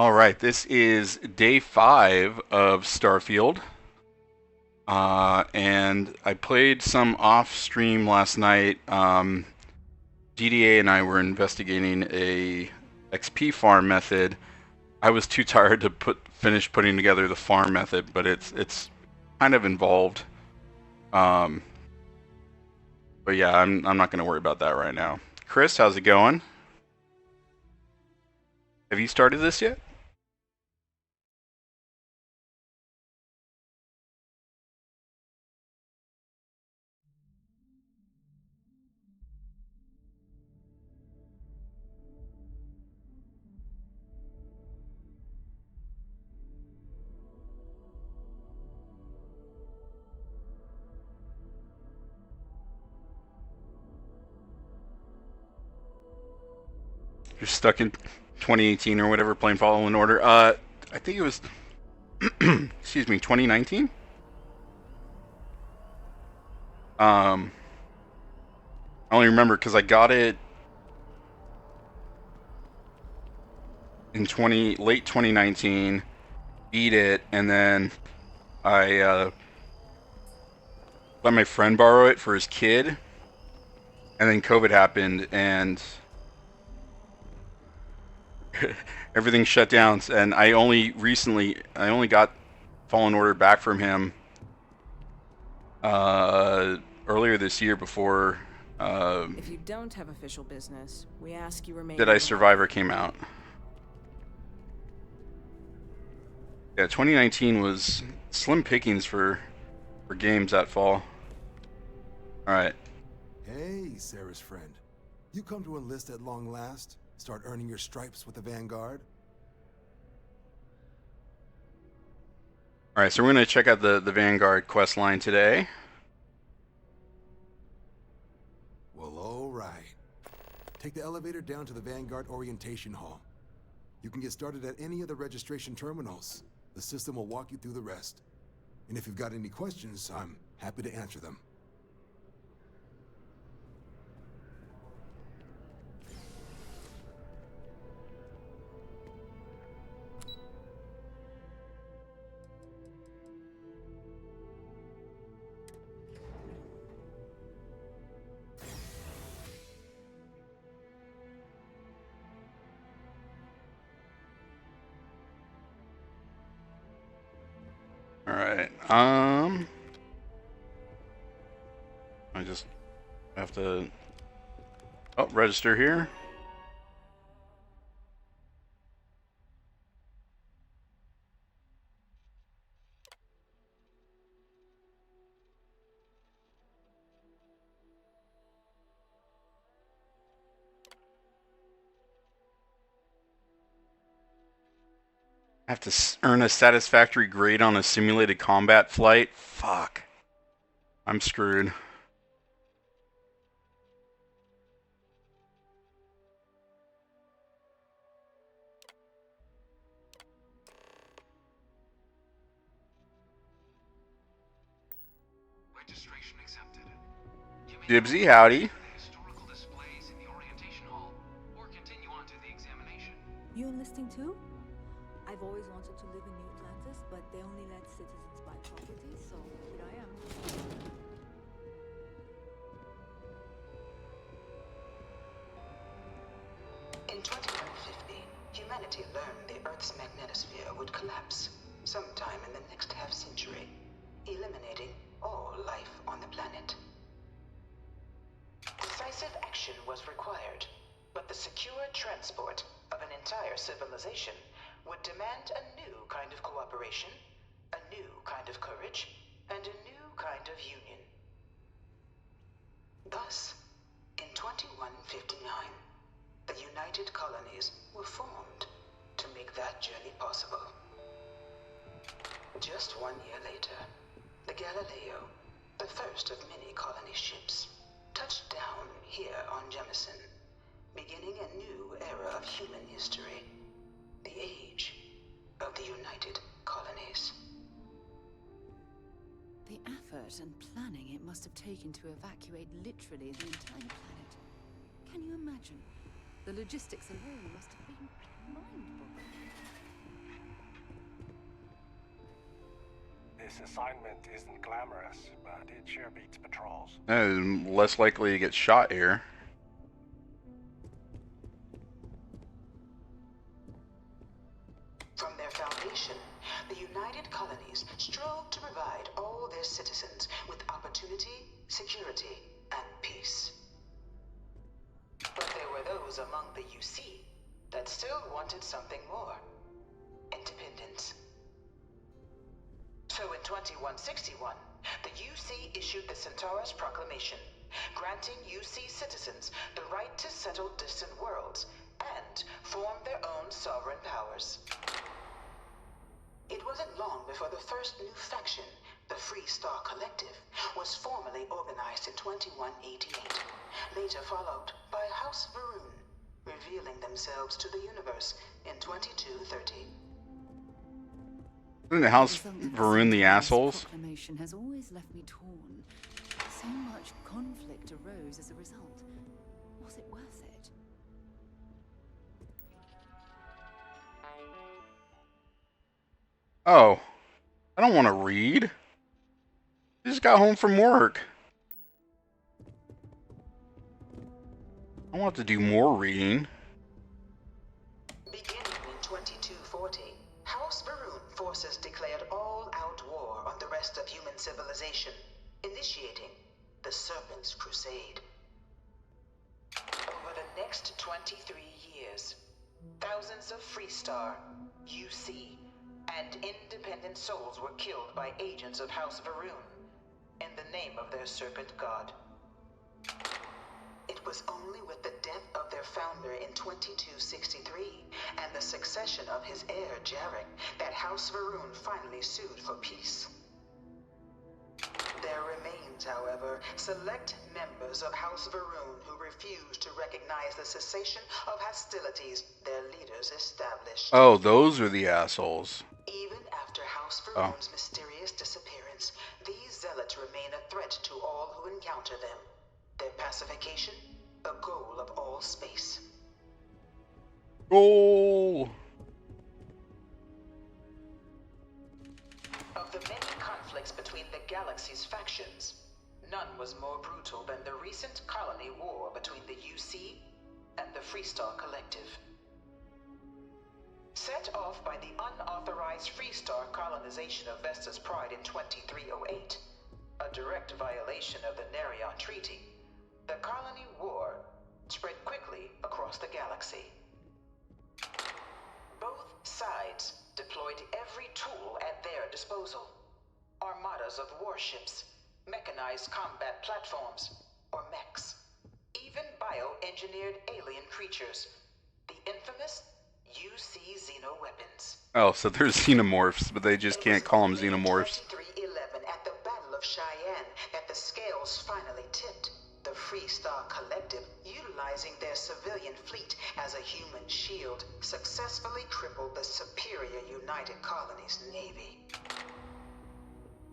All right, this is day 5 of Starfield, and I played some off stream last night. DDA and I were investigating a XP farm method. I was too tired to finish putting together the farm method, but it's kind of involved. Um, but yeah, I'm not going to worry about that right now. Chris, how's it going? Have you started this yet? You're stuck in 2018 or whatever, playing Fallen Order. I think it was excuse me, 2019. Um, I only remember because I got it in late 2019, beat it, and then I let my friend borrow it for his kid, and then COVID happened, and everything shut down. And I only got Fallen Order back from him uh, earlier this year before If you don't have official business, we ask you remain. Did I Survivor came out. Yeah, 2019 was slim pickings for games that fall. All right. Hey, Sarah's friend. You come to enlist at long last? Start earning your stripes with the Vanguard? All right, so we're going to check out the Vanguard quest line today. Well, all right. Take the elevator down to the Vanguard Orientation Hall. You can get started at any of the registration terminals. The system will walk you through the rest. And if you've got any questions, I'm happy to answer them. All right. I just have to register here. I have to earn a satisfactory grade on a simulated combat flight. Fuck. I'm screwed. Registration accepted. Dibsy, howdy. Historical displays in the orientation hall, or continue on to the examination. You enlisting too? I've always wanted to live in New Atlantis, but they only let citizens buy property, so here I am. In 2150, humanity learned the Earth's magnetosphere would collapse sometime in the next half-century, eliminating all life on the planet. Decisive action was required, but the secure transport of an entire civilization would demand a new kind of cooperation, a new kind of courage, and a new kind of union. Thus, in 2159, the United Colonies were formed to make that journey possible. Just 1 year later, the Galileo, the first of many colony ships, touched down here on Jemison, beginning a new era of human history, the age of the United Colonies. The effort and planning it must have taken to evacuate literally the entire planet. Can you imagine? The logistics alone must have been mind-boggling. This assignment isn't glamorous, but it sure beats patrols. And less likely to get shot here. From their foundation, the United Colonies strove to provide all their citizens with opportunity, security, and peace. But there were those among the UC that still wanted something more. Independence. So in 2161, the UC issued the Centaurus Proclamation, granting UC citizens the right to settle distant worlds and form their own sovereign powers. It wasn't long before the first new faction, the Free Star Collective, was formally organized in 2188, later followed by House Varun, revealing themselves to the universe in 2230. Isn't the House Varun the assholes? Proclamation has always left me torn. So much conflict arose as a result. Was it worth it? Oh, I don't want to read. I just got home from work. I want to do more reading. Beginning in 2240, House Varun forces declared all-out war on the rest of human civilization, initiating the Serpent's Crusade. Over the next 23 years, thousands of Freestar, UC, and independent souls were killed by agents of House Varun in the name of their serpent god. It was only with the death of their founder in 2263 and the succession of his heir Jarek that House Varun finally sued for peace. There remains, however, select members of House Varun who refuse to recognize the cessation of hostilities their leaders established. Oh, those are the assholes. Even after House Varun's mysterious disappearance, these zealots remain a threat to all who encounter them. Their pacification, a goal of all space. Goal! Of the many conflicts between the galaxy's factions, none was more brutal than the recent colony war between the UC and the Freestar Collective. Set off by the unauthorized Freestar colonization of Vesta's Pride in 2308, a direct violation of the Nerion Treaty, the colony war spread quickly across the galaxy. Both sides deployed every tool at their disposal. Armadas of warships, mechanized combat platforms, or mechs. Even bioengineered alien creatures. The infamous UC xeno-weapons. Oh, so they're xenomorphs, but they just can't call them xenomorphs. 2311 at the Battle of Cheyenne that the scales finally tipped. The Freestar Collective, utilizing their civilian fleet as a human shield, successfully crippled the superior United Colonies Navy.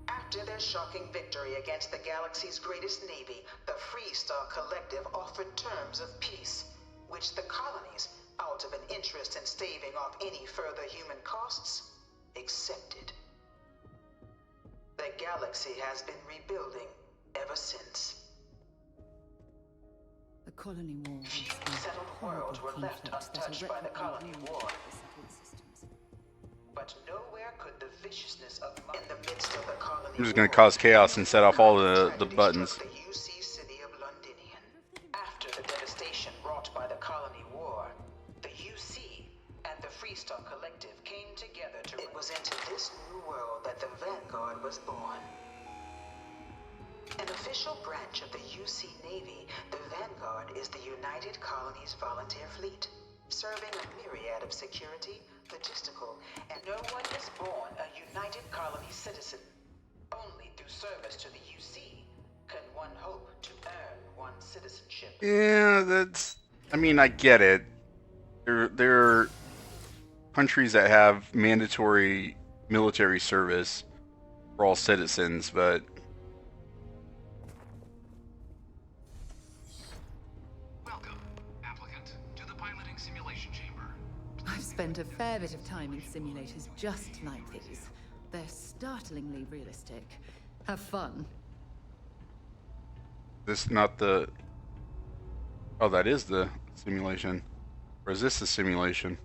After their shocking victory against the galaxy's greatest navy, the Freestar Collective offered terms of peace, which the colonies, out of an interest in staving off any further human costs, accepted. The galaxy has been rebuilding ever since. The colony war was Few the settled horrible worlds were left conflict that untouched by the colony irreparably war. ruined the settled systems. But nowhere could the viciousness of in the midst of the colony I'm just gonna cause chaos and set off all the buttons. The UC city of Londinian. After the devastation wrought by the colony war, the UC and the Freestar Collective came together to... It was into this new world that the Vanguard was born. An official branch of the UC Navy, the Vanguard is the United Colonies Volunteer Fleet, serving a myriad of security, logistical, and no one is born a United Colony citizen. Only through service to the UC can one hope to earn one's citizenship. Yeah, that's... I mean, I get it. There are countries that have mandatory military service for all citizens, but... Welcome, applicant, to the piloting simulation chamber. I've spent a fair bit of time in simulators just like these. They're startlingly realistic. Have fun. This not the... Oh, that is the simulation. Or is this the simulation?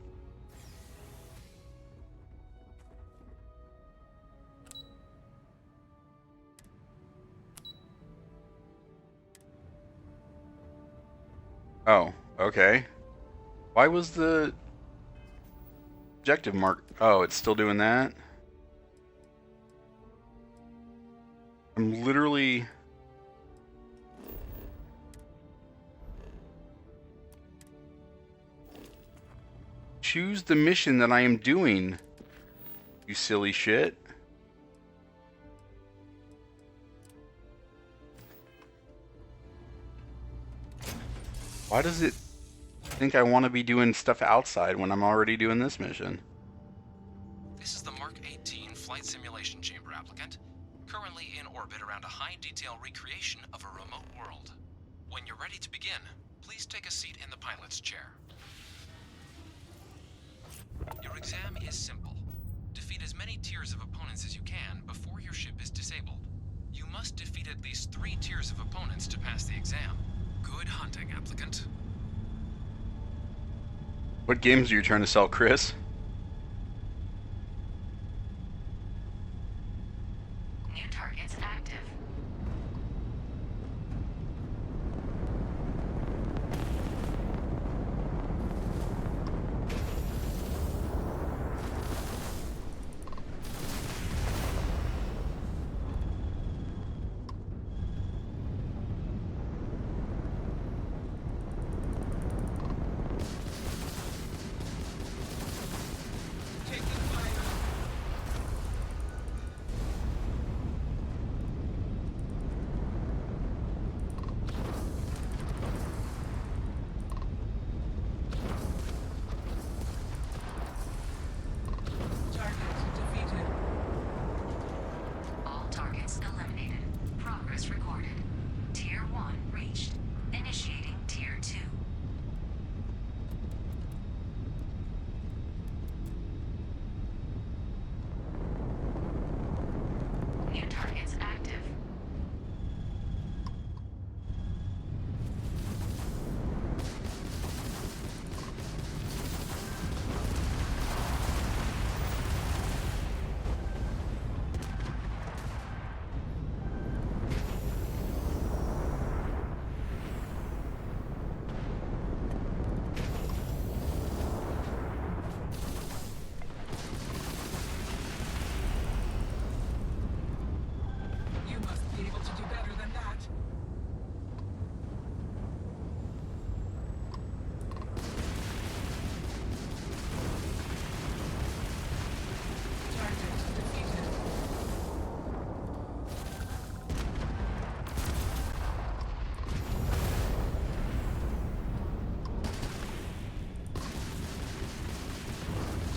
Oh, okay. Why was the objective mark? Oh, it's still doing that? I'm literally... Choose the mission that I am doing, you silly shit. Why does it think I want to be doing stuff outside when I'm already doing this mission? This is the Mark 18 Flight Simulation Chamber applicant, currently in orbit around a high-detail recreation of a remote world. When you're ready to begin, please take a seat in the pilot's chair. Your exam is simple. Defeat as many tiers of opponents as you can before your ship is disabled. You must defeat at least 3 tiers of opponents to pass the exam. Good hunting, applicant. What games are you trying to sell, Chris? New targets active. All targets eliminated. Progress recorded. Tier 1 reached. Initiating Tier 2. New targets active. You must be able to do better than that. Target defeated.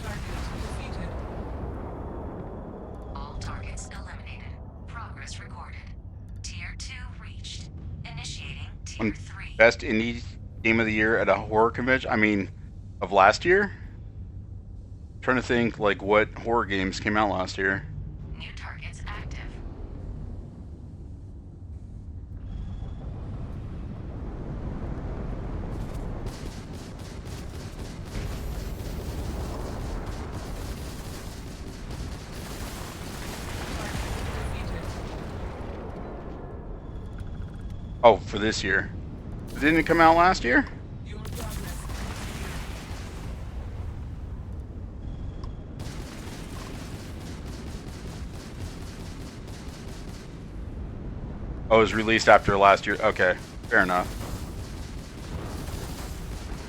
Target defeated. All targets eliminated. Progress recorded. Tier 2 reached. Initiating Tier One 3. best indie game of the year at a horror convention? I mean, of last year? Trying to think, like, what horror games came out last year. New targets active. Oh, for this year. Didn't it come out last year? Your progress. Oh, it was released after last year. Okay, fair enough.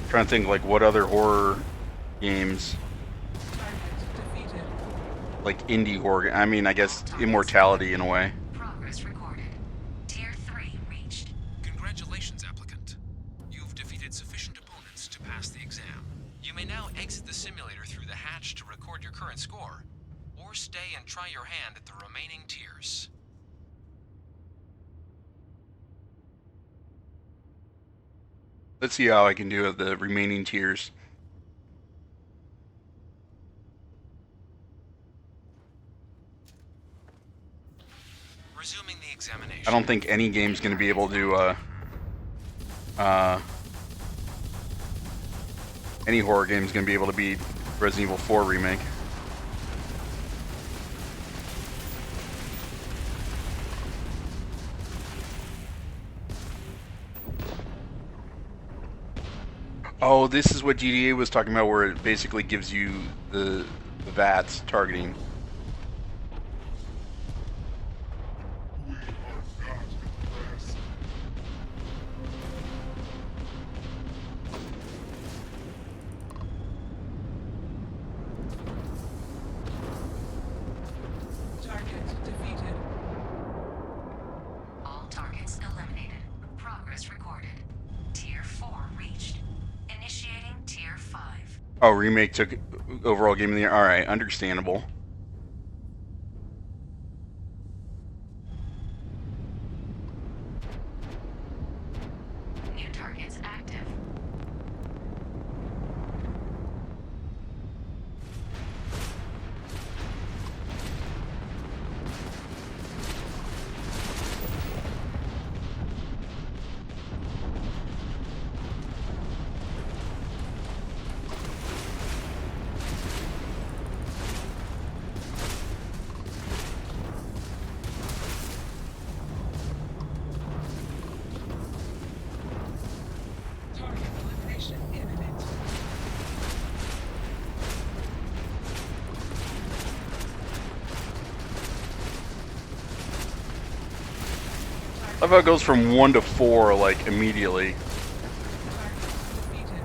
Trying to think, like, what other horror games, Target defeated. like indie horror. I mean, I guess Immortality in a way. Progress recorded. Tier 3 reached. Congratulations, applicant. You've defeated sufficient opponents to pass the exam. You may now exit the simulator through the hatch to record your current score, or stay and try your hand at the remaining tiers. Let's see how I can do at the remaining tiers. Resuming the examination. I don't think any game's going to be able to, any horror game's going to be able to beat Resident Evil 4 Remake. Oh, this is what GTA was talking about, where it basically gives you the VATS targeting. Target defeated. All targets eliminated. Progress recorded. Tier 4 reached. Initiating Tier 5. Oh, Remake took overall game of the year. Alright, understandable. New targets active. Target elimination imminent. I love how it goes from 1 to 4, like, immediately. Target defeated.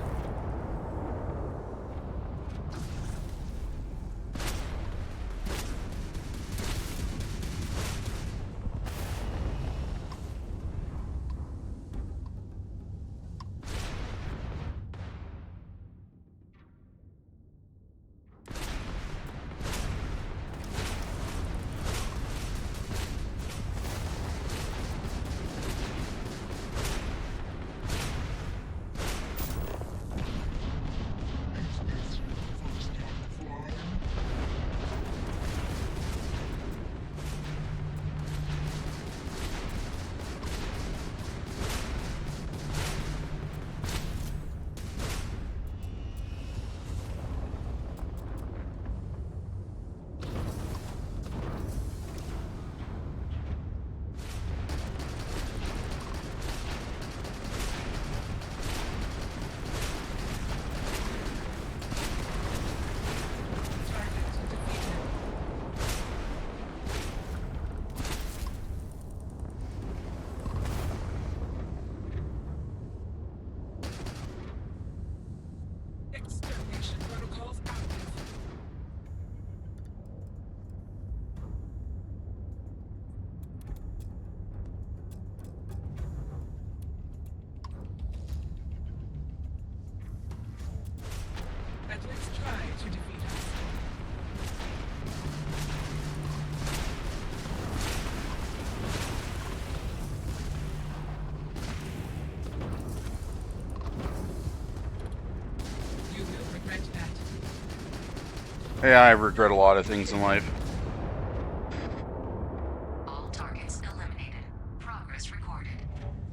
Target defeated. Extermination protocols active. At least try to defeat us. You will regret that. Yeah, I regret a lot of things in life. All targets eliminated. Progress recorded.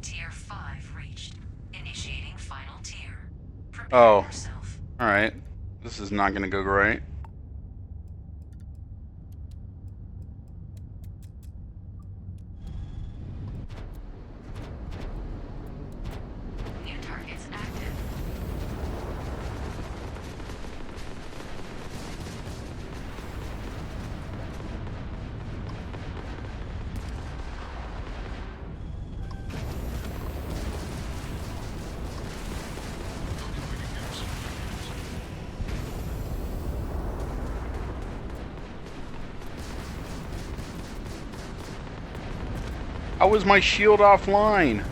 Tier 5 reached. Initiating final tier. Prepare Oh. yourself. Alright. This is not gonna go right. New targets active. How was my shield offline?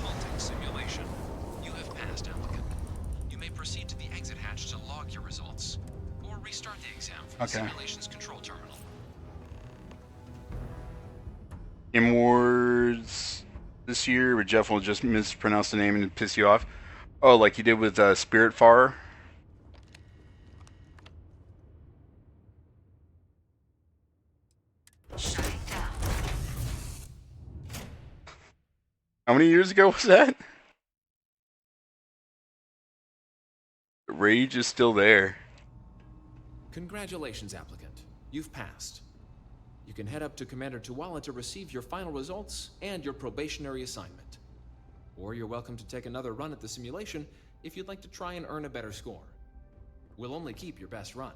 Halting simulation. You have passed, applicant. You may proceed to the exit hatch to log your results. the Okay. simulation's control terminal. Game Awards this year, where Jeff will just mispronounce the name and piss you off. Oh, like he did with Spiritfarer. Shutting down. How many years ago was that? The rage is still there. Congratulations, applicant. You've passed. You can head up to Commander Tuwala to receive your final results and your probationary assignment. Or you're welcome to take another run at the simulation if you'd like to try and earn a better score. We'll only keep your best run.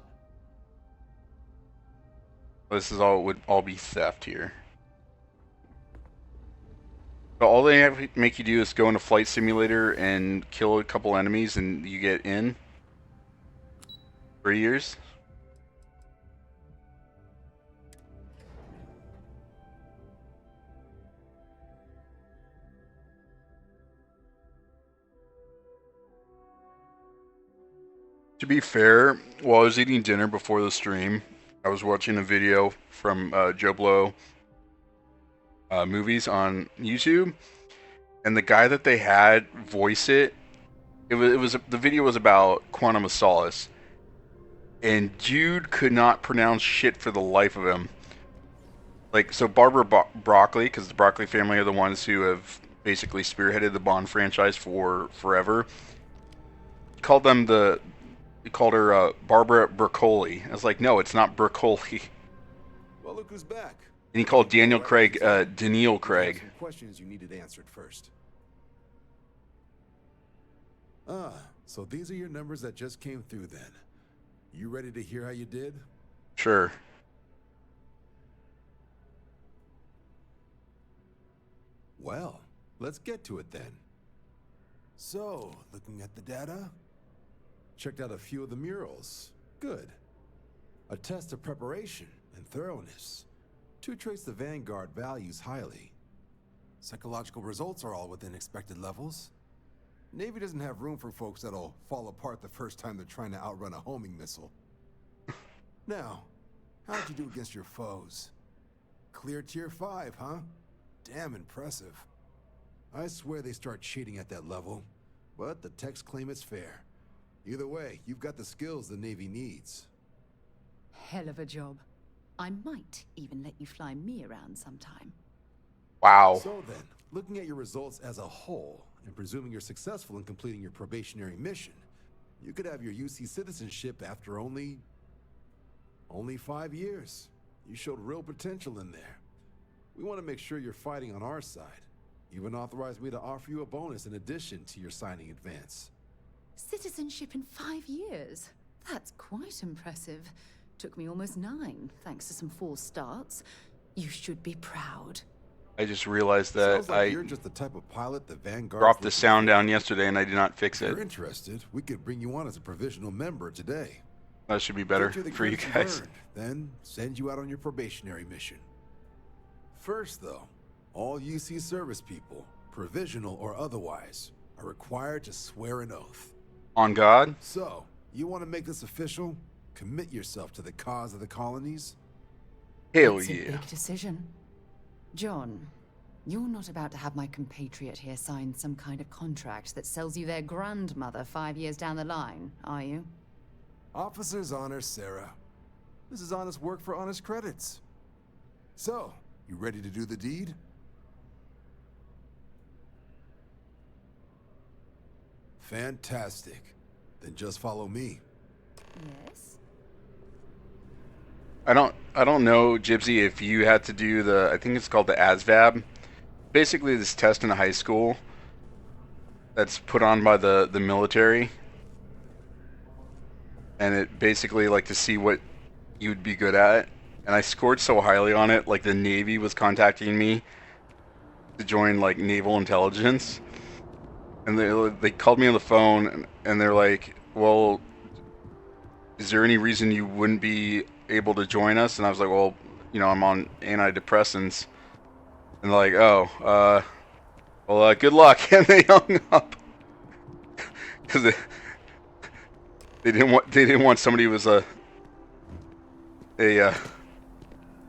This is all would all be theft here. But all they have to make you do is go into Flight Simulator and kill a couple enemies, and you get in. 3 years. To be fair, while I was eating dinner before the stream, I was watching a video from Joe Blow movies on YouTube, and the guy that they had voice it was the video was about Quantum of Solace, and dude could not pronounce shit for the life of him. Like, so Barbara Broccoli, because the Broccoli family are the ones who have basically spearheaded the Bond franchise for forever, called her Barbara Broccoli. I was like, no, it's not Broccoli. Well, look who's back. And he called Daniel Craig Daniil Craig. Some questions you needed answered first. So these are your numbers that just came through then. You ready to hear how you did? Sure. Well, let's get to it then. So, looking at the data, checked out a few of the murals. Good. A test of preparation and thoroughness. To trace the Vanguard values highly. Psychological results are all within expected levels. Navy doesn't have room for folks that'll fall apart the first time they're trying to outrun a homing missile. Now, how'd you do against your foes? Clear tier 5, huh? Damn impressive. I swear they start cheating at that level, but the techs claim it's fair. Either way, you've got the skills the Navy needs. Hell of a job. I might even let you fly me around sometime. Wow. So then, looking at your results as a whole, and presuming you're successful in completing your probationary mission, you could have your UC citizenship after only 5 years. You showed real potential in there. We want to make sure you're fighting on our side. Even authorized me to offer you a bonus in addition to your signing advance. Citizenship in 5 years? That's quite impressive. Took me almost 9, thanks to some false starts. You should be proud. I just realized that Sounds like you're just the type of pilot the Vanguard dropped the sound down yesterday and I did not fix If it. you're interested, we could bring you on as a provisional member today. That should be better Get the for you credits guys. earned, then send you out on your probationary mission. First, though, all UC service people, provisional or otherwise, are required to swear an oath. On God? So, you want to make this official? Commit yourself to the cause of the colonies? Hell It's yeah. a big decision. John, you're not about to have my compatriot here sign some kind of contract that sells you their grandmother 5 years down the line, are you? Officer's honor, Sarah. This is honest work for honest credits. So, you ready to do the deed? Fantastic. Then just follow me. Yes? I don't know, Gypsy, if you had to do the, I think it's called the ASVAB. Basically this test in a high school that's put on by the military. And it basically like to see what you'd be good at. And I scored so highly on it, like the Navy was contacting me to join like naval intelligence. And they called me on the phone and they're like, well, is there any reason you wouldn't be able to join us? And I was like, well, you know, I'm on antidepressants. And they're like, oh, well, good luck. And they hung up because they didn't want somebody who was a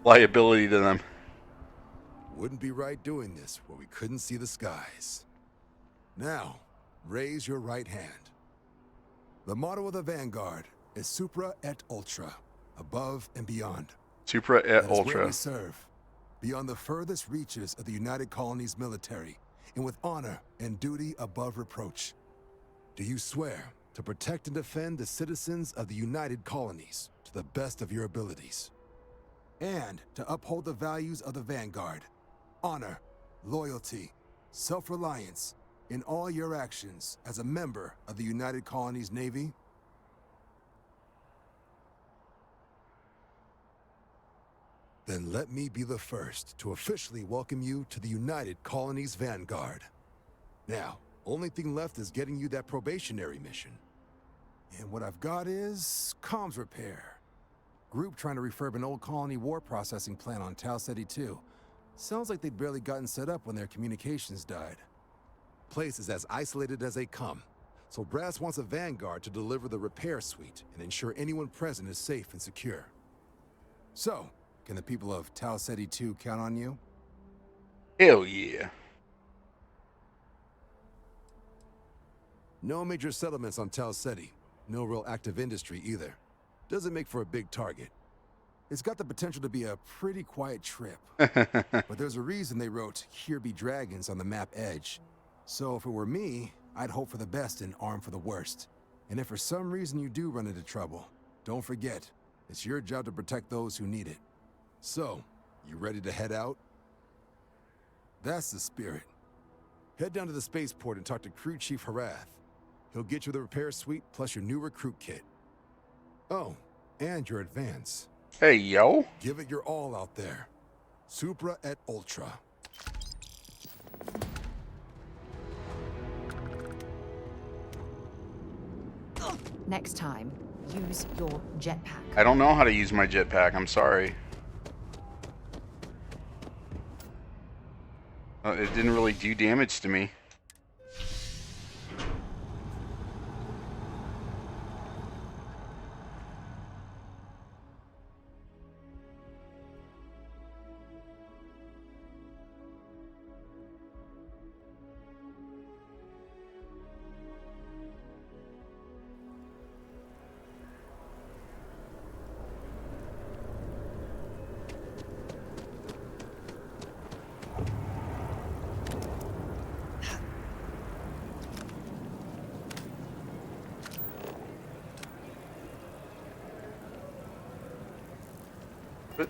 liability to them. Wouldn't be right doing this where we couldn't see the skies. Now, raise your right hand. The motto of the Vanguard is Supra et Ultra, above and beyond. Supra et That is where Ultra. we serve, beyond the furthest reaches of the United Colonies military, and with honor and duty above reproach. Do you swear to protect and defend the citizens of the United Colonies to the best of your abilities? And to uphold the values of the Vanguard, honor, loyalty, self-reliance, in all your actions as a member of the United Colonies Navy? Then let me be the first to officially welcome you to the United Colonies Vanguard. Now, only thing left is getting you that probationary mission. And what I've got is comms repair. Group trying to refurb an old colony war processing plant on Tau Ceti 2. Sounds like they'd barely gotten set up when their communications died. Place is as isolated as they come, so Brass wants a Vanguard to deliver the repair suite and ensure anyone present is safe and secure. So, can the people of Tau Ceti 2 count on you? Hell yeah. No major settlements on Tau Ceti. No real active industry either. Doesn't make for a big target. It's got the potential to be a pretty quiet trip. But there's a reason they wrote "Here be dragons" on the map edge. So if it were me, I'd hope for the best and arm for the worst. And if for some reason you do run into trouble, don't forget, it's your job to protect those who need it. So, you ready to head out? That's the spirit. Head down to the spaceport and talk to Crew Chief Harath. He'll get you the repair suite plus your new recruit kit. Oh, and your advance. Hey, yo. Give it your all out there. Supra et Ultra. Next time, use your jetpack. I don't know how to use my jetpack. I'm sorry. It didn't really do damage to me. But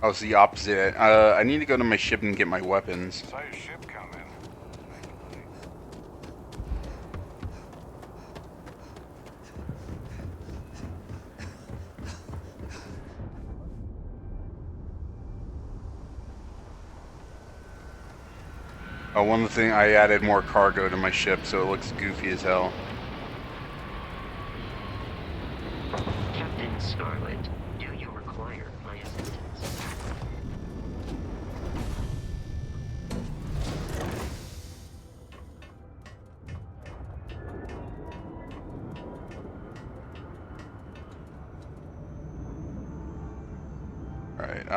oh, it's the opposite. I need to go to my ship and get my weapons. Saw your ship come in. One thing, I added more cargo to my ship, so it looks goofy as hell. Captain Scarlet, do you require my assistance? Alright,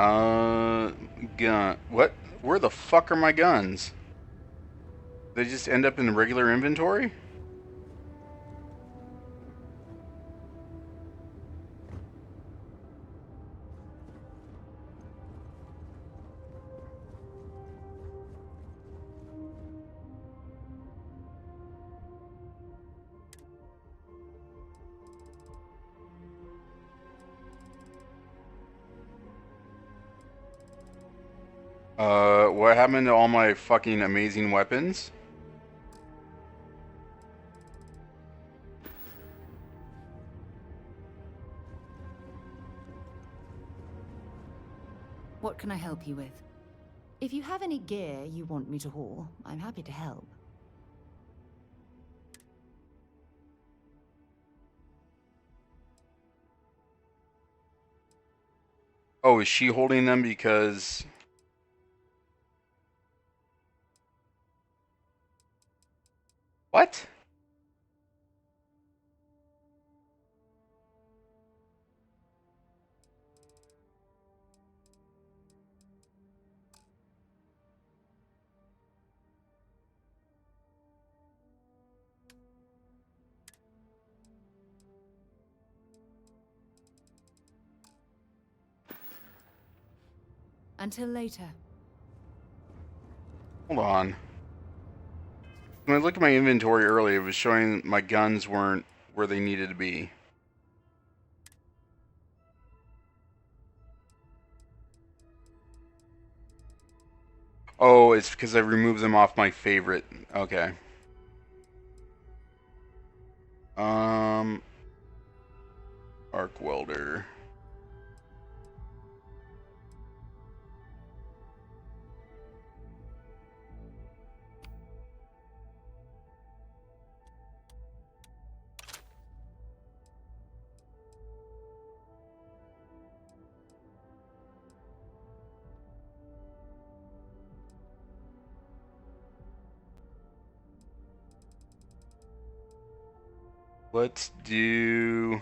gun. What? Where the fuck are my guns? They just end up in the regular inventory? What happened to all my fucking amazing weapons? What can I help you with? If you have any gear you want me to haul, I'm happy to help. Oh, is she holding them because... What? Until later. Hold on. When I looked at my inventory earlier, it was showing my guns weren't where they needed to be. Oh, it's because I removed them off my favorite. Okay. Arc welder. Let's do...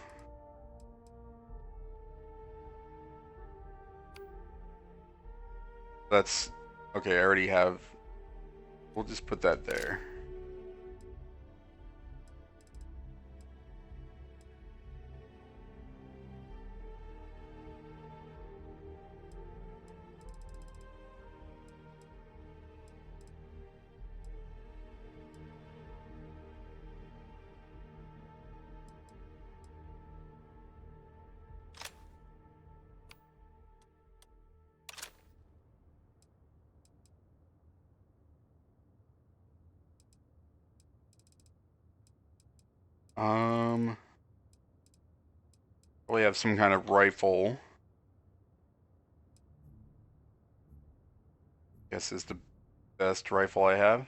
That's... Okay, I already have... We'll just put that there. Probably have some kind of rifle. Guess is the best rifle I have.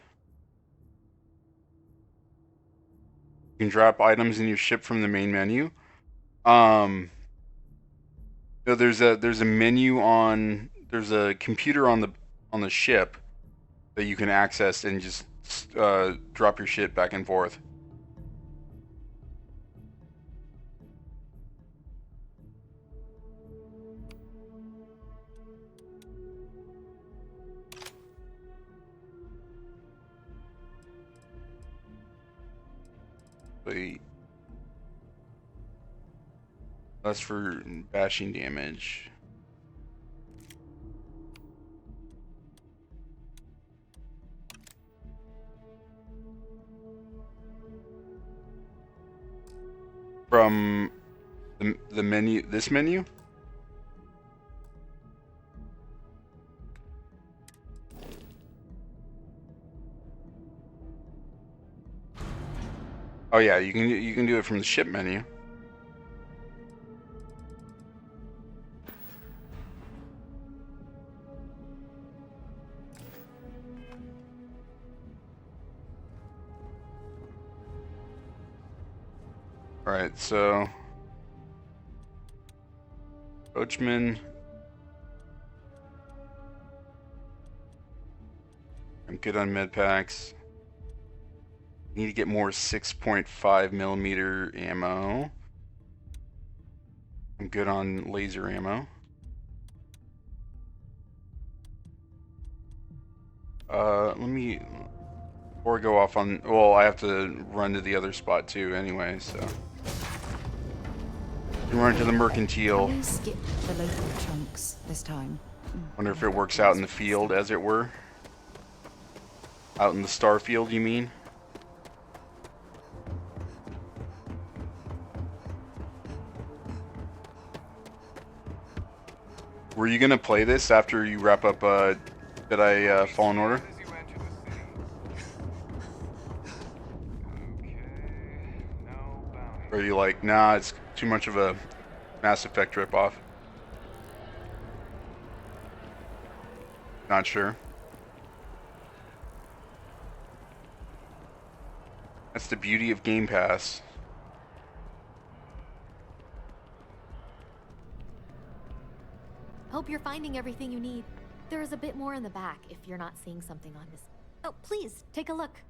You can drop items in your ship from the main menu. So there's a menu on there's a computer on the ship that you can access and just drop your shit back and forth. Wait. That's for bashing damage. From the menu, this menu? Oh yeah, you can do it from the ship menu. Alright, so Coachman. I'm good on med packs. Need to get more 6.5 millimeter ammo. I'm good on laser ammo. Let me, before I go off on, well, I have to run to the other spot too anyway, so. Run to the mercantile. Skip the local chunks this time. Wonder if it works out in the field, as it were. Out in the Starfield, you mean? Were you gonna play this after you wrap up Jedi Fallen Order? Or are you like, nah, it's too much of a Mass Effect ripoff? Not sure. That's the beauty of Game Pass. Hope you're finding everything you need. There is a bit more in the back if you're not seeing something on this. Oh, please, take a look.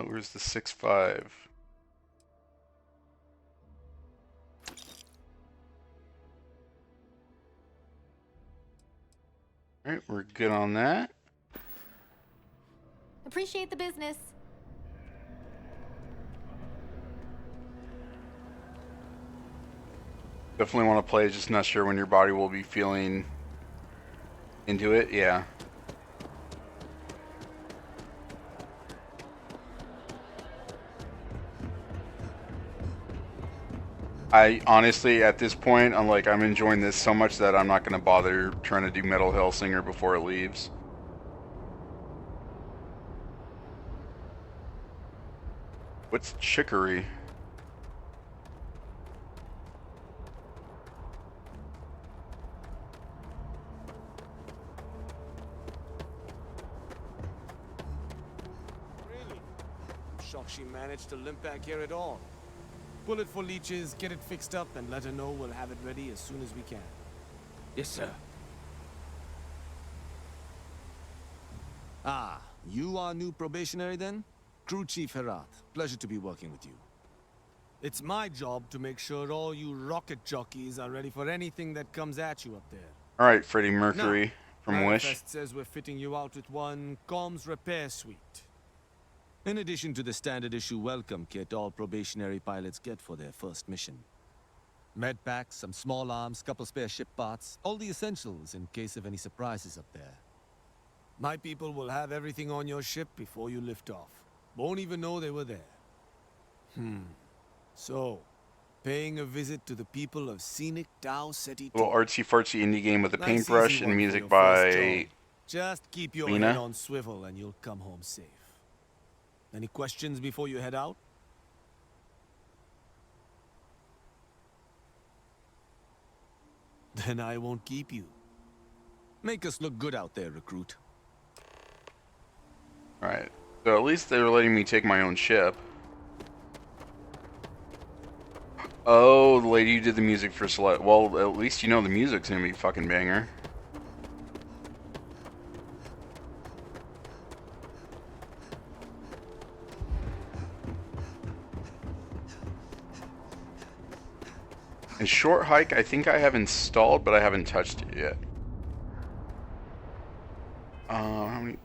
Where's the 6.5? All right, we're good on that. Appreciate the business. Definitely want to play, just not sure when your body will be feeling into it. Yeah. I honestly, at this point, I'm enjoying this so much that I'm not going to bother trying to do Metal Hellsinger before it leaves. What's chicory? Really? I'm shocked she managed to limp back here at all. Pull it for leeches, get it fixed up, and let her know we'll have it ready as soon as we can. Yes, sir. Ah, you are new probationary then? Crew Chief Herat, pleasure to be working with you. It's my job to make sure all you rocket jockeys are ready for anything that comes at you up there. All right, Freddie Mercury from Wish. Manifest says we're fitting you out with one comms repair suite. In addition to the standard issue welcome kit all probationary pilots get for their first mission. Med packs, some small arms, couple spare ship parts, all the essentials in case of any surprises up there. My people will have everything on your ship before you lift off. Won't even know they were there. So, paying a visit to the people of scenic Tau Ceti. Little artsy-fartsy indie game with a Nice paintbrush easy and one for music your by first job. Just keep your Lena. head on swivel and you'll come home safe. Any questions before you head out? Then I won't keep you. Make us look good out there, recruit. Alright, so at least they were letting me take my own ship. Oh, the lady who did the music for Select. Well, at least you know the music's gonna be fucking banger. And Short Hike, I think I have installed, but I haven't touched it yet. How many?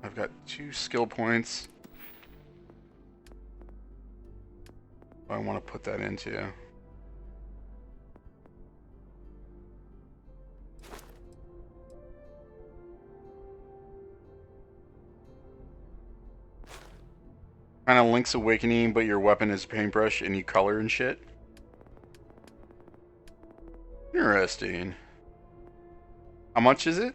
I've got 2 skill points. I want to put that into. Kind of Link's Awakening, but your weapon is paintbrush and you color and shit. Interesting. How much is it?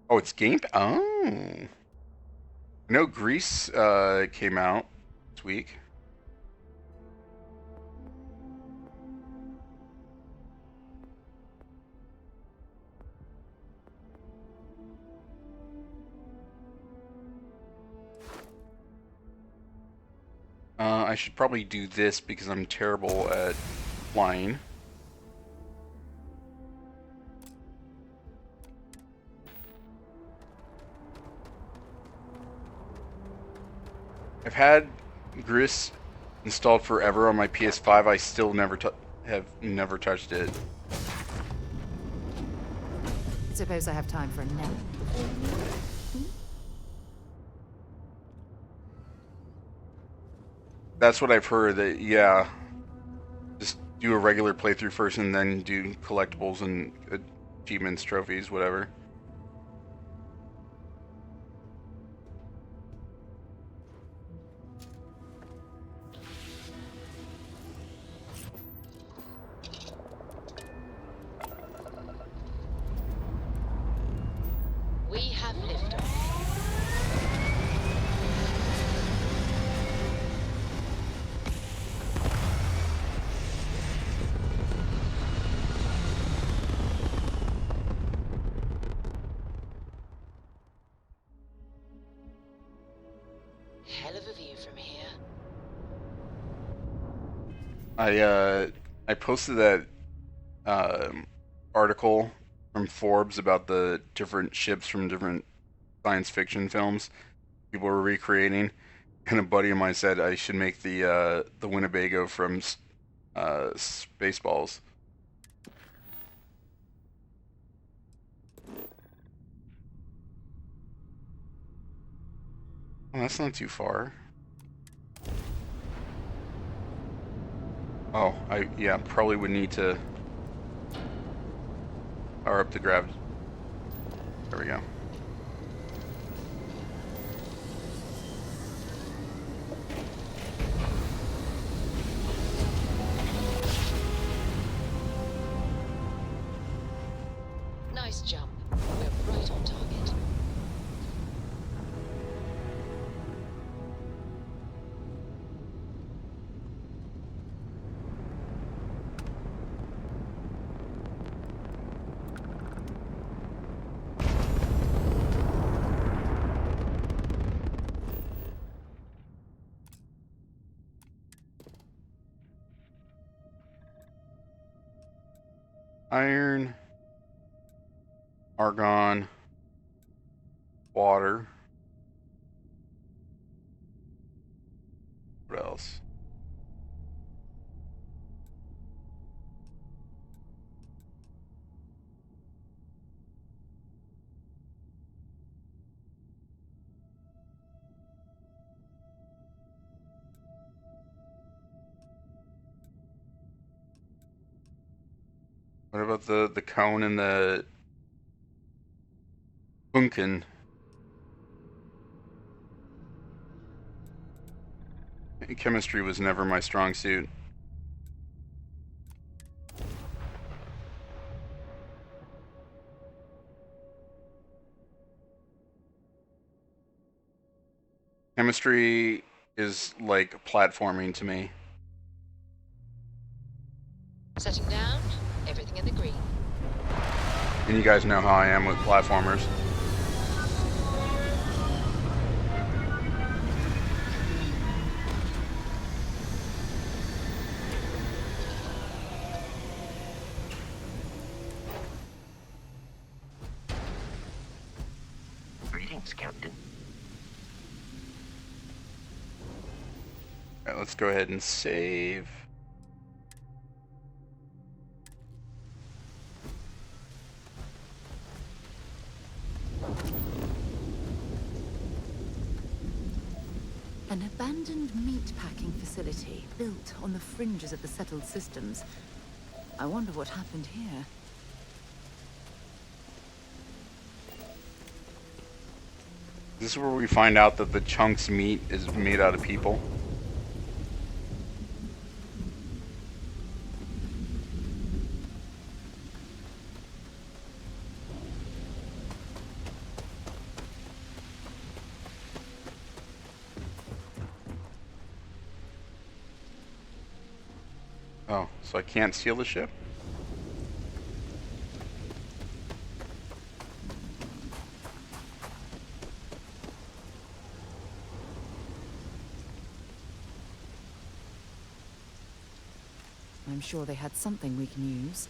Oh, it's game. Oh, I know Grease came out this week. I should probably do this because I'm terrible at flying. I've had Gris installed forever on my PS5. I still have never touched it. Suppose I have time for a nap. That's what I've heard. That yeah, just do a regular playthrough first, and then do collectibles and achievements, trophies, whatever. We have liftoff. Hell of a view from here. I posted that article from Forbes about the different ships from different science fiction films people were recreating, and a buddy of mine said I should make the Winnebago from Spaceballs. Well, that's not too far. Oh, yeah, probably would need to power up the grav. There we go. Nice jump. We're right on target. Iron, argon, water. What else? What about the cone and the pumpkin? Chemistry was never my strong suit. Chemistry is like platforming to me. Setting down, everything in the green. And you guys know how I am with platformers. Greetings, Captain. Alright, let's go ahead and save. An abandoned meat-packing facility built on the fringes of the settled systems. I wonder what happened here. This is where we find out that the chunk's meat is made out of people. Oh, so I can't steal the ship? I'm sure they had something we can use.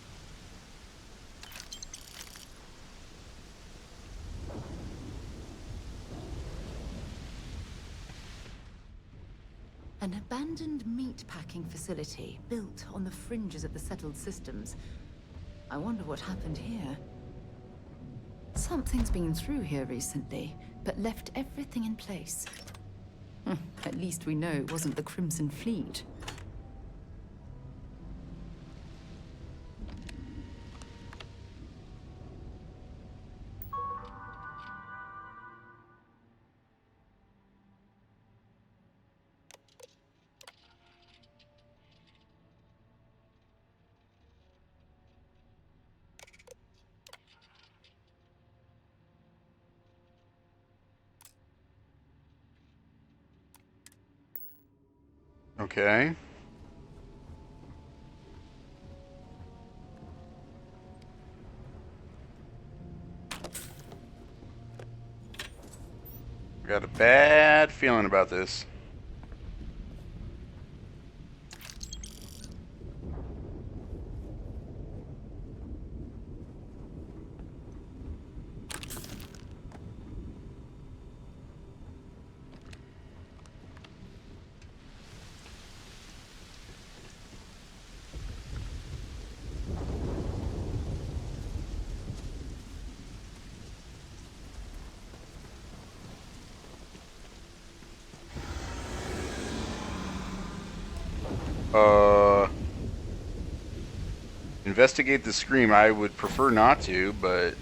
An abandoned meat-packing facility built on the fringes of the settled systems. I wonder what happened here. Something's been through here recently, but left everything in place. At least we know it wasn't the Crimson Fleet. Okay. I got a bad feeling about this. Investigate the scream. I would prefer not to, but...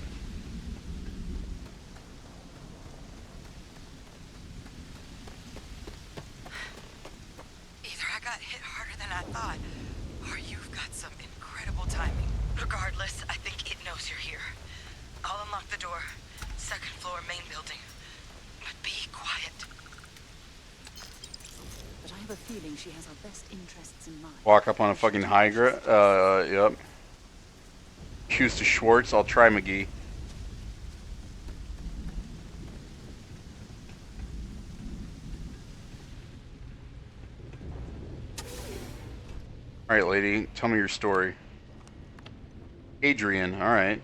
Either I got hit harder than I thought, or you've got some incredible timing. Regardless, I think it knows you're here. I'll unlock the door. Second floor, main building. But be quiet. But I have a feeling she has our best interests in mind. Walk up on a fucking Hydra. Yep. Choose to Schwartz. I'll try McGee. Alright, lady. Tell me your story. Adrian. Alright.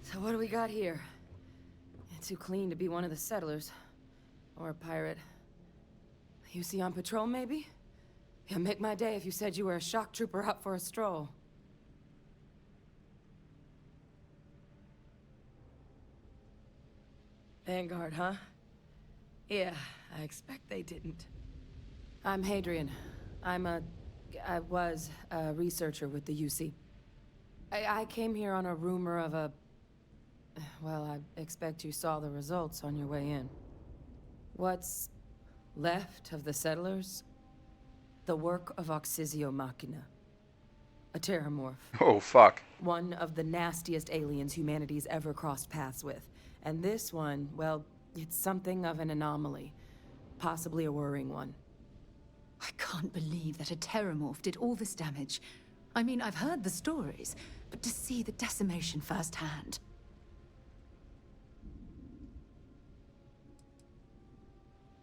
So what do we got here? It's too clean to be one of the settlers. Or a pirate. UC on patrol, maybe? Yeah, make my day if you said you were a shock trooper out for a stroll. Vanguard, huh? Yeah, I expect they didn't. I'm Hadrian. I was a researcher with the UC. I came here on a rumor of a... Well, I expect you saw the results on your way in. What's left of the settlers? The work of Oxysio Machina. A terramorph. Oh, fuck. One of the nastiest aliens humanity's ever crossed paths with. And this one, well, it's something of an anomaly. Possibly a worrying one. I can't believe that a terramorph did all this damage. I mean, I've heard the stories, but to see the decimation firsthand.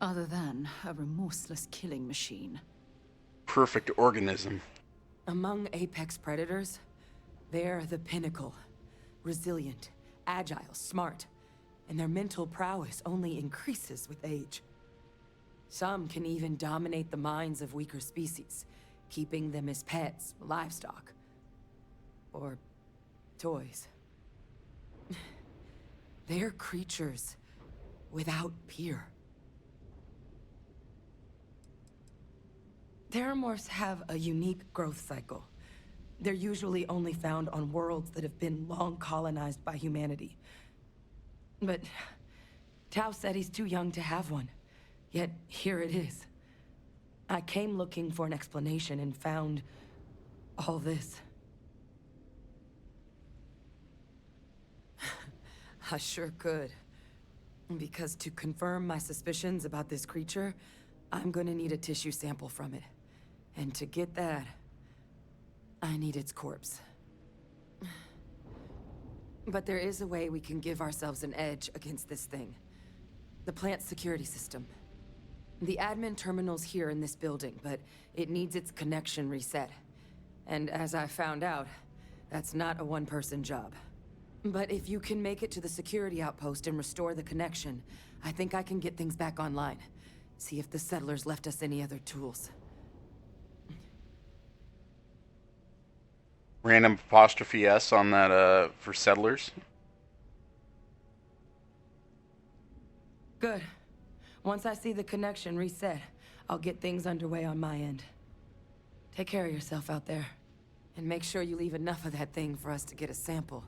Other than a remorseless killing machine. Perfect organism. Among apex predators, they're the pinnacle. Resilient, agile, smart. And their mental prowess only increases with age. Some can even dominate the minds of weaker species, keeping them as pets, livestock, or toys. They're creatures without peer. Terramorphs have a unique growth cycle. They're usually only found on worlds that have been long colonized by humanity. But Tao said he's too young to have one. Yet here it is. I came looking for an explanation and found all this. I sure could. Because to confirm my suspicions about this creature, I'm gonna need a tissue sample from it. And to get that, I need its corpse. But there is a way we can give ourselves an edge against this thing. The plant's security system. The admin terminal's here in this building, but it needs its connection reset. And as I found out, that's not a one-person job. But if you can make it to the security outpost and restore the connection, I think I can get things back online. See if the settlers left us any other tools. Random apostrophe S on that, for settlers. Good. Once I see the connection reset, I'll get things underway on my end. Take care of yourself out there. And make sure you leave enough of that thing for us to get a sample.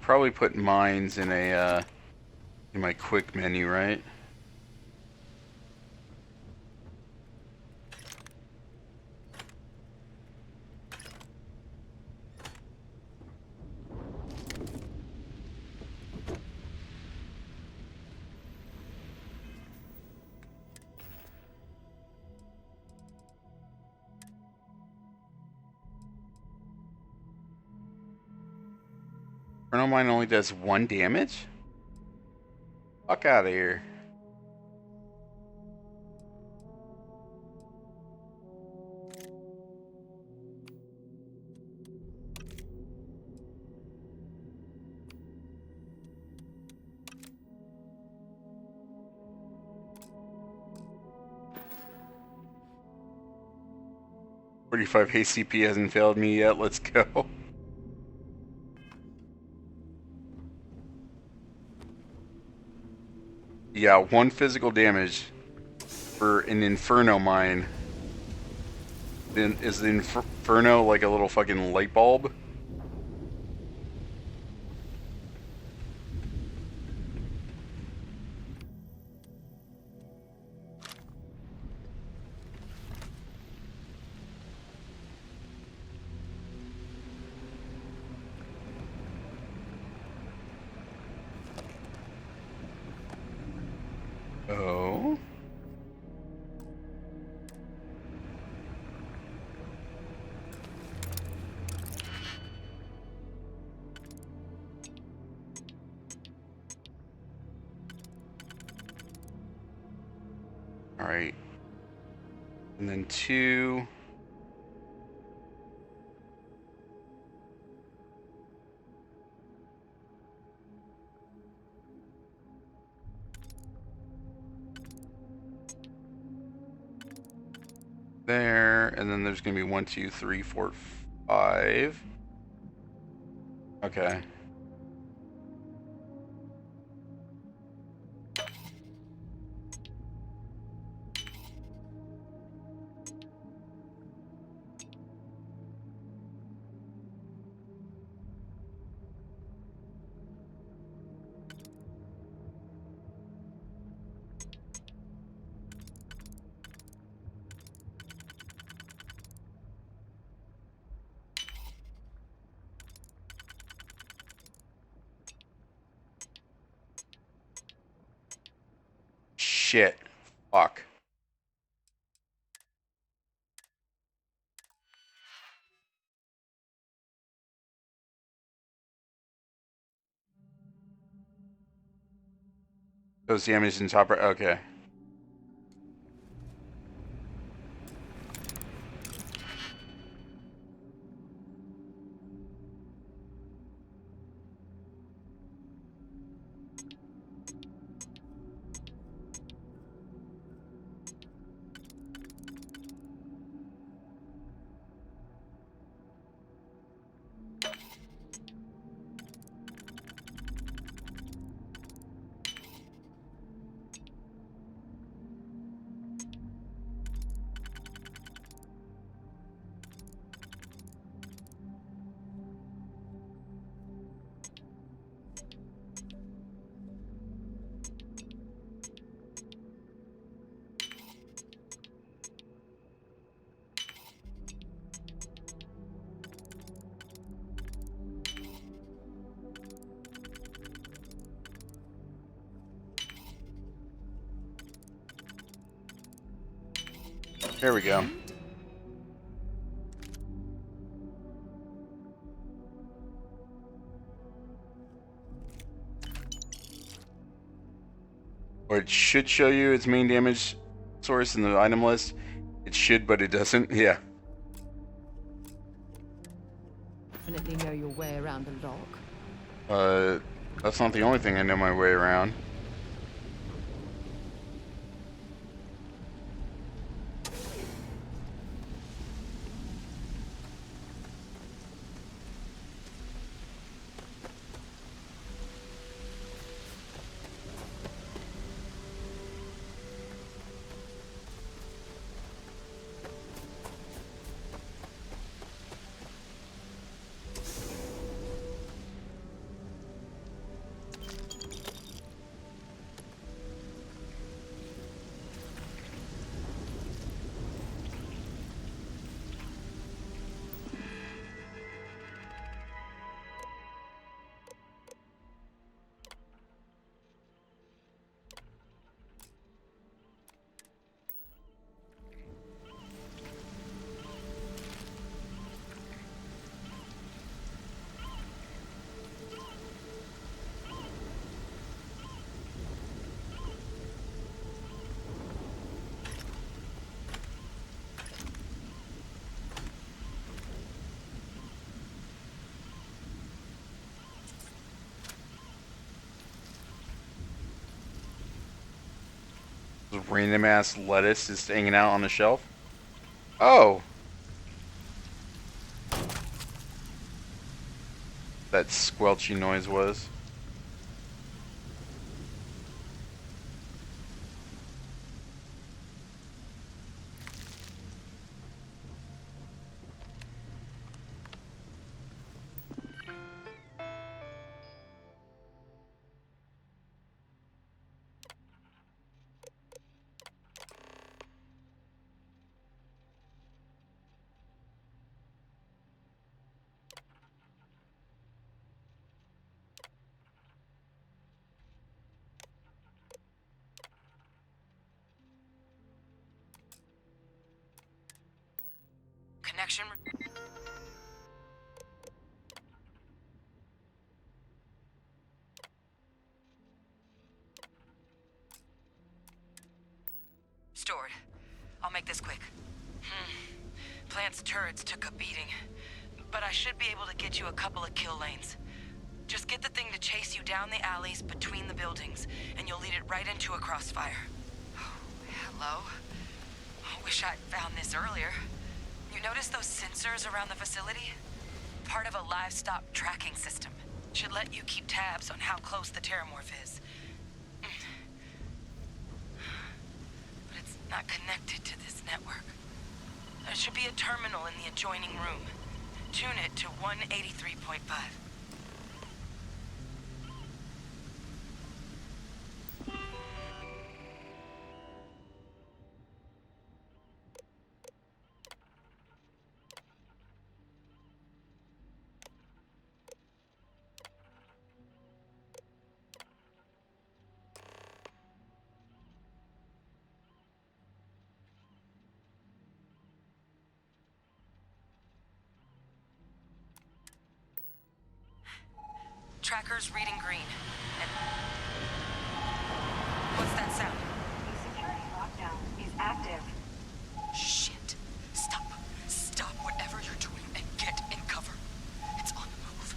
Probably put mines in a in my quick menu, right? Chrono mine only does 1 damage? Fuck out of here. 45 ACP hasn't failed me yet. Let's go. Yeah, 1 physical damage for an Inferno mine. Then is the Inferno like a little fucking light bulb? Oh. All right. And then 2. There, and then there's gonna be 1, 2, 3, 4, 5. Okay. Shit. Fuck. Those damage in top right. Okay. There we go. Or it should show you its main damage source in the item list. It should, but it doesn't. Yeah. Definitely know your way around the lock. That's not the only thing I know my way around. Random ass lettuce is hanging out on the shelf. Oh, that squelchy noise was. Connection. Stored. I'll make this quick. Plant's turrets took a beating, but I should be able to get you a couple of kill lanes. Just get the thing to chase you down the alleys between the buildings, and you'll lead it right into a crossfire. Oh, hello? I wish I'd found this earlier. You notice those sensors around the facility? Part of a livestock tracking system. Should let you keep tabs on how close the terramorph is. But it's not connected to this network. There should be a terminal in the adjoining room. Tune it to 183.5. Tracker's reading green. And what's that sound? The security lockdown is active. Shit. Stop. Stop whatever you're doing and get in cover. It's on the move.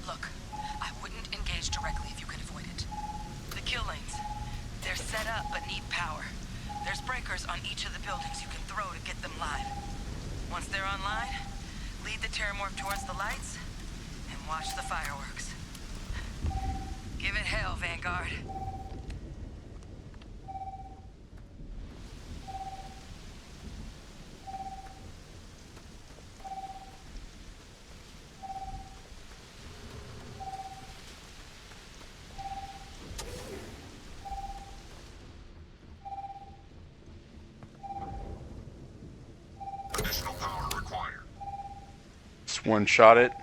Look, I wouldn't engage directly if you can avoid it. The kill lanes, they're set up but need power. There's breakers on each of the buildings you can throw to get them live. Once they're online, lead the terramorph towards the lights and watch the fireworks. Give it hell, Vanguard. Additional power required. Just one shot it.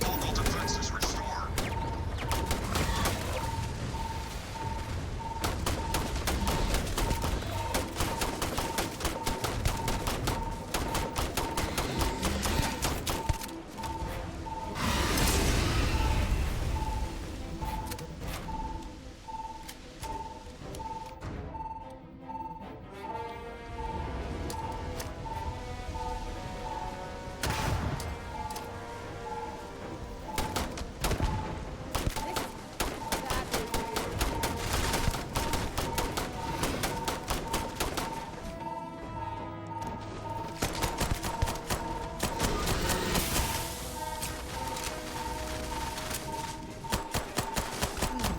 Local defenses restored.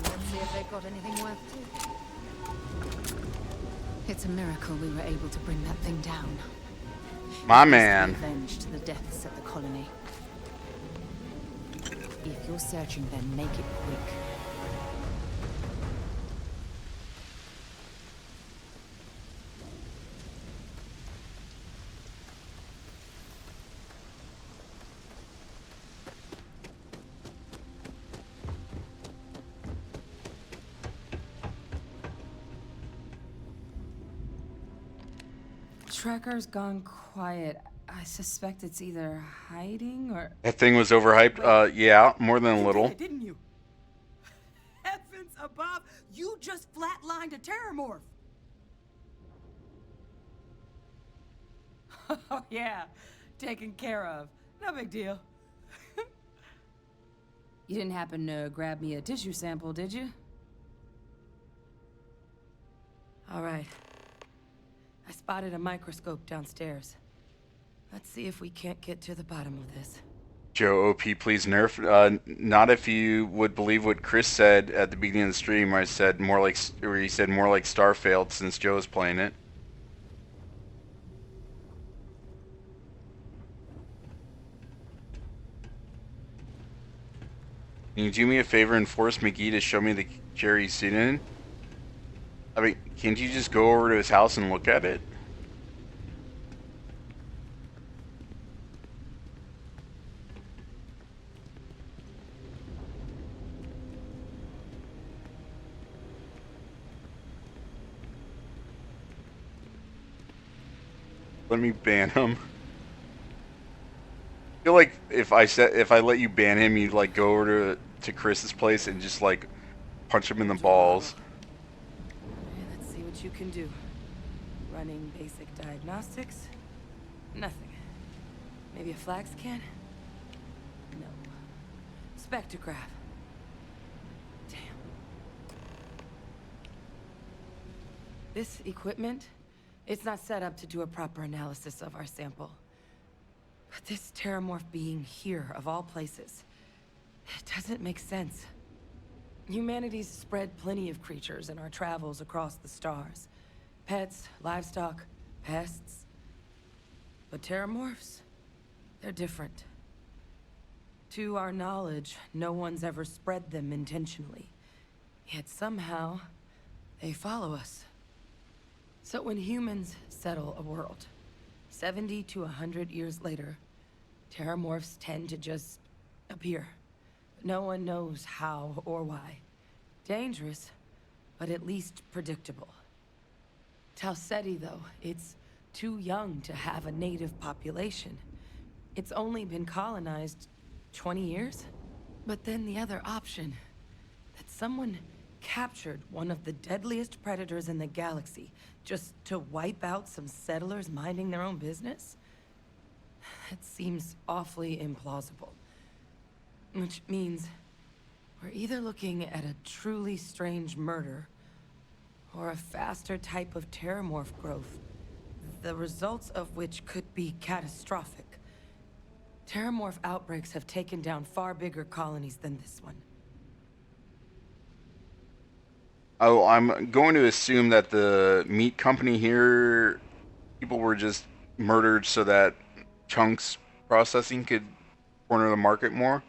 Let's see if they've got anything worth taking. It's a miracle we were able to bring that thing down. My It must be man. avenged the deaths at the colony. If you're searching, then make it quick. tracker's gone quiet. I suspect it's either hiding or... That thing was overhyped. Yeah, more than a little. You did it, didn't you? Heavens above, you just flatlined a terramorph. Oh, yeah. Taken care of. No big deal. You didn't happen to grab me a tissue sample, did you? All right. I spotted a microscope downstairs. Let's see if we can't get to the bottom of this. Joe, OP, please nerf. Not if you would believe what Chris said at the beginning of the stream, where he said more like Starfield, since Joe's playing it. Can you do me a favor and force McGee to show me the chair he's sitting in? I mean, can't you just go over to his house and look at it? Let me ban him. I feel like if I let you ban him, you'd like go over to Chris's place and just like punch him in the balls. Okay, let's see what you can do. Running basic diagnostics? Nothing. Maybe a flag scan? No. Spectrograph. Damn. This equipment, it's not set up to do a proper analysis of our sample. But this terramorph being here, of all places, it doesn't make sense. Humanity's spread plenty of creatures in our travels across the stars. Pets, livestock, pests. But terramorphs, they're different. To our knowledge, no one's ever spread them intentionally. Yet somehow, they follow us. So when humans settle a world, 70 to 100 years later, terramorphs tend to just appear. No one knows how or why. Dangerous, but at least predictable. Talseti, though, it's too young to have a native population. It's only been colonized 20 years? But then the other option, that someone captured one of the deadliest predators in the galaxy just to wipe out some settlers minding their own business? That seems awfully implausible. Which means we're either looking at a truly strange murder or a faster type of terramorph growth, the results of which could be catastrophic. Terramorph outbreaks have taken down far bigger colonies than this one. Oh, I'm going to assume that the meat company here, people were just murdered so that Chunks processing could corner the market more.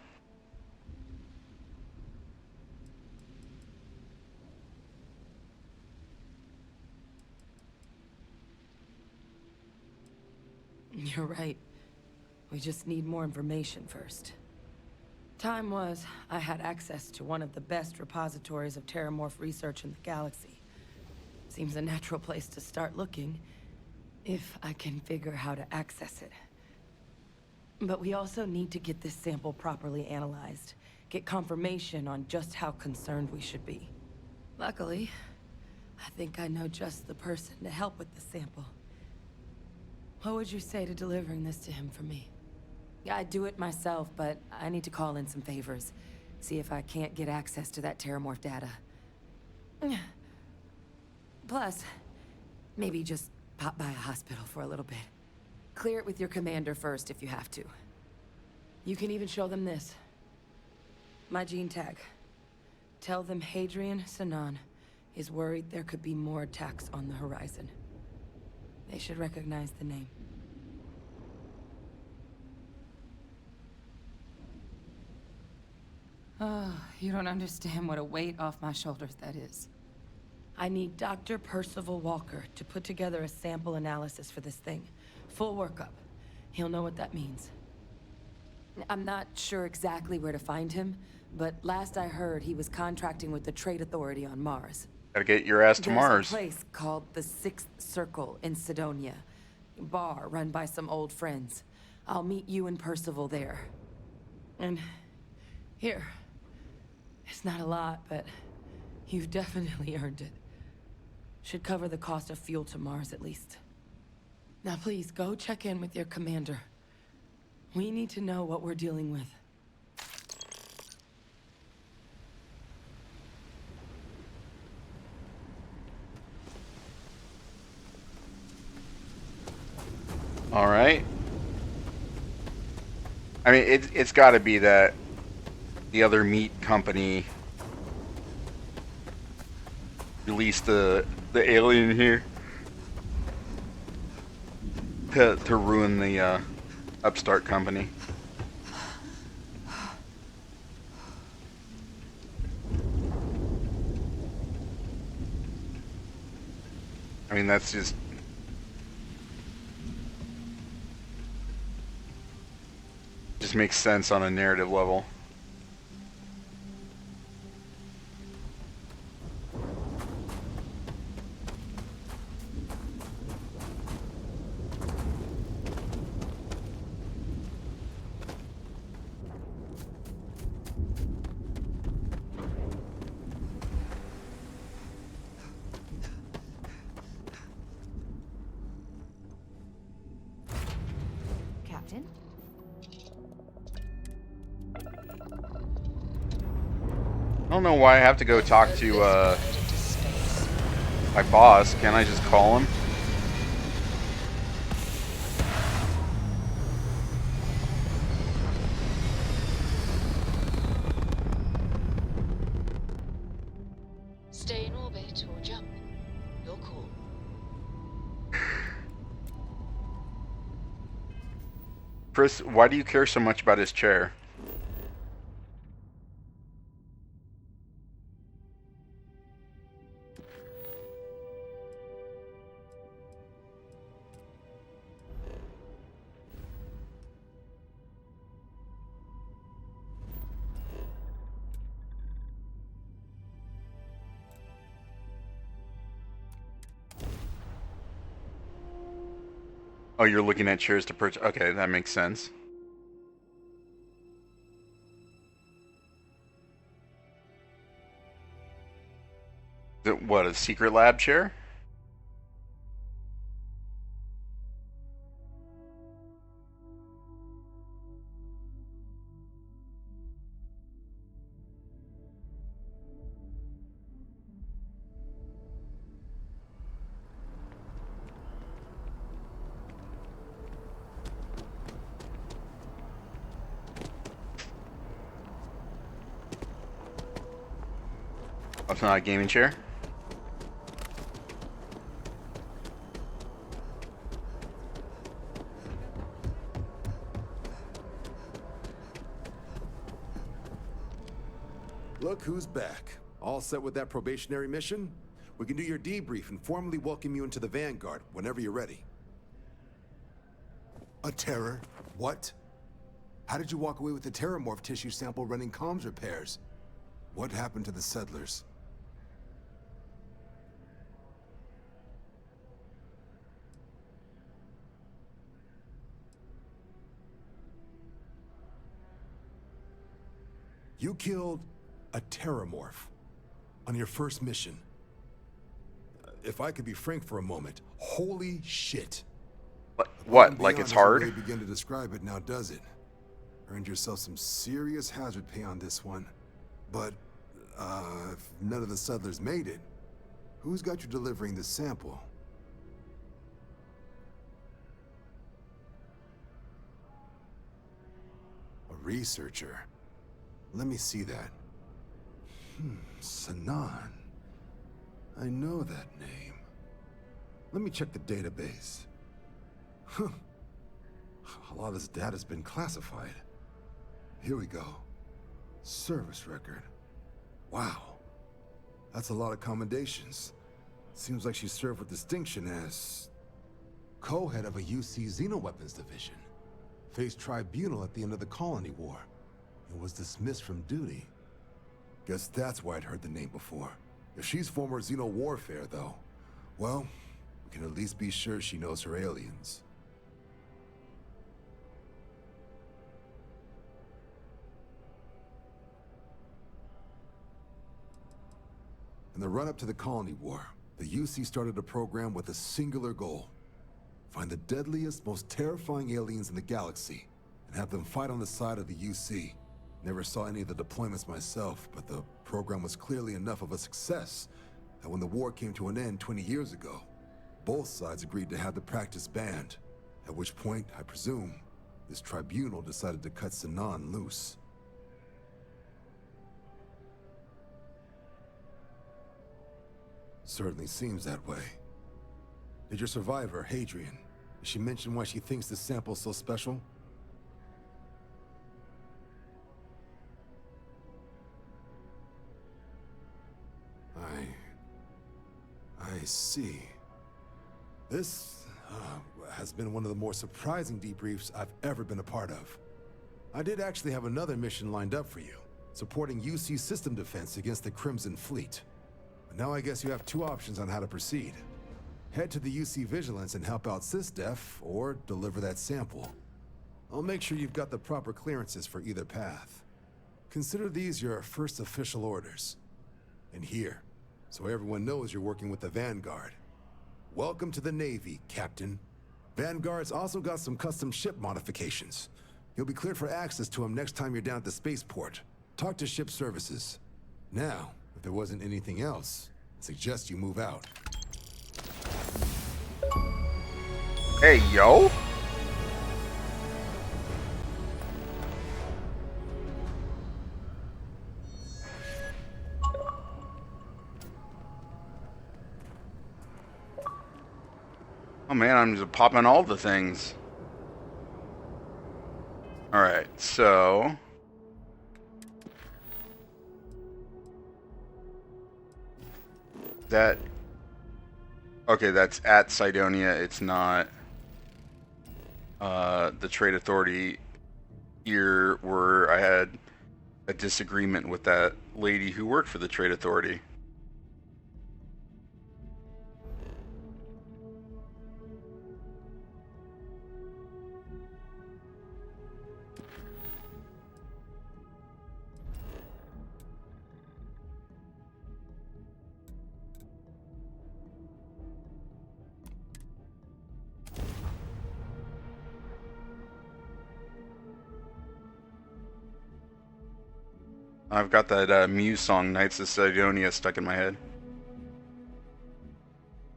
You're right. We just need more information first. Time was, I had access to one of the best repositories of terramorph research in the galaxy. Seems a natural place to start looking, if I can figure how to access it. But we also need to get this sample properly analyzed, get confirmation on just how concerned we should be. Luckily, I think I know just the person to help with the sample. What would you say to delivering this to him for me? I'd do it myself, but I need to call in some favors. See if I can't get access to that terramorph data. Plus, maybe just pop by a hospital for a little bit. Clear it with your commander first if you have to. You can even show them this. My gene tag. Tell them Hadrian Sinan is worried there could be more attacks on the horizon. They should recognize the name. Oh, you don't understand what a weight off my shoulders that is. I need Dr. Percival Walker to put together a sample analysis for this thing. Full workup. He'll know what that means. I'm not sure exactly where to find him, but last I heard he was contracting with the Trade Authority on Mars. Gotta get your ass to Mars. There's a place called the Sixth Circle in Sidonia. bar run by some old friends. I'll meet you and Percival there. And here. It's not a lot, but you've definitely earned it. Should cover the cost of fuel to Mars at least. Now please, go check in with your commander. We need to know what we're dealing with. All right. I mean, it's got to be that the other meat company released the alien here to ruin the upstart company. I mean, that's just... just makes sense on a narrative level. Captain? I don't know why I have to go talk to my boss. Can't I just call him? Stay in orbit or jump. You're cool. Chris, why do you care so much about his chair? Oh, you're looking at chairs to purchase. Okay, that makes sense. Is it, what, a secret lab chair? Oh, it's not a gaming chair? Look who's back. All set with that probationary mission? We can do your debrief and formally welcome you into the Vanguard whenever you're ready. A terror? What? How did you walk away with the terramorph tissue sample running comms repairs? What happened to the settlers? You killed a terramorph on your first mission. If I could be frank for a moment, holy shit. What? Like it's hard? Doesn't really begin to describe it now, does it? Earned yourself some serious hazard pay on this one. But, if none of the settlers made it, who's got you delivering the sample? A researcher. Let me see that. Sanan. I know that name. Let me check the database. Huh. A lot of this data's been classified. Here we go. Service record. Wow. That's a lot of commendations. Seems like she served with distinction as co-head of a UC Xenoweapons division. Faced tribunal at the end of the Colony War. And was dismissed from duty. Guess that's why I'd heard the name before. If she's former Xeno warfare, though, well, we can at least be sure she knows her aliens. In the run-up to the Colony War, the UC started a program with a singular goal. Find the deadliest, most terrifying aliens in the galaxy, and have them fight on the side of the UC. Never saw any of the deployments myself, but the program was clearly enough of a success that when the war came to an end 20 years ago, both sides agreed to have the practice banned. At which point, I presume, this tribunal decided to cut Sinan loose. Certainly seems that way. Did your survivor, Hadrian, did she mention why she thinks this sample's so special? I see. This has been one of the more surprising debriefs I've ever been a part of. I did actually have another mission lined up for you, supporting UC system defense against the Crimson Fleet. But now I guess you have two options on how to proceed. Head to the UC Vigilance and help out SysDef, or deliver that sample. I'll make sure you've got the proper clearances for either path. Consider these your first official orders. And here, so everyone knows you're working with the Vanguard. Welcome to the Navy, Captain. Vanguard's also got some custom ship modifications. You'll be cleared for access to them next time you're down at the spaceport. Talk to ship services. Now, if there wasn't anything else, I suggest you move out. Hey, yo! Oh man, I'm just popping all the things. Alright, so... that... okay, that's at Cydonia, it's not... the Trade Authority here, where I had a disagreement with that lady who worked for the Trade Authority. I've got that Muse song, Knights of Sidonia, stuck in my head.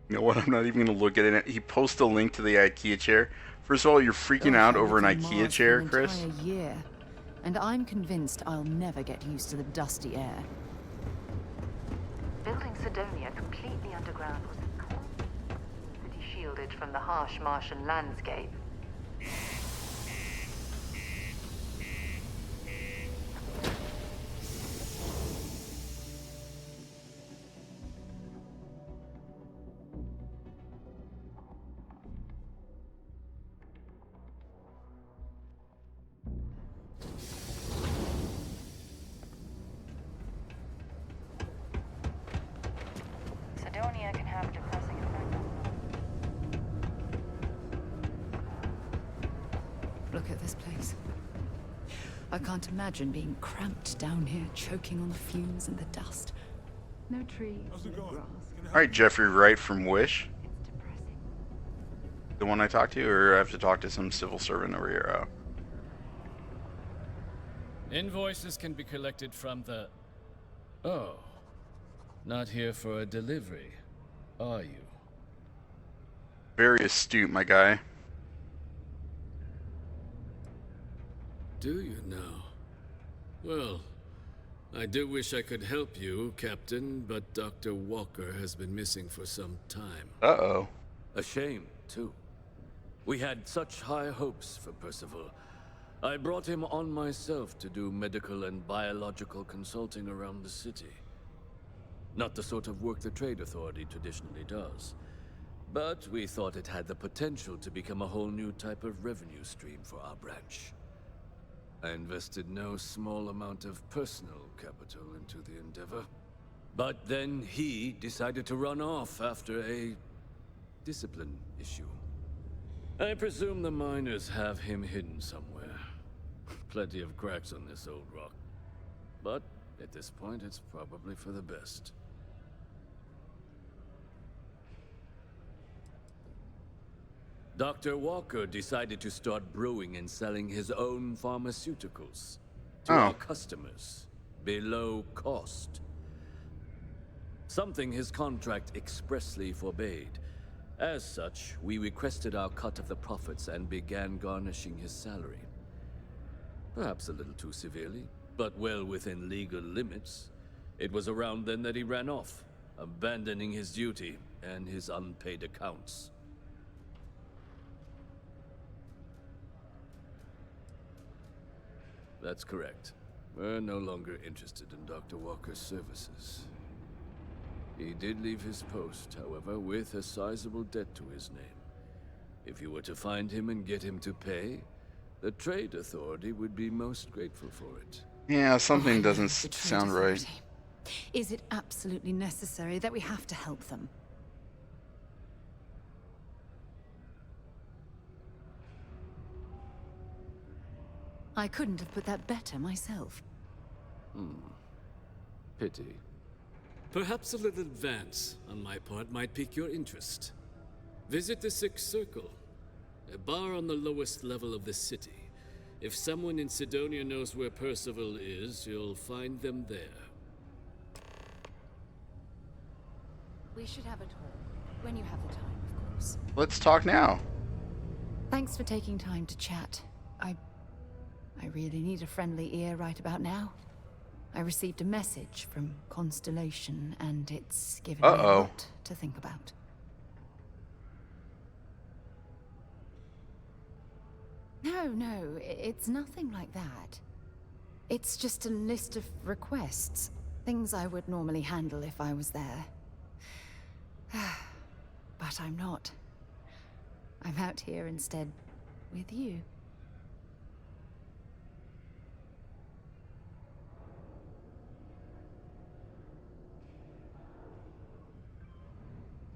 You know what? I'm not even going to look at it. He posted a link to the IKEA chair. First of all, you're freaking out over an IKEA chair, Chris. For an entire year, and I'm convinced I'll never get used to the dusty air. Building Sidonia completely underground was pretty shielded from the harsh Martian landscape. Sidonia can have a depressing effect on them. Look at this place. I can't imagine being cramped down here, choking on the fumes and the dust. No trees, no grass. Alright, Jeffrey Wright from Wish. The one I talked to, or I have to talk to some civil servant over here? Invoices can be collected from the... Oh. Not here for a delivery, are you? Very astute, my guy. Do you now? Well, I do wish I could help you, Captain, but Dr. Walker has been missing for some time. Uh-oh. A shame, too. We had such high hopes for Percival. I brought him on myself to do medical and biological consulting around the city. Not the sort of work the Trade Authority traditionally does. But we thought it had the potential to become a whole new type of revenue stream for our branch. I invested no small amount of personal capital into the endeavor. But then he decided to run off after a discipline issue. I presume the miners have him hidden somewhere. Plenty of cracks on this old rock. But at this point, it's probably for the best. Dr. Walker decided to start brewing and selling his own pharmaceuticals to Oh. our customers below cost. Something his contract expressly forbade. As such, we requested our cut of the profits and began garnishing his salary. Perhaps a little too severely, but well within legal limits. It was around then that he ran off, abandoning his duty and his unpaid accounts. That's correct. We're no longer interested in Dr. Walker's services. He did leave his post, however, with a sizable debt to his name. If you were to find him and get him to pay, the Trade Authority would be most grateful for it. Yeah, something doesn't The Trade sound right. Authority. Is it absolutely necessary that we have to help them? I couldn't have put that better myself. Pity. Perhaps a little advance on my part might pique your interest. Visit the Sixth Circle, a bar on the lowest level of the city. If someone in Sidonia knows where Percival is, you'll find them there. We should have a talk. When you have the time, of course. Let's talk now. Thanks for taking time to chat. I really need a friendly ear right about now. I received a message from Constellation, and it's given me a lot to think about. No, it's nothing like that. It's just a list of requests. Things I would normally handle if I was there. But I'm not. I'm out here instead with you.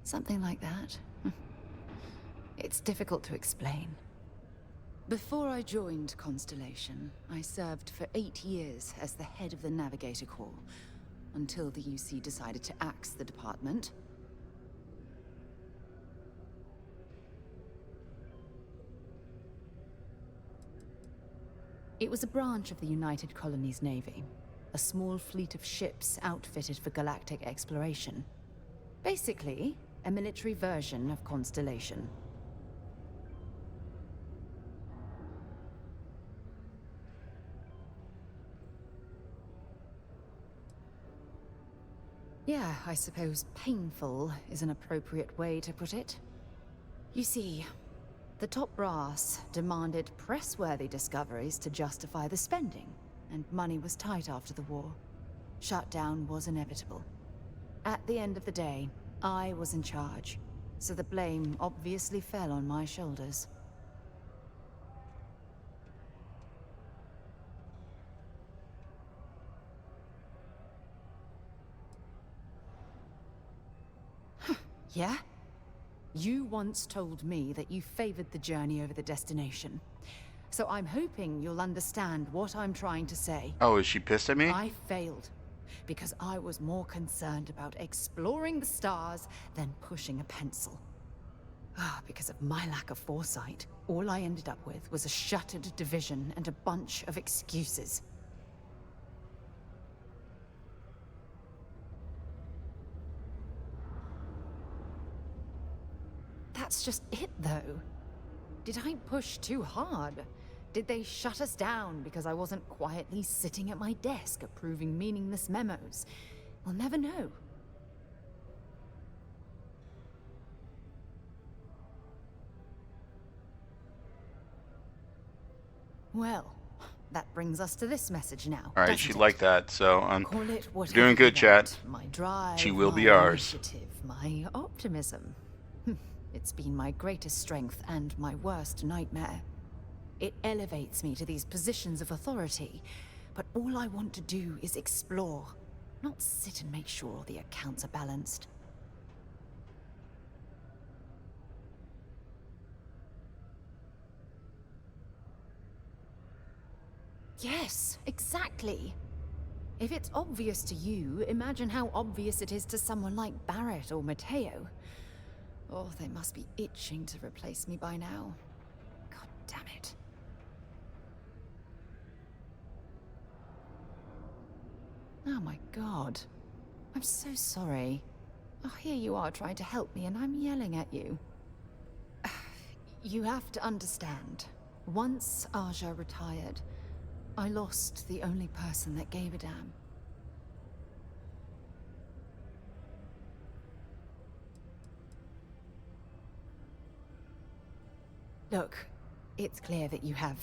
Something like that. It's difficult to explain. Before I joined Constellation, I served for 8 years as the head of the Navigator Corps, until the UC decided to axe the department. It was a branch of the United Colonies Navy, a small fleet of ships outfitted for galactic exploration. Basically, a military version of Constellation. Yeah, I suppose painful is an appropriate way to put it. You see, the top brass demanded press-worthy discoveries to justify the spending, and money was tight after the war. Shutdown was inevitable. At the end of the day, I was in charge, so the blame obviously fell on my shoulders. Yeah? You once told me that you favored the journey over the destination. So I'm hoping you'll understand what I'm trying to say. Oh, is she pissed at me? I failed. Because I was more concerned about exploring the stars than pushing a pencil. Because of my lack of foresight, all I ended up with was a shattered division and a bunch of excuses. That's just it, though. Did I push too hard? Did they shut us down because I wasn't quietly sitting at my desk approving meaningless memos? We'll never know. Well, that brings us to this message now. All right, she liked that, so Call it whatever doing good, you want. chat. My drive, She will be my ours. initiative, my optimism. It's been my greatest strength and my worst nightmare. It elevates me to these positions of authority, but all I want to do is explore, not sit and make sure the accounts are balanced. Yes, exactly. If it's obvious to you, imagine how obvious it is to someone like Barrett or Mateo. Oh, they must be itching to replace me by now. God damn it. Oh my god. I'm so sorry. Oh, here you are trying to help me and I'm yelling at you. You have to understand. Once Aja retired, I lost the only person that gave a damn. Look, it's clear that you have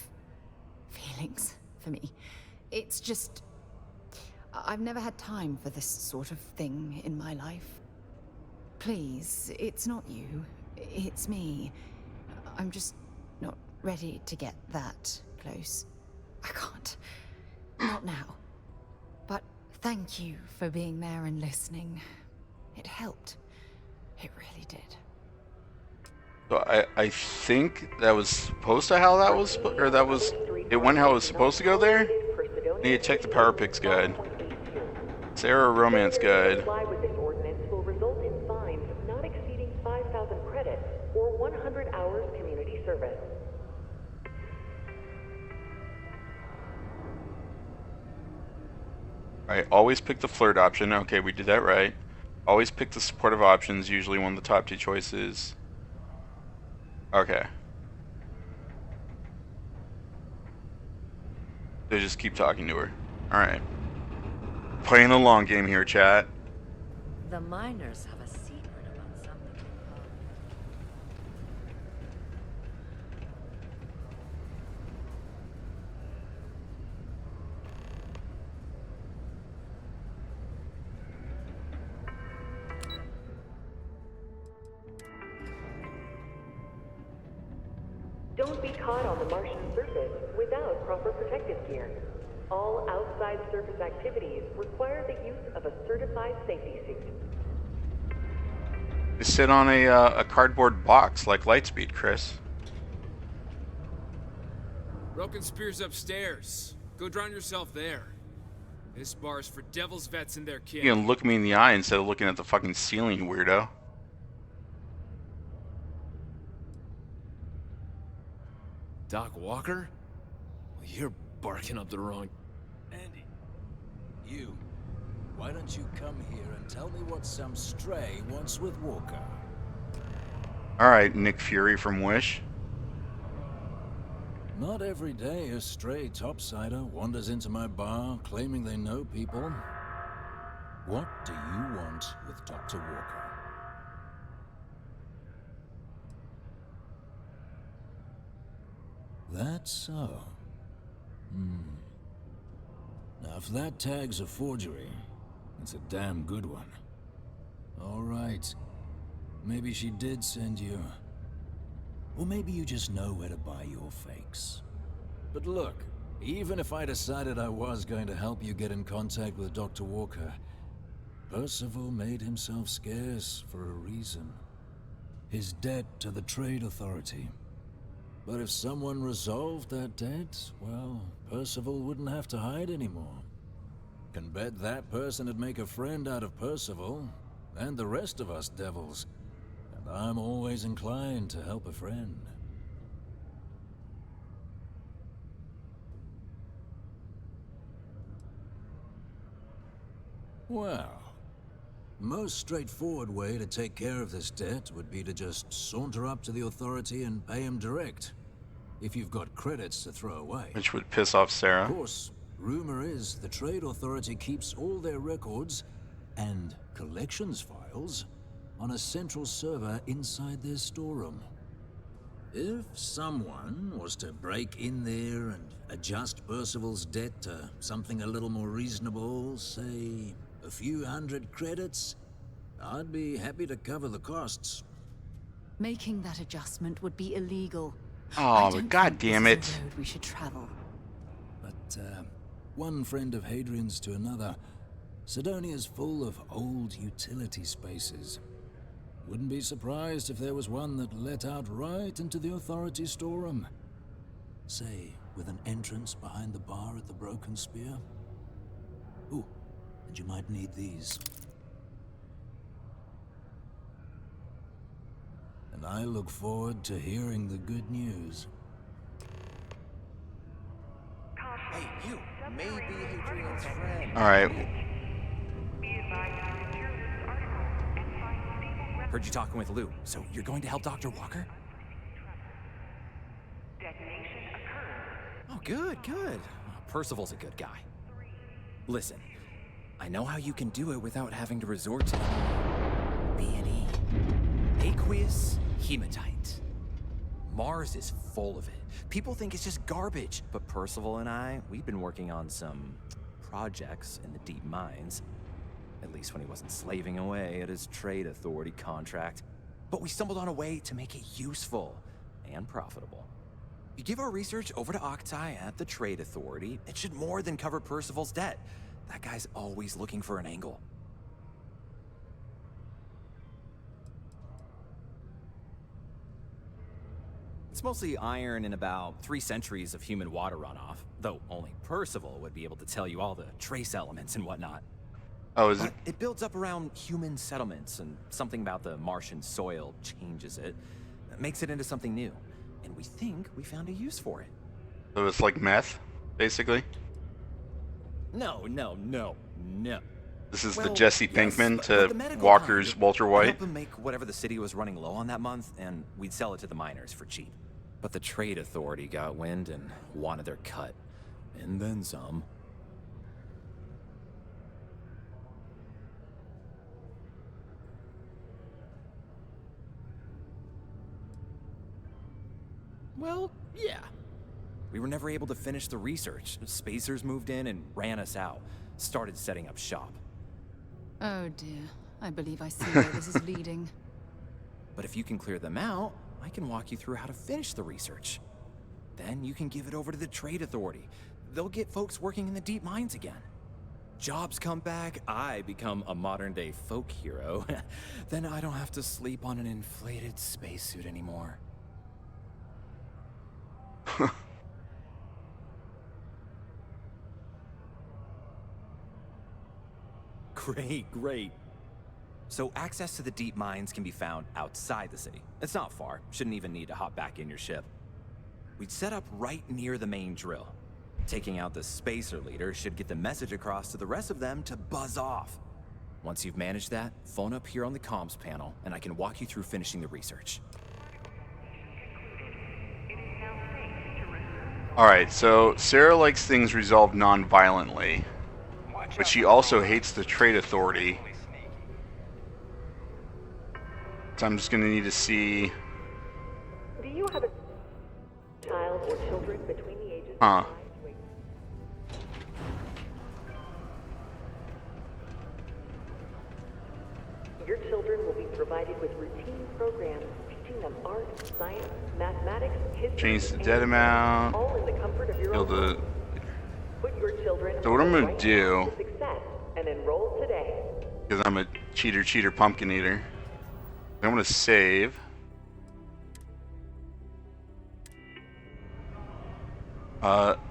feelings for me. It's just... I've never had time for this sort of thing in my life. Please, it's not you. It's me. I'm just not ready to get that close. I can't. Not now. But thank you for being there and listening. It helped. It really did. So I think that was supposed to how that was, or that was, it went how it was supposed to go there? I need to check the Power Picks guide. Sarah Romance guide. Comply with this ordinance will result in fines not exceeding 5,000 credits or 100 hours community service. Alright, always pick the flirt option. Okay, we did that right. Always pick the supportive options, usually one of the top two choices. Okay. So just keep talking to her. Alright. Playing the long game here, chat. The miners have a secret about something. Don't be caught on the Martian surface without proper protective gear. All outside surface activities require the use of a certified safety suit. You sit on a cardboard box like Lightspeed, Chris. Broken Spear's upstairs. Go drown yourself there. This bar's for Devil's Vets and their kids. You can look me in the eye instead of looking at the fucking ceiling, you weirdo. Doc Walker? Well, you're barking up the wrong... Andy, you. Why don't you come here and tell me what some stray wants with Walker? Alright, Nick Fury from Wish. Not every day a stray topsider wanders into my bar claiming they know people. What do you want with Dr. Walker? That's so. Now, if that tag's a forgery, it's a damn good one. All right. Maybe she did send you. Or maybe you just know where to buy your fakes. But look, even if I decided I was going to help you get in contact with Dr. Walker, Percival made himself scarce for a reason. His debt to the Trade Authority. But if someone resolved that debt, well, Percival wouldn't have to hide anymore. Can bet that person would make a friend out of Percival, and the rest of us devils. And I'm always inclined to help a friend. Well, most straightforward way to take care of this debt would be to just saunter up to the Authority and pay him direct. If you've got credits to throw away. Which would piss off Sarah. Of course, rumor is the Trade Authority keeps all their records and collections files on a central server inside their storeroom. If someone was to break in there and adjust Percival's debt to something a little more reasonable, say a few hundred credits, I'd be happy to cover the costs. Making that adjustment would be illegal. Oh, god damn it. This is the road we should travel. But, one friend of Hadrian's to another, Sidonia's full of old utility spaces. Wouldn't be surprised if there was one that let out right into the Authority storeroom. Say, with an entrance behind the bar at the Broken Spear. Ooh, and you might need these. and I look forward to hearing the good news. Hey, you! Maybe Hadrian's friend. Alright. Heard you talking with Lou, so you're going to help Dr. Walker? Oh, good, good. Percival's a good guy. Listen, I know how you can do it without having to resort to B&E. Aqueous hematite. Mars is full of it. People think it's just garbage, but Percival and I, we've been working on some projects in the deep mines. At least when he wasn't slaving away at his trade authority contract. But we stumbled on a way to make it useful and profitable. You give our research over to Octai at the trade authority, it should more than cover Percival's debt. That guy's always looking for an angle. It's mostly iron and about 3 centuries of human water runoff, though only Percival would be able to tell you all the trace elements and whatnot. Oh, is it? It builds up around human settlements, and something about the Martian soil changes it. It makes it into something new. And we think we found a use for it. So it's like meth, basically? No. This is Well, the Jesse yes, Pinkman but to the medical Walker's kind. Walter I'd White. help them make whatever the city was running low on that month, and we'd sell it to the miners for cheap. But the trade authority got wind and wanted their cut. And then some. Well, yeah. We were never able to finish the research. Spacers moved in and ran us out. Started setting up shop. Oh dear. I believe I see where this is leading. But if you can clear them out, I can walk you through how to finish the research. Then you can give it over to the trade authority. They'll get folks working in the deep mines again. Jobs come back, I become a modern-day folk hero. Then I don't have to sleep on an inflated spacesuit anymore. Great. So access to the deep mines can be found outside the city. It's not far. Shouldn't even need to hop back in your ship. We'd set up right near the main drill. Taking out the spacer leader should get the message across to the rest of them to buzz off. Once you've managed that, phone up here on the comms panel, and I can walk you through finishing the research. Alright, so Sarah likes things resolved non-violently, but she also hates the trade authority. So I'm just going to need to see... Do you have a child or children between the ages Huh. Your children will be provided with routine programs teaching them art, science, mathematics, history, Change the and dead amount. all in the comfort of your Kill own the... home. Put your children So what I'm on the going right to do... path to success and enroll today. Because I'm a cheater pumpkin eater. I'm going to save.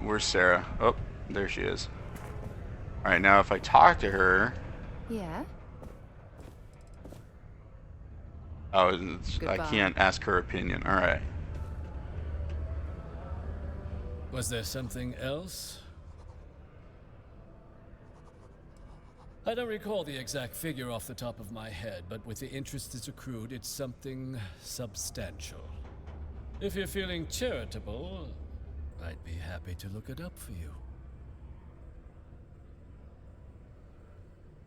Where's Sarah? Oh, there she is. Alright, now if I talk to her... Yeah? Oh, I can't ask her opinion. Alright. Was there something else? I don't recall the exact figure off the top of my head, but with the interest it's accrued, it's something substantial. If you're feeling charitable, I'd be happy to look it up for you.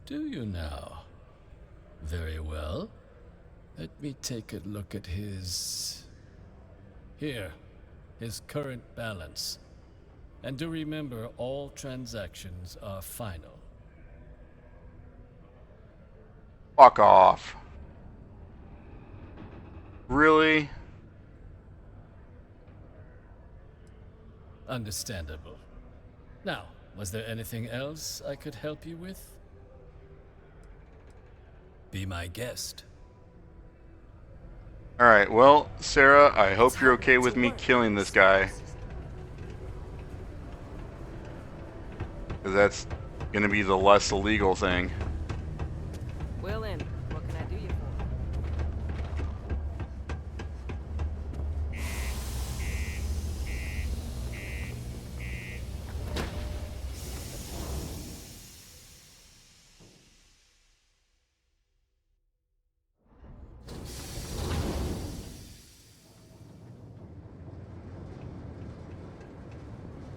Do you now? Very well. Let me take a look at his... Here, his current balance. And do remember, all transactions are final. Fuck off. Really? Understandable. Now, was there anything else I could help you with? Be my guest. Alright, well, Sarah, I hope you're okay with me killing this guy. Because that's gonna be the less illegal thing. Will in. What can I do you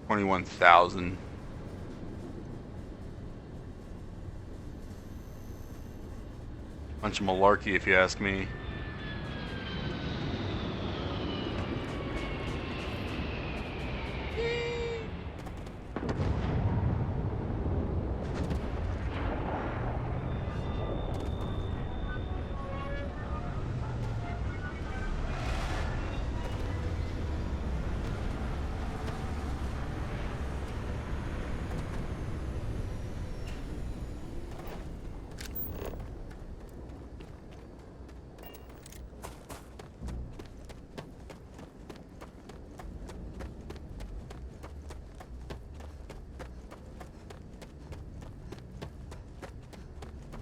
21,000. Bunch of malarkey, if you ask me.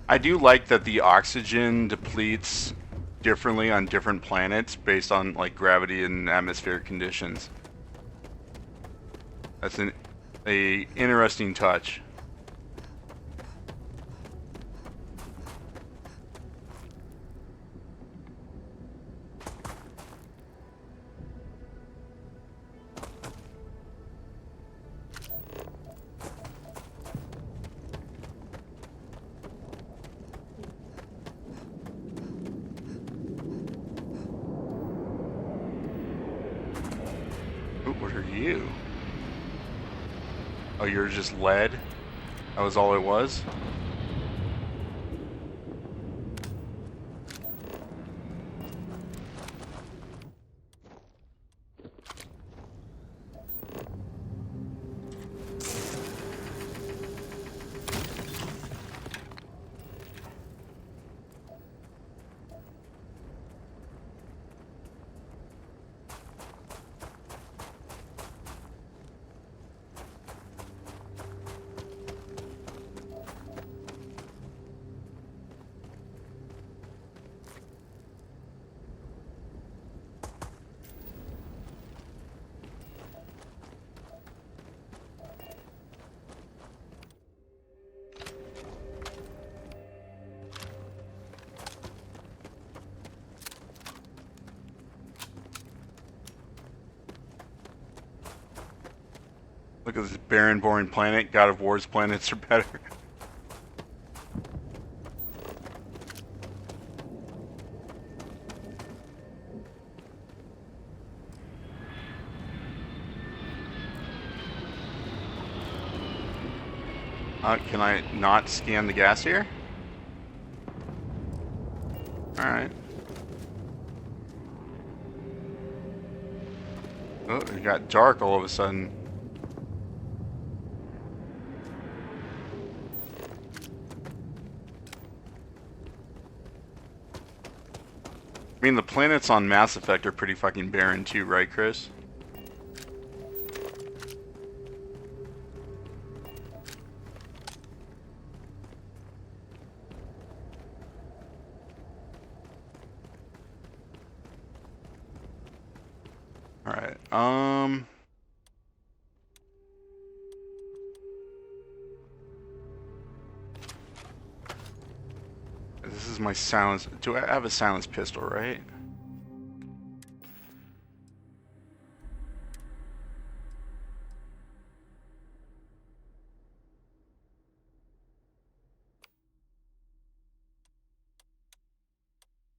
I do like that the oxygen depletes differently on different planets based on like gravity and atmospheric conditions. That's an interesting touch. What are you? Oh, you're just lead? That was all it was? Look at this barren-born planet. God of War's planets are better. Can I not scan the gas here? Alright. Oh, it got dark all of a sudden. I mean, the planets on Mass Effect are pretty fucking barren too, right, Chris? Alright, this is my silence. Do I have a silence pistol, right?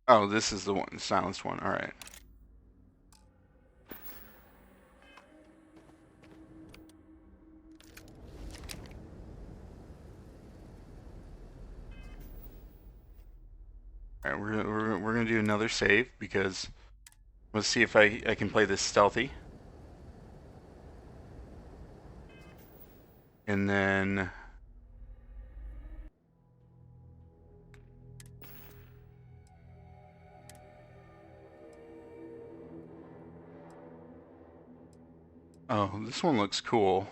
Oh, this is the one, the silenced one. Alright. Alright, we're gonna do another save because let's see if I can play this stealthy. And then oh, this one looks cool.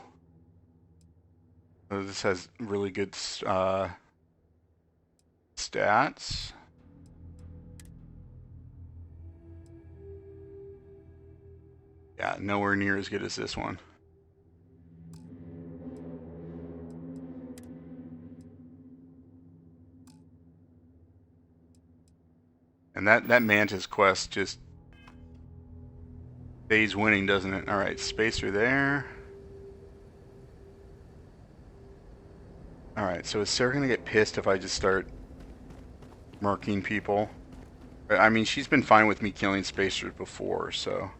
This has really good stats. Yeah, nowhere near as good as this one. And that Mantis quest just stays winning, doesn't it? Alright, spacer there. Alright, so is Sarah gonna get pissed if I just start murking people? I mean, she's been fine with me killing spacers before, so...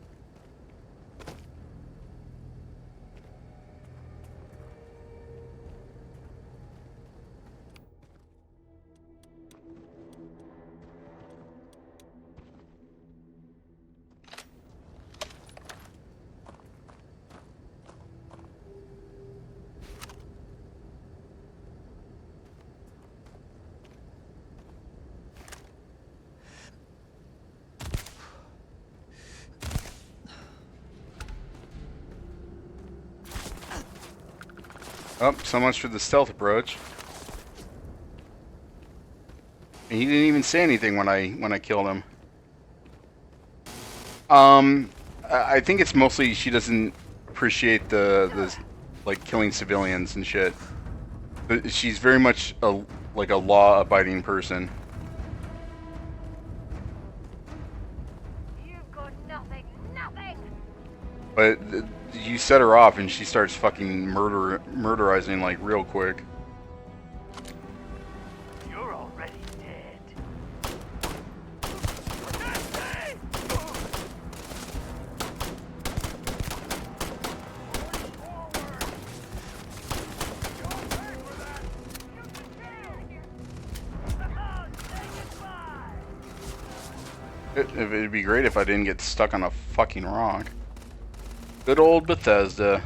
Oh, so much for the stealth approach. And he didn't even say anything when I killed him. I think it's mostly she doesn't appreciate the like killing civilians and shit. But she's very much like a law-abiding person. You've got nothing. But you set her off and she starts fucking murderizing like real quick. You're already dead. It'd be great if I didn't get stuck on a fucking rock. Good old Bethesda.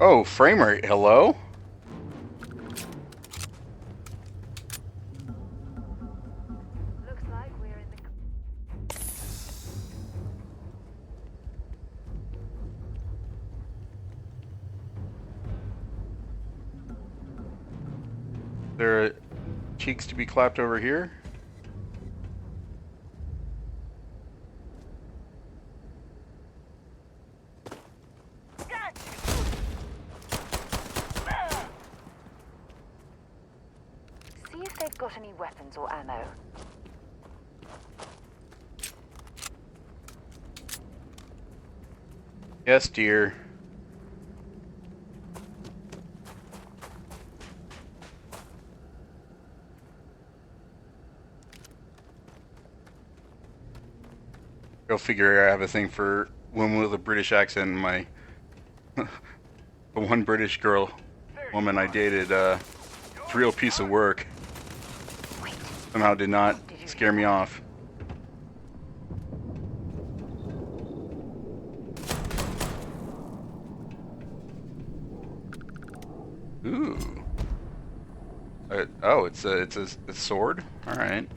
Oh, frame rate, hello? Looks like we're in the... There are cheeks to be clapped over here. See if they've got any weapons or ammo. Yes, dear. Go figure I have a thing for women with a British accent in my... the one British woman I dated, it's a real piece of work. Somehow did not scare me off. Ooh. Oh, it's a sword? Alright.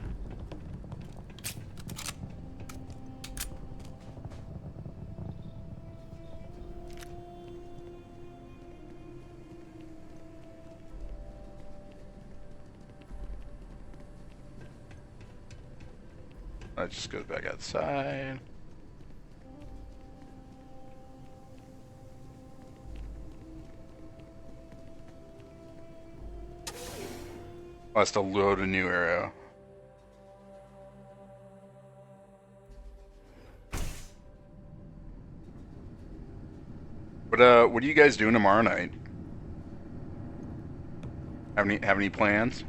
That just goes back outside. Oh, has to load a new arrow. What are you guys doing tomorrow night? Have any plans?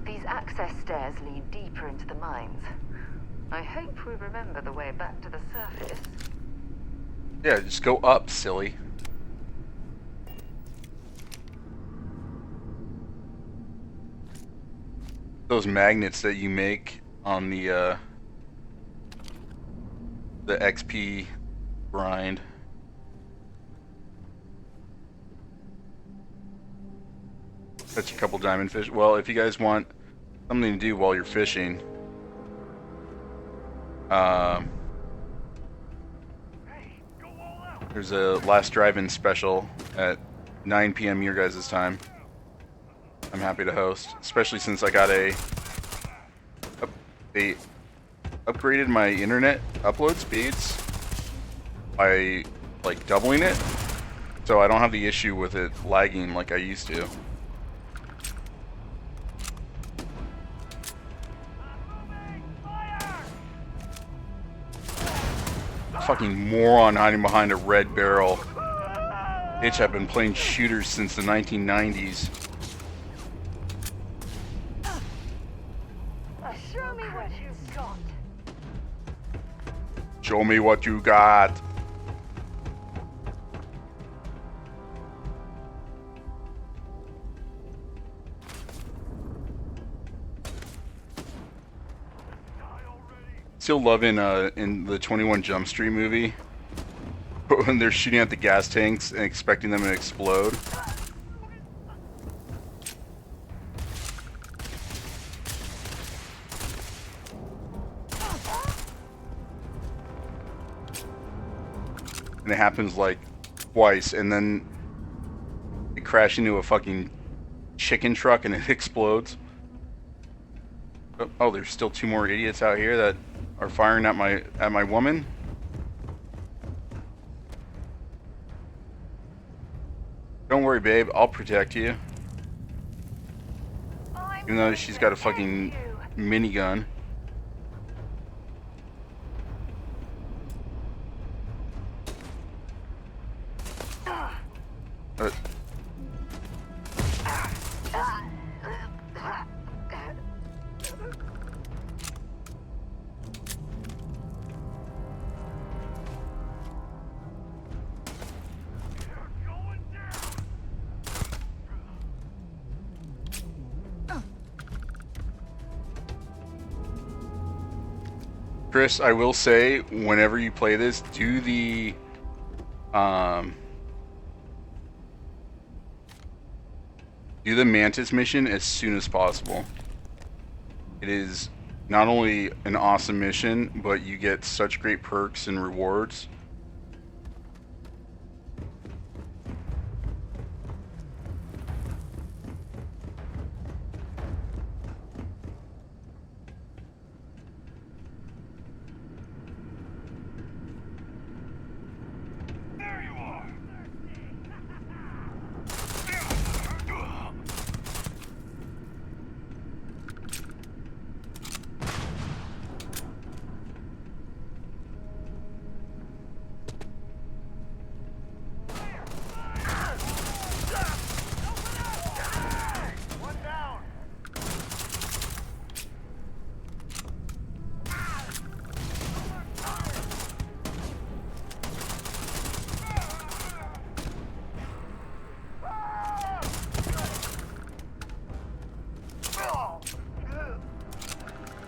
These access stairs lead deeper into the mines. I hope we remember the way back to the surface. Yeah, just go up, silly. Those magnets that you make on the XP grind. Catch a couple diamond fish. Well, if you guys want something to do while you're fishing, there's a last drive-in special at 9 p.m. your guys' time. I'm happy to host, especially since I got they upgraded my internet upload speeds by like doubling it, so I don't have the issue with it lagging like I used to. Fucking moron hiding behind a red barrel. Bitch, I've been playing shooters since the 1990s. Show me what you've got. Show me what you got. Still loving in the 21 Jump Street movie when they're shooting at the gas tanks and expecting them to explode. And it happens like twice, and then they crash into a fucking chicken truck and it explodes. Oh, there's still 2 more idiots out here that are firing at my woman. Don't worry, babe. I'll protect you. Even though she's got a fucking minigun. Chris, I will say, whenever you play this, do the Mantis mission as soon as possible. It is not only an awesome mission, but you get such great perks and rewards.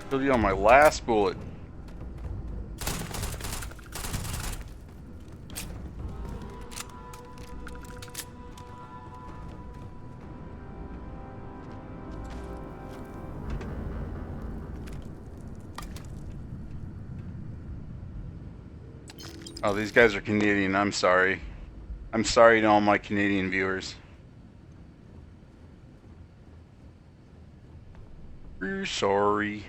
Killed you on my last bullet. Oh, these guys are Canadian. I'm sorry. I'm sorry to all my Canadian viewers. We're sorry.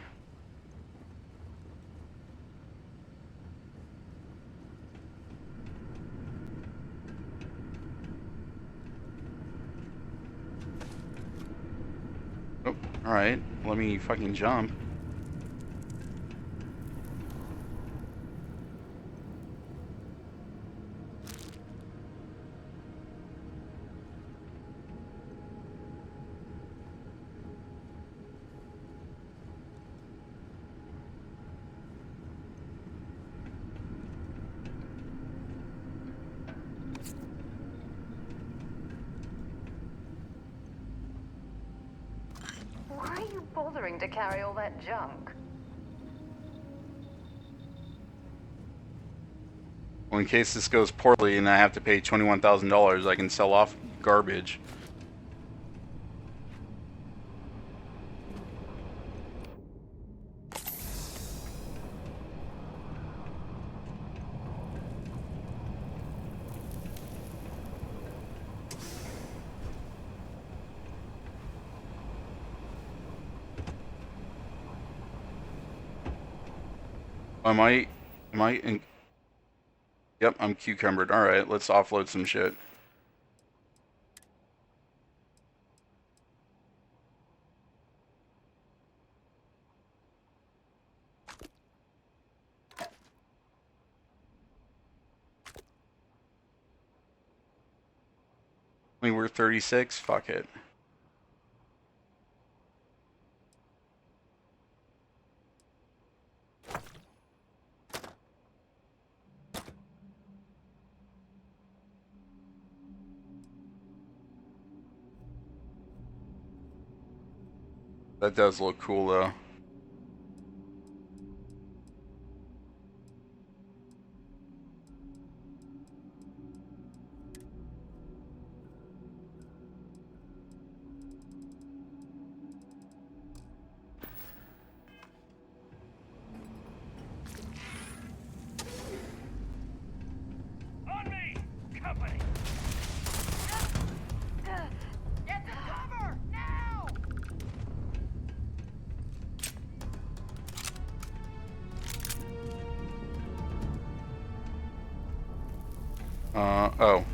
Oh, alright. Let me fucking jump. Why are you bothering to carry all that junk? Well, in case this goes poorly and I have to pay $21,000, I can sell off garbage. Am I in? Yep, I'm cucumbered. All right, let's offload some shit. I mean, we're 36. Fuck it. That does look cool, though. On me! Company! Get to cover! Now! Oh.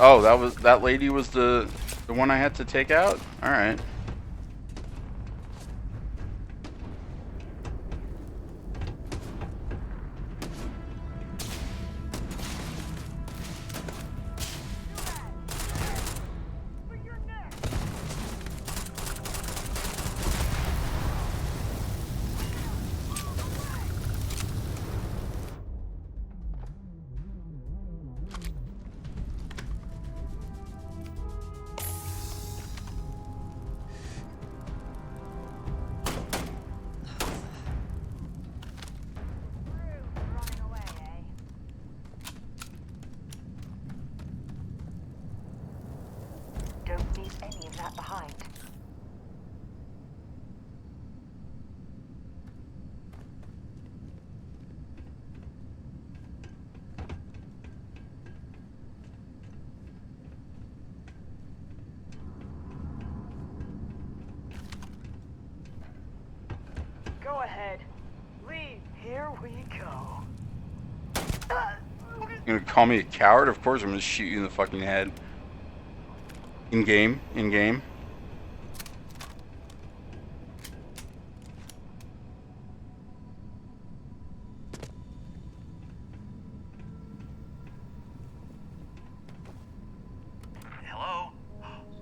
Oh, that lady was the one I had to take out? All right. Don't leave any of that behind. Go ahead. Leave. Here we go. You gonna call me a coward? Of course I'm gonna shoot you in the fucking head. In game. Hello?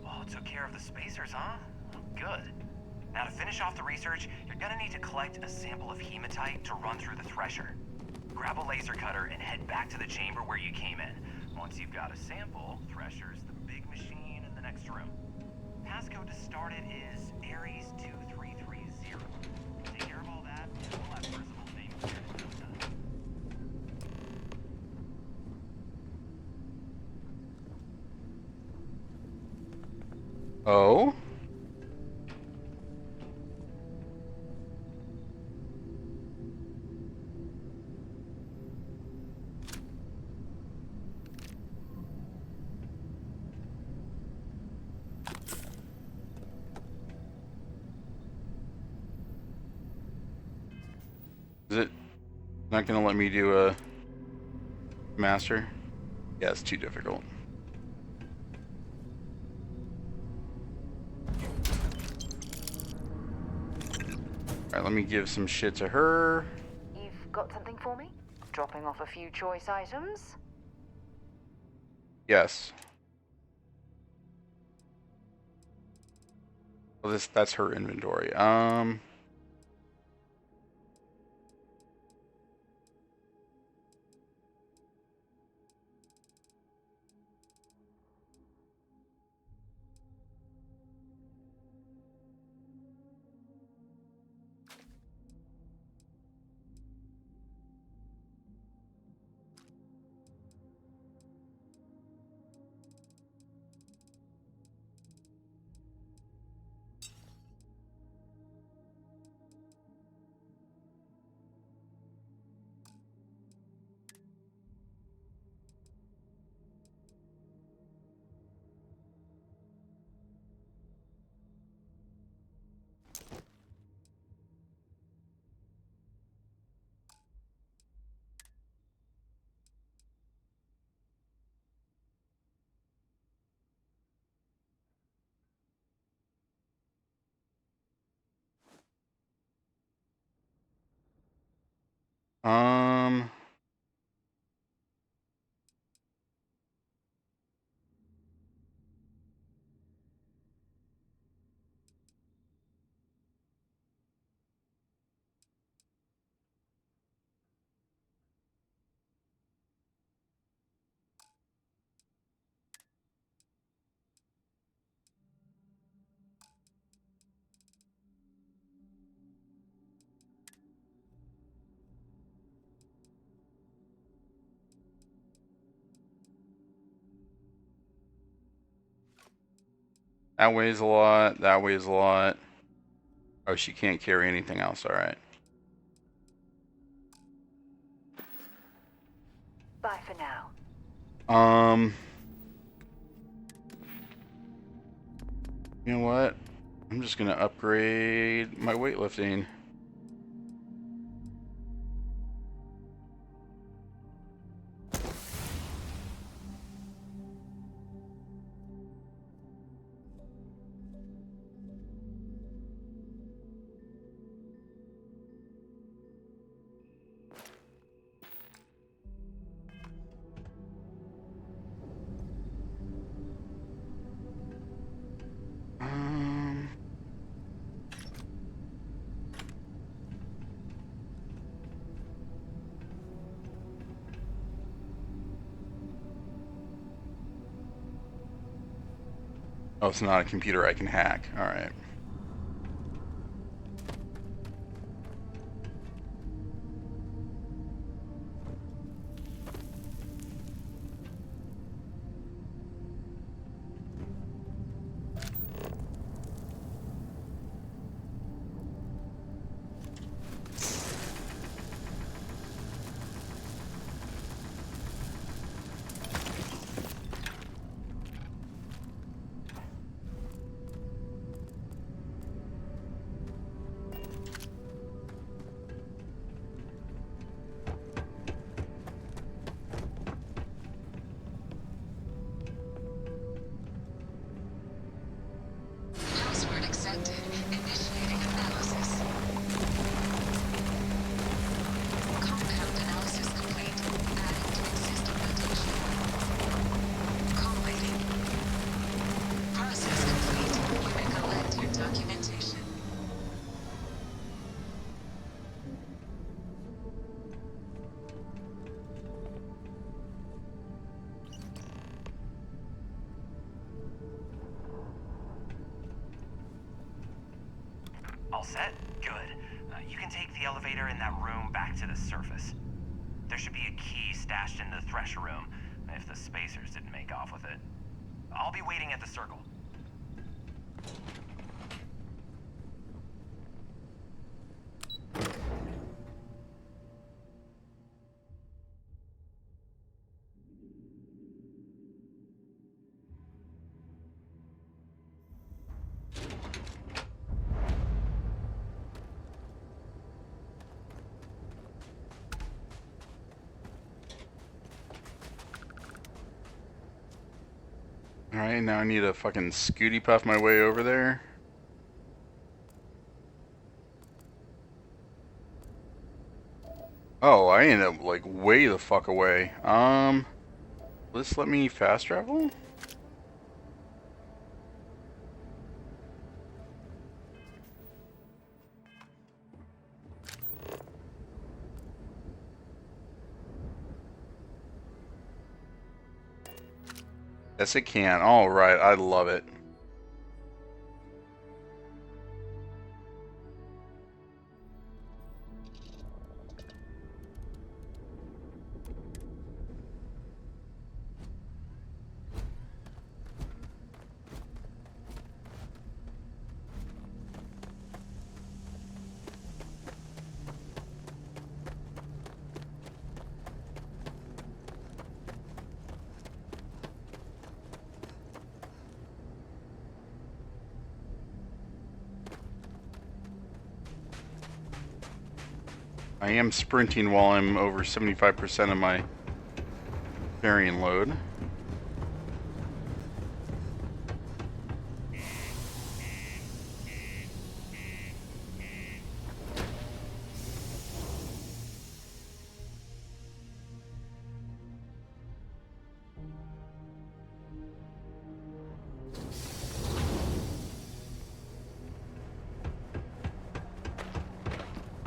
Oh, took care of the spacers, huh? Good. Now to finish off the research, you're gonna need to collect a sample of hematite to run through the thresher. Grab a laser cutter and head back to the chamber where you came in. Once you've got a sample, thresher's the big machine in the next room. Passcode to start it is Ares 2330. Take care of all that, and we'll have Percival's name cleared in no time. Oh? Is it not gonna let me do a master? Yeah, it's too difficult. Alright, let me give some shit to her. You've got something for me? Dropping off a few choice items? Yes. Well, that's her inventory. Um, that weighs a lot. That weighs a lot. Oh, she can't carry anything else. All right. Bye for now. You know what? I'm just gonna upgrade my weightlifting. Oh, it's not a computer I can hack. All right. Password accepted. Initiating analysis. Compound analysis complete. Adding to existing notation. Collating. Process complete. You may collect your documentation. All set? Good. You can take the elevator in that room back to the surface. There should be a key stashed in the thresher room, if the spacers didn't make off with it. I'll be waiting at the circle. Alright, now I need to fucking scooty puff my way over there. Oh, I ended up like way the fuck away. Let's let me fast travel? Yes, it can. All right, I love it. I am sprinting while I'm over 75% of my carrying load.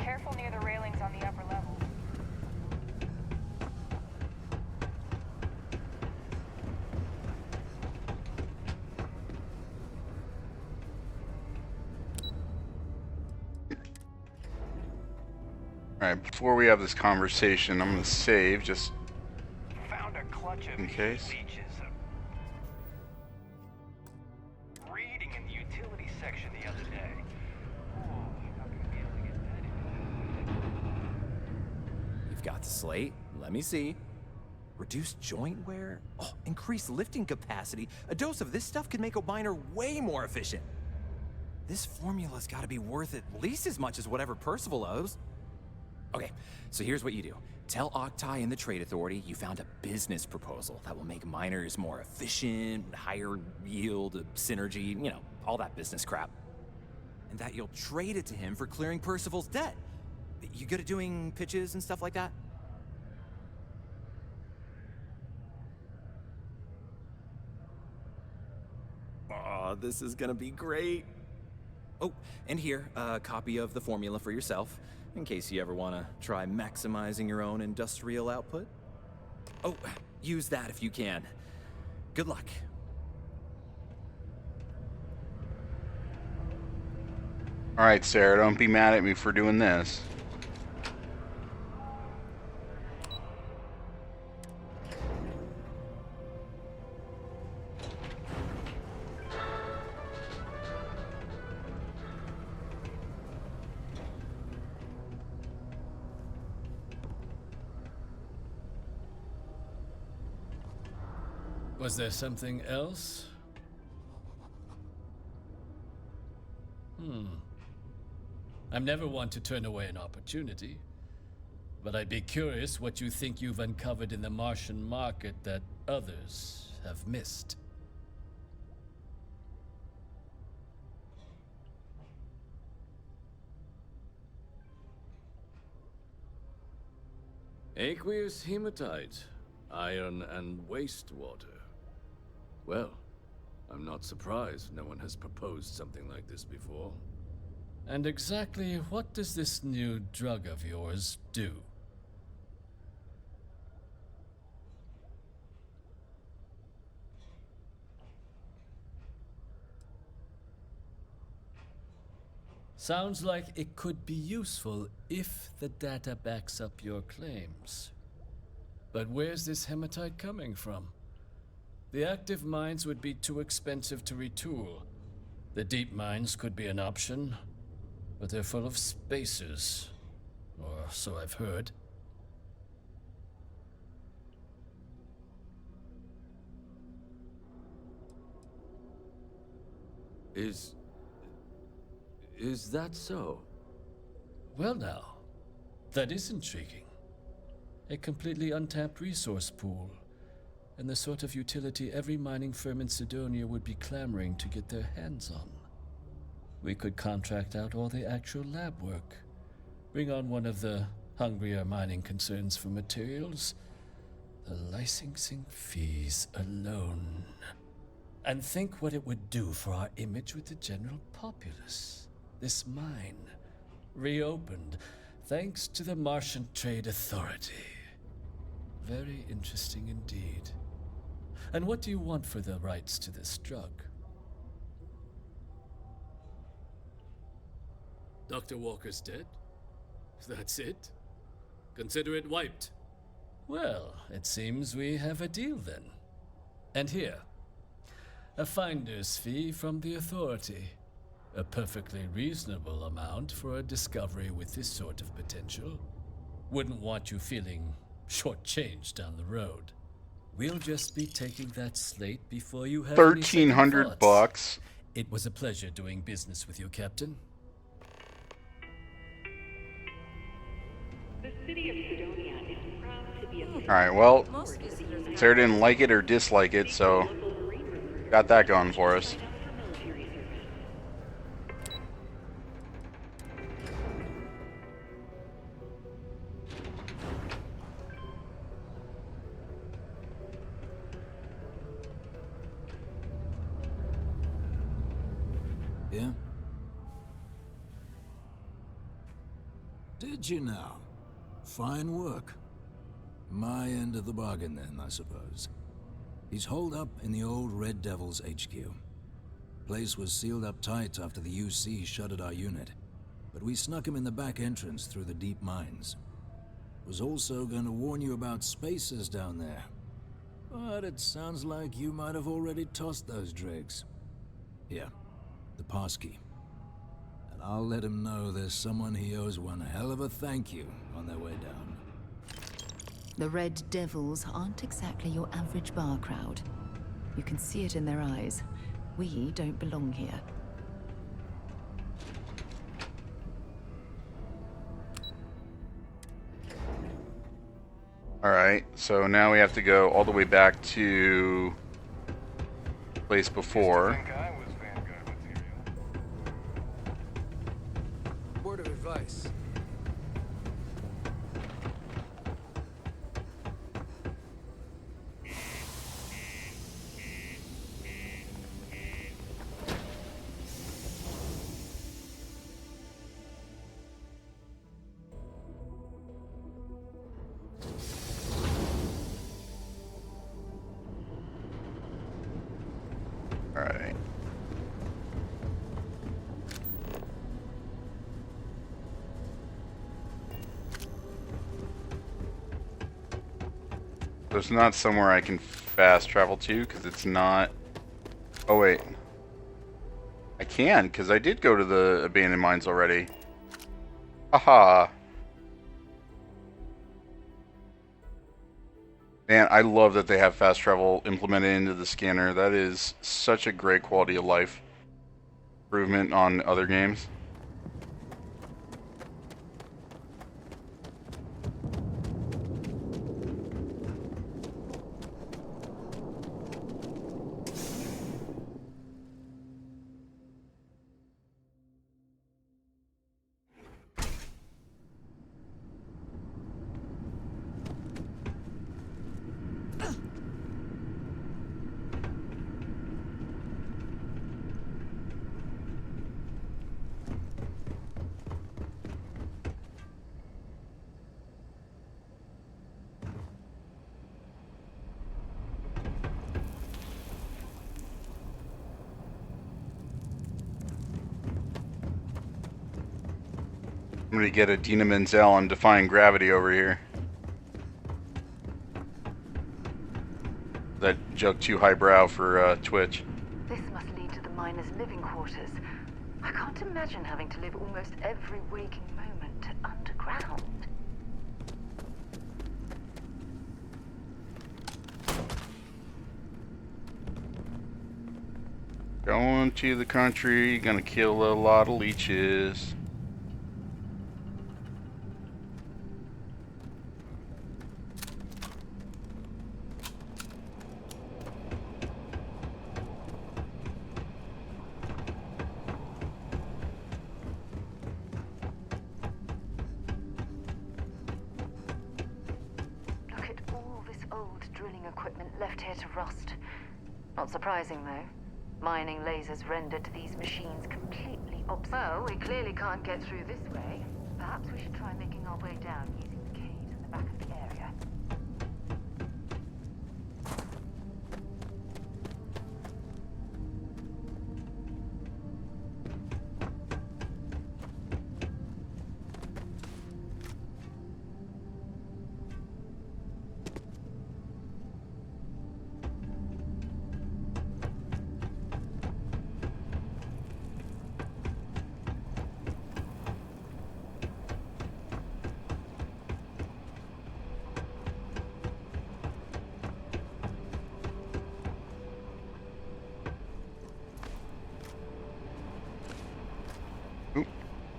Careful near the railings on the upper level. Alright, before we have this conversation, I'm going to save just Found a clutch of in case. leeches. Reading in the utility section the other day. You've got the slate. Let me see. Reduced joint wear? Oh, increased lifting capacity. A dose of this stuff could make a miner way more efficient. This formula's gotta be worth at least as much as whatever Percival owes. Okay, so here's what you do. Tell Octai and the Trade Authority you found a business proposal that will make miners more efficient, higher yield, synergy, you know, all that business crap. And that you'll trade it to him for clearing Percival's debt. You good at doing pitches and stuff like that? Oh, this is gonna be great. Oh, and here, a copy of the formula for yourself, in case you ever want to try maximizing your own industrial output. Oh, use that if you can. Good luck. Alright, Sarah, don't be mad at me for doing this. Was there something else? I'm never one to turn away an opportunity, but I'd be curious what you think you've uncovered in the Martian market that others have missed. Aqueous hematite, iron and wastewater. Well, I'm not surprised no one has proposed something like this before. And exactly what does this new drug of yours do? Sounds like it could be useful if the data backs up your claims. But where's this hematite coming from? The active mines would be too expensive to retool. The deep mines could be an option, but they're full of spacers, or so I've heard. Is that so? Well now, that is intriguing. A completely untapped resource pool, and the sort of utility every mining firm in Sidonia would be clamoring to get their hands on. We could contract out all the actual lab work, bring on one of the hungrier mining concerns for materials, the licensing fees alone. And think what it would do for our image with the general populace. This mine, reopened thanks to the Martian Trade Authority. Very interesting indeed. And what do you want for the rights to this drug? Dr. Walker's dead? That's it? Consider it wiped. Well, it seems we have a deal then. And here, a finder's fee from the authority. A perfectly reasonable amount for a discovery with this sort of potential. Wouldn't want you feeling shortchanged down the road. We'll just be taking that slate before you have any second $1,300 thoughts. bucks. It was a pleasure doing business with you, Captain. The city of Sidonia is proud to be a... Alright, well, Sarah didn't like it or dislike it, so got that going for us. Yeah? Did you now? Fine work. My end of the bargain then, I suppose. He's holed up in the old Red Devil's HQ. Place was sealed up tight after the UC shuttered our unit, but we snuck him in the back entrance through the deep mines. Was also going to warn you about spacers down there, but it sounds like you might have already tossed those dregs. Here, the passkey. And I'll let him know there's someone he owes one hell of a thank you on their way down. The Red Devils aren't exactly your average bar crowd. You can see it in their eyes. We don't belong here. Alright, so now we have to go all the way back to the place before. Word of advice. Alright. So it's not somewhere I can fast travel to, because it's not... Oh wait. I can, because I did go to the abandoned mines already. Haha. Man, I love that they have fast travel implemented into the scanner. That is such a great quality of life improvement on other games. I'm gonna get a Dina Menzel on Defying Gravity over here. That joke too highbrow for Twitch. This must lead to the miners' living quarters. I can't imagine having to live almost every waking moment underground. Going to the country, gonna kill a lot of leeches. Look at all this old drilling equipment left here to rust. Not surprising, though. Mining lasers rendered these machines completely obsolete. Well, we clearly can't get through this way. Perhaps we should try making our way down using the caves in the back of the area.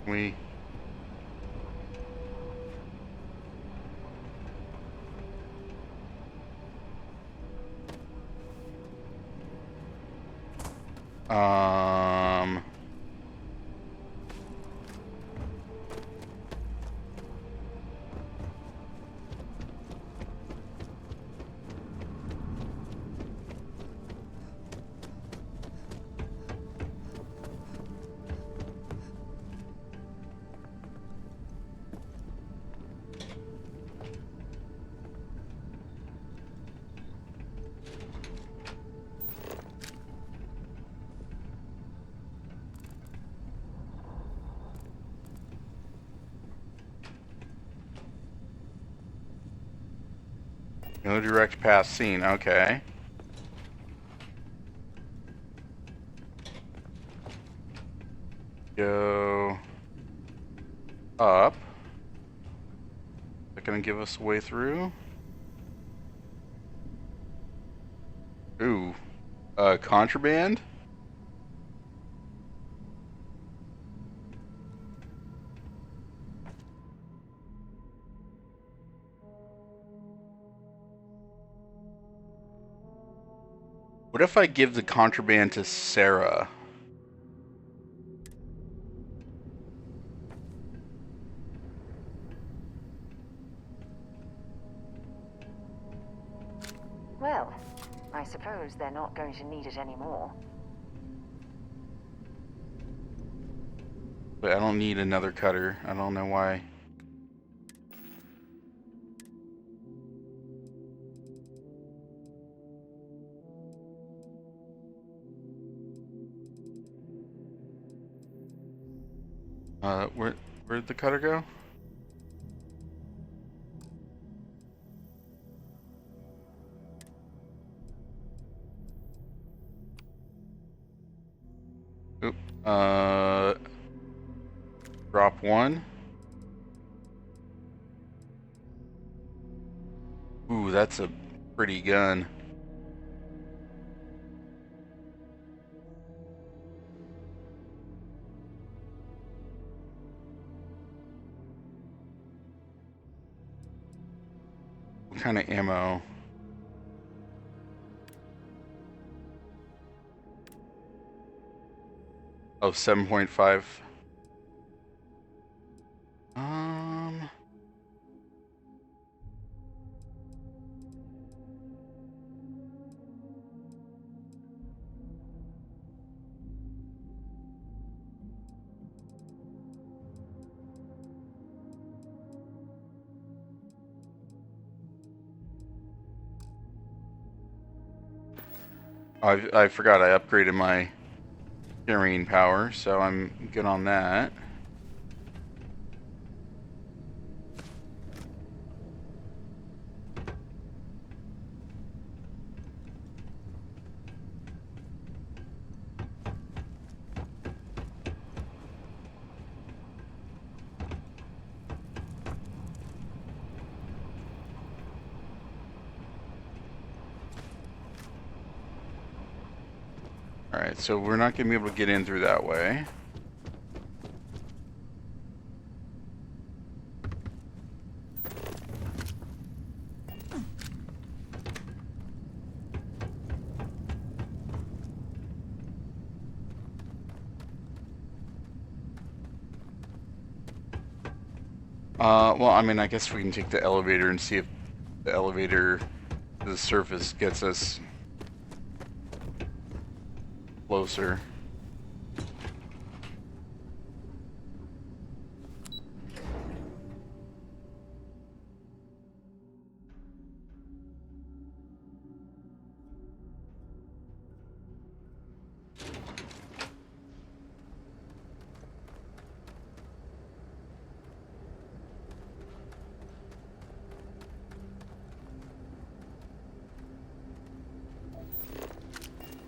We... No direct path seen, okay. Go up. Is that gonna give us a way through? Ooh. Contraband? What if I give the contraband to Sarah? Well, I suppose they're not going to need it anymore. But I don't need another cutter. I don't know why. Where'd the cutter go? Oop. Drop one. Ooh, that's a pretty gun. What kind of ammo? Oh, 7.5. I forgot I upgraded my carrying power, so I'm good on that. Alright, so we're not going to be able to get in through that way. Well, I mean, I guess we can take the elevator and see if the elevator to the surface gets us closer.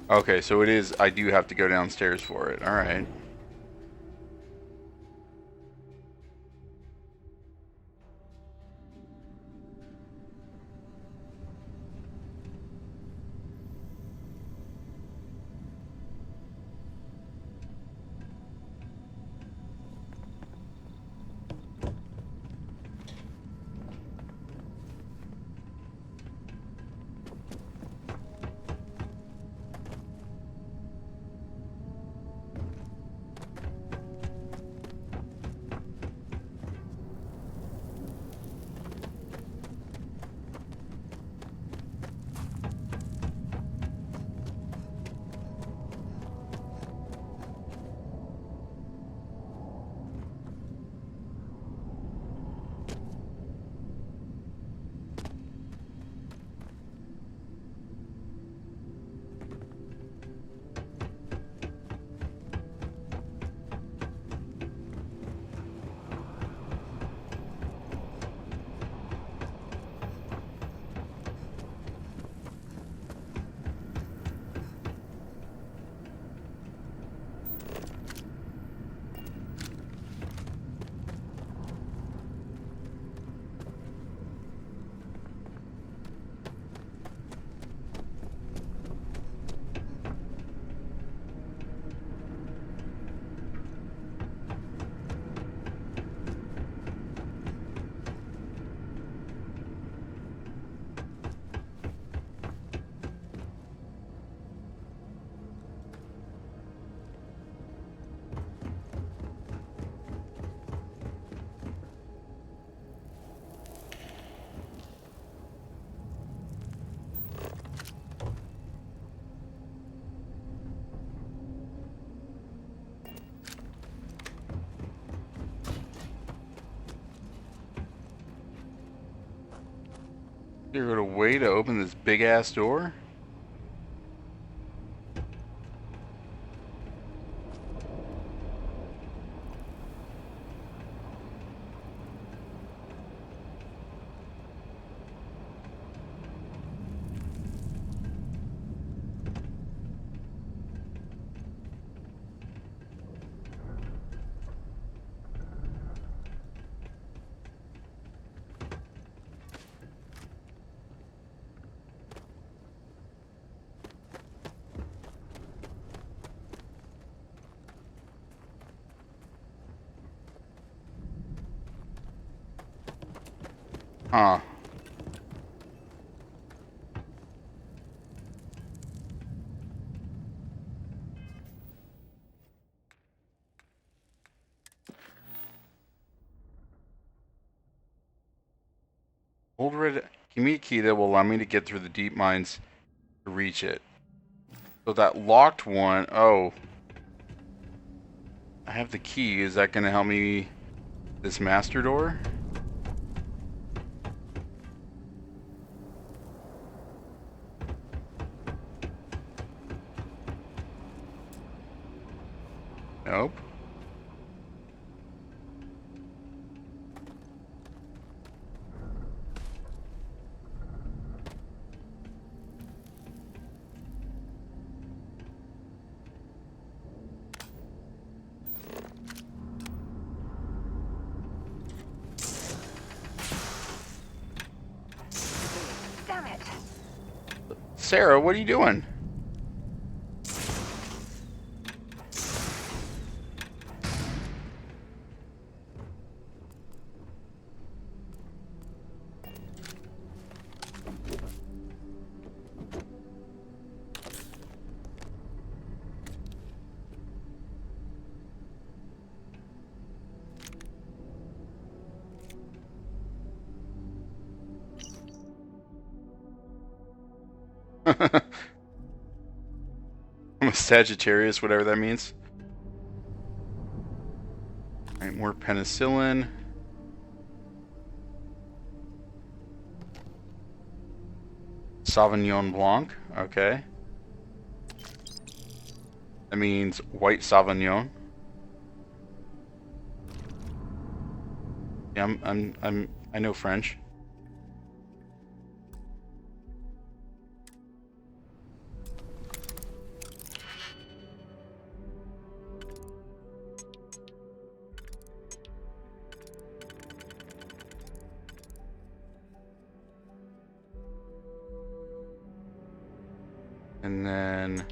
Okay, so it is, I do have to go downstairs for it. Alright. Figure out a way to open this big ass door? Huh. Old red. Give me a key that will allow me to get through the deep mines to reach it. So that locked one. Oh. I have the key. Is that going to help me this master door? Nope. Damn it. Sarah, what are you doing? I'm a Sagittarius, whatever that means. Alright, more penicillin. Sauvignon Blanc, okay. That means white Sauvignon. Yeah, I know French. And then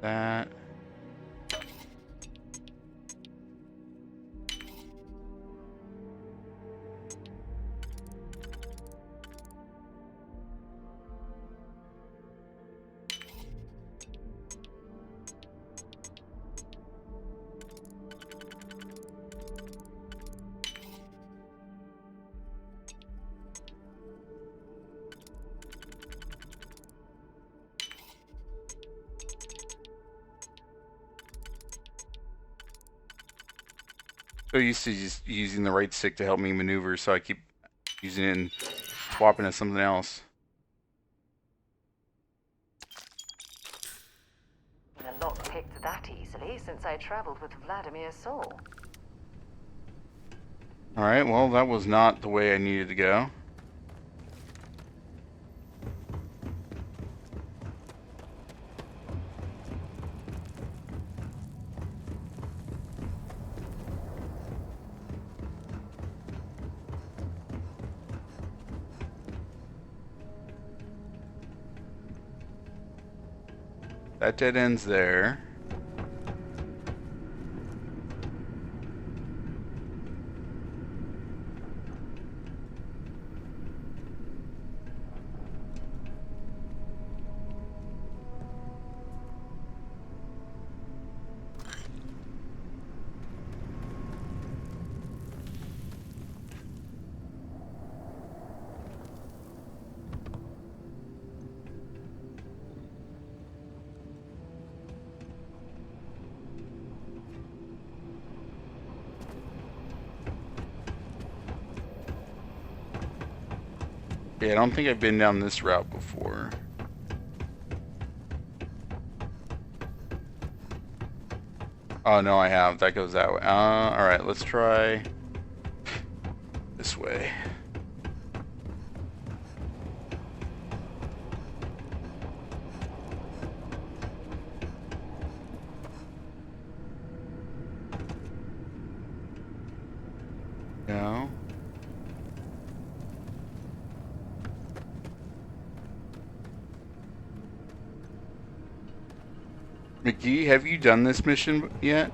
that. So used to just using the right stick to help me maneuver, so I keep using it and swapping to something else. A lock picked that easily since I traveled with Vladimir's soul. Alright, well, that was not the way I needed to go. That dead ends there. Yeah, I don't think I've been down this route before. Oh, no, I have. That goes that way. Alright, let's try this way. No. McGee, have you done this mission yet?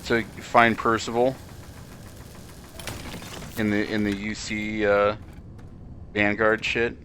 To find Percival in the UC Vanguard shit.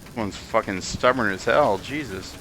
This one's fucking stubborn as hell, Jesus.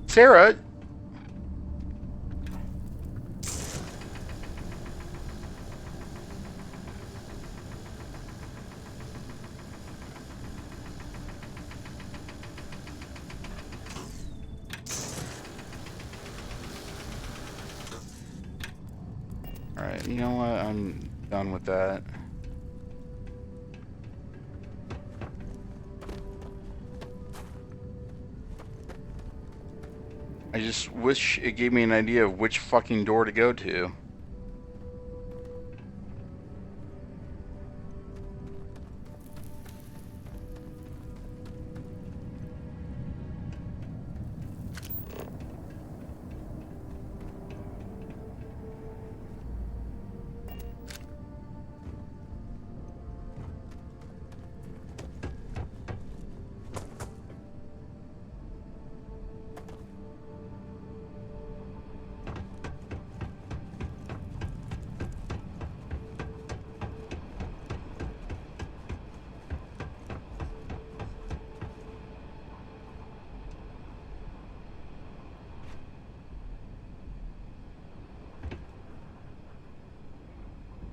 Sarah. Alright, you know what? I'm done with that. I just wish it gave me an idea of which fucking door to go to.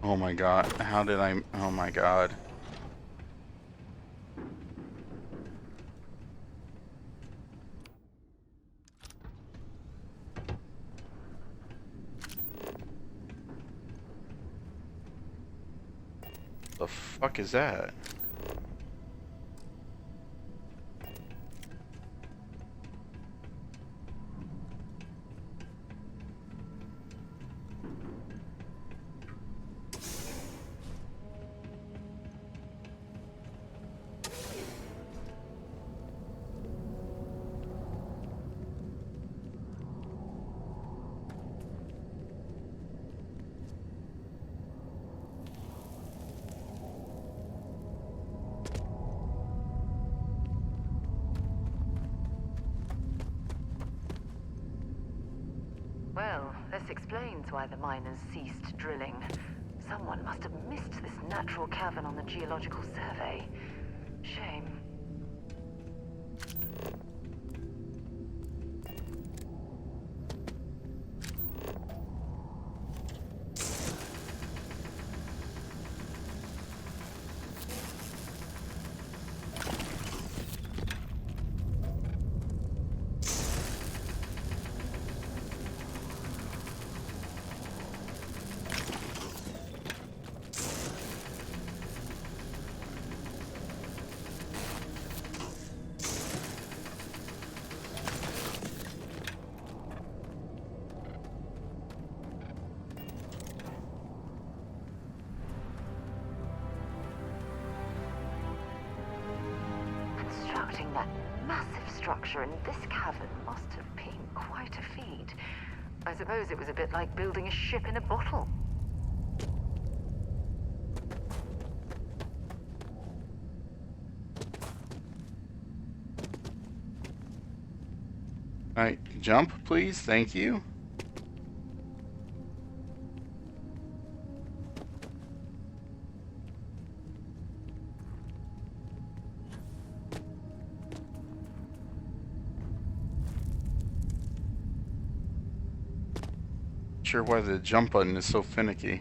Oh my god, how did I... Oh my god. The fuck is that? Well, this explains why the miners ceased drilling. Someone must have missed this natural cavern on the geological survey. Shame. Constructing that massive structure in this cavern must have been quite a feat. I suppose it was a bit like building a ship in a bottle. Alright, jump please, thank you. Sure why the jump button is so finicky.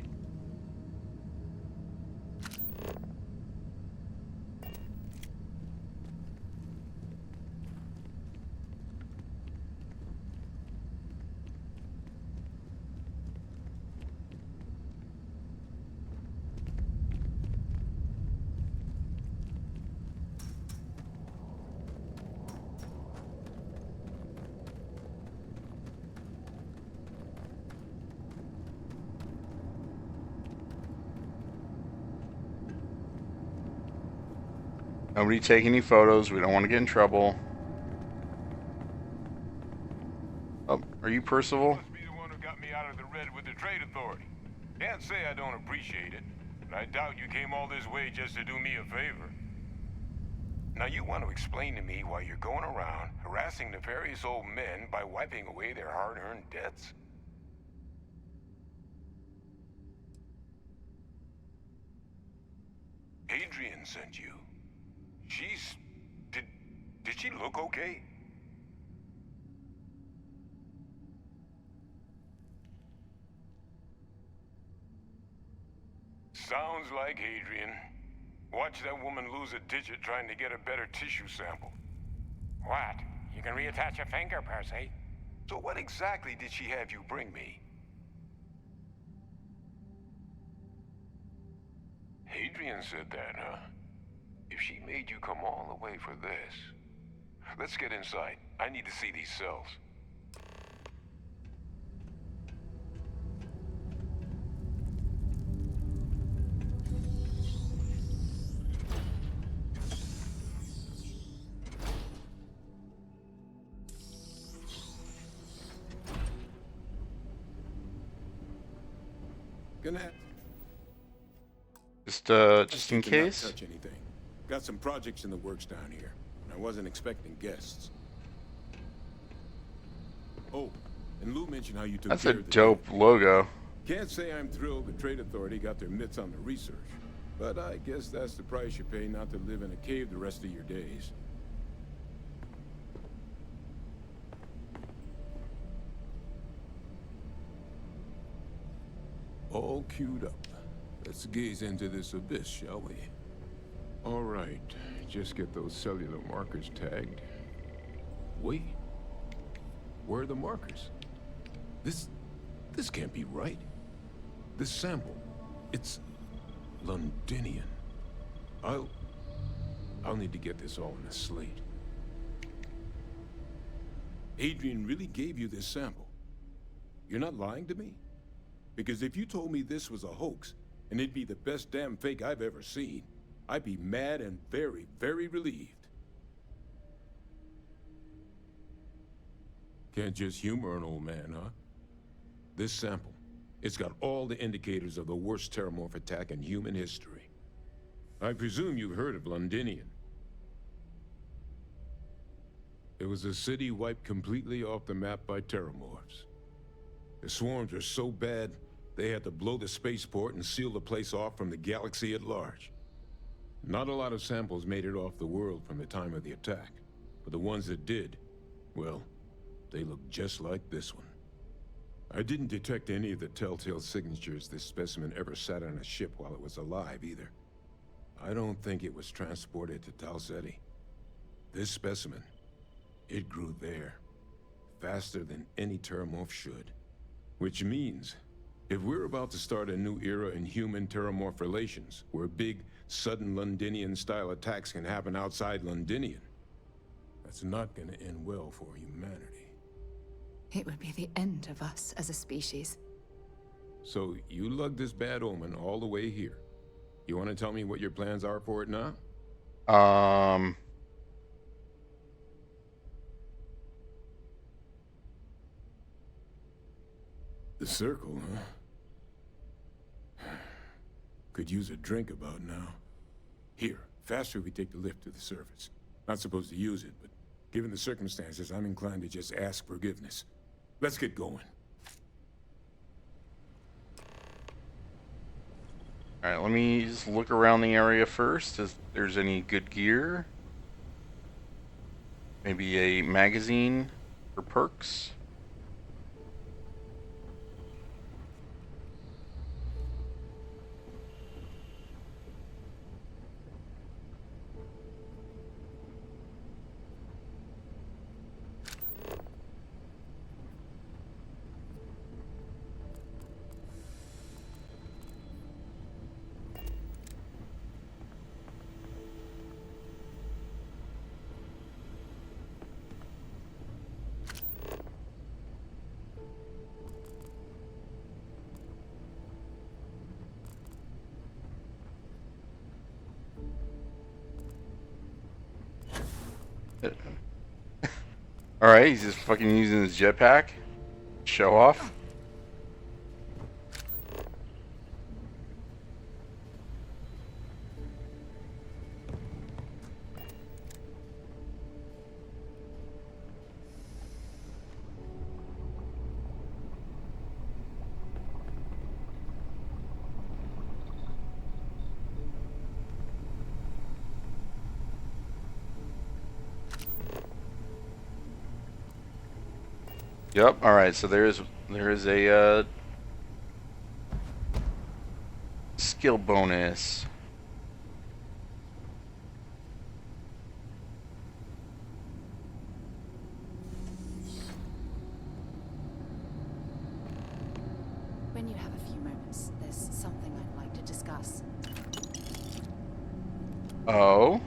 Nobody take any photos. We don't want to get in trouble. Oh, are you Percival? Must be the one who got me out of the red with the Trade Authority. Can't say I don't appreciate it, but I doubt you came all this way just to do me a favor. Now you want to explain to me why you're going around harassing nefarious old men by wiping away their hard-earned debts? Adrian sent you. Did she look okay? Sounds like Adrian. Watch that woman lose a digit trying to get a better tissue sample. What? You can reattach a finger, Percy. So what exactly did she have you bring me? Adrian said that, huh? If she made you come all the way for this... Let's get inside. I need to see these cells. Gonna have... Just in case. Not touch anything. Got some projects in the works down here. I wasn't expecting guests. Oh, and Lou mentioned how you took That's care a of the dope logo. Can't say I'm thrilled the Trade Authority got their mitts on the research, but I guess that's the price you pay not to live in a cave the rest of your days. All queued up. Let's gaze into this abyss, shall we? All right, just get those cellular markers tagged. Wait, where are the markers? This can't be right. This sample, it's Londinian. I'll need to get this all in a slate. Adrian really gave you this sample. You're not lying to me? Because if you told me this was a hoax, and it'd be the best damn fake I've ever seen, I'd be mad and very, very relieved. Can't just humor an old man, huh? This sample, it's got all the indicators of the worst terramorph attack in human history. I presume you've heard of Londinian. It was a city wiped completely off the map by terramorphs. The swarms were so bad, they had to blow the spaceport and seal the place off from the galaxy at large. Not a lot of samples made it off the world from the time of the attack, but the ones that did, well, they look just like this one. I didn't detect any of the telltale signatures this specimen ever sat on a ship while it was alive, either. I don't think it was transported to Tal Ceti. This specimen, it grew there, faster than any terramorph should. Which means, if we're about to start a new era in human-terramorph relations, where big, sudden Londinian-style attacks can happen outside Londinian, that's not gonna end well for humanity. It would be the end of us as a species. So, you lugged this bad omen all the way here. You want to tell me what your plans are for it now? The circle, huh? Could use a drink about now. Here, faster we take the lift to the surface. Not supposed to use it, but given the circumstances, I'm inclined to just ask forgiveness. Let's get going. Alright, let me just look around the area first, if there's any good gear. Maybe a magazine for perks. Alright, he's just fucking using his jetpack. Show off. Yep. All right. So there is a skill bonus. When you have a few moments, there's something I'd like to discuss. Oh.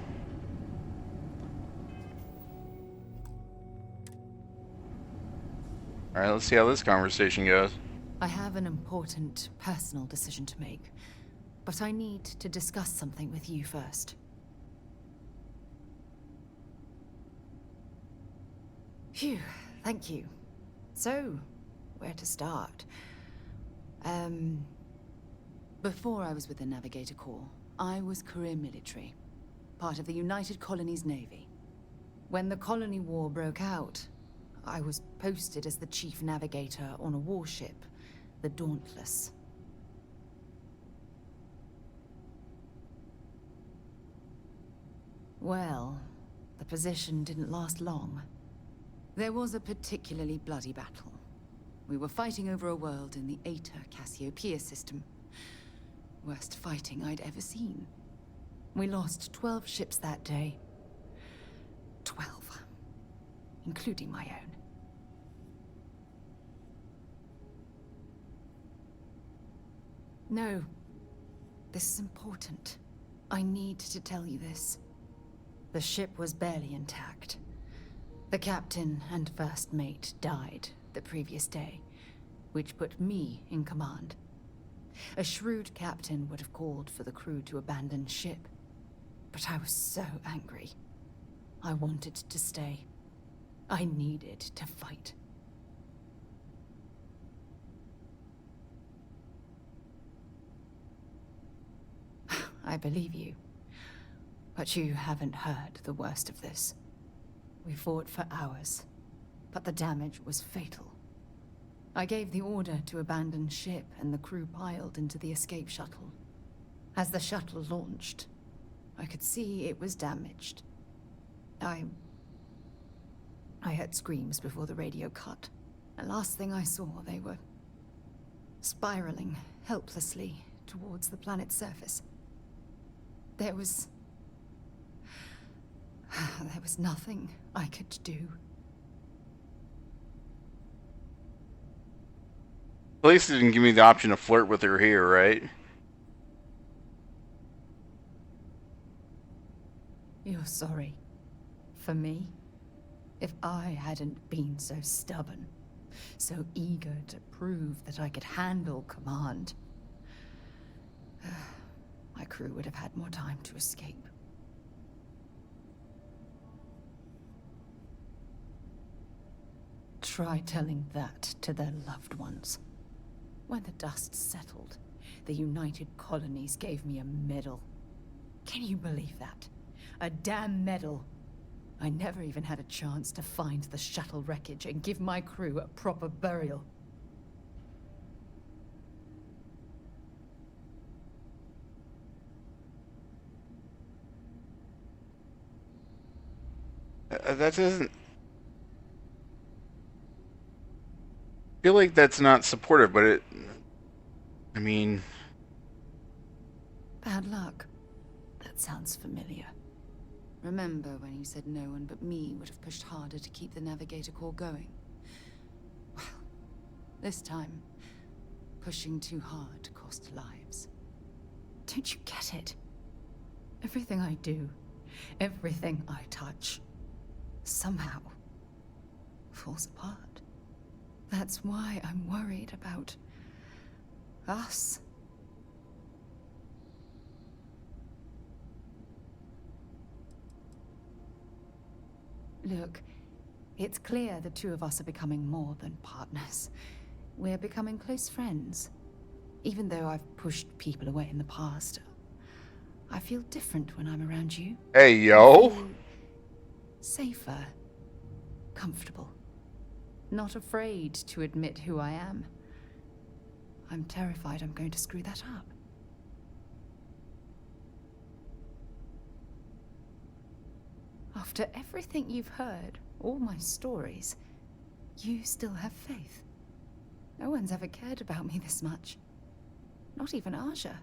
Alright, let's see how this conversation goes. I have an important personal decision to make, but I need to discuss something with you first. Phew, thank you. So, where to start? Before I was with the Navigator Corps, I was career military, part of the United Colonies Navy. When the Colony War broke out, I was posted as the chief navigator on a warship, the Dauntless. Well, the position didn't last long. There was a particularly bloody battle. We were fighting over a world in the Eta Cassiopeia system. Worst fighting I'd ever seen. We lost 12 ships that day. 12. Including my own. No. this is important. I need to tell you this. The ship was barely intact. The captain and first mate died the previous day, which put me in command. A shrewd captain would have called for the crew to abandon ship, but I was so angry. I wanted to stay. I needed to fight. I believe you, but you haven't heard the worst of this. We fought for hours, but the damage was fatal. I gave the order to abandon ship and the crew piled into the escape shuttle. As the shuttle launched, I could see it was damaged. I heard screams before the radio cut. The last thing I saw, they were spiraling helplessly towards the planet's surface. There was nothing I could do. At least it didn't give me the option to flirt with her here, right? You're sorry. For me? If I hadn't been so stubborn, so eager to prove that I could handle command, my crew would have had more time to escape. Try telling that to their loved ones. When the dust settled, the United Colonies gave me a medal. Can you believe that? A damn medal. I never even had a chance to find the shuttle wreckage and give my crew a proper burial. That doesn't... I feel like that's not supportive, but it... I mean... Bad luck. That sounds familiar. Remember when you said no one but me would have pushed harder to keep the Navigator core going? Well, this time, pushing too hard cost lives. Don't you get it? Everything I do, everything I touch, somehow falls apart. That's why I'm worried about us. Look, it's clear the two of us are becoming more than partners. We're becoming close friends. Even though I've pushed people away in the past, I feel different when I'm around you. Hey, yo! Safer. Comfortable. Not afraid to admit who I am. I'm terrified I'm going to screw that up. After everything you've heard, all my stories, you still have faith. No one's ever cared about me this much. Not even Aja.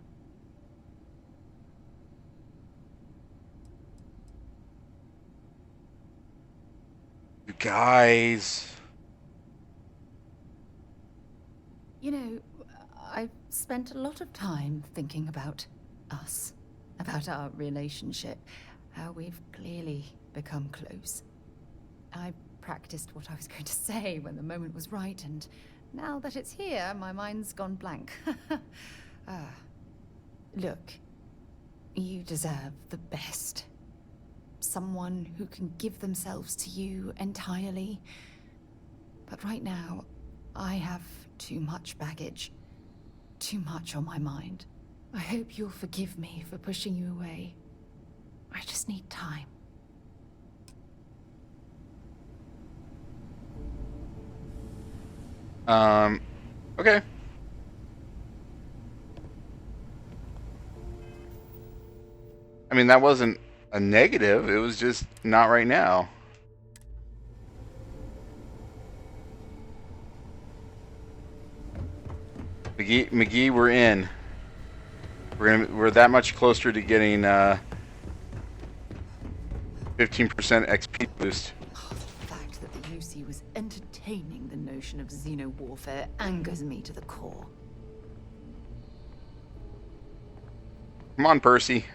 You guys... You know, I've spent a lot of time thinking about us, about our relationship, how we've clearly become close. I practiced what I was going to say when the moment was right, and now that it's here, my mind's gone blank. Look, you deserve the best. Someone who can give themselves to you entirely. But right now, I have too much baggage, too much on my mind. I hope you'll forgive me for pushing you away. I just need time. Okay. I mean, that wasn't a negative, it was just not right now. McGee, we're in. We're that much closer to getting 15% XP boost. The fact that the UC was entertaining the notion of xeno-warfare angers me to the core. Come on, Percy.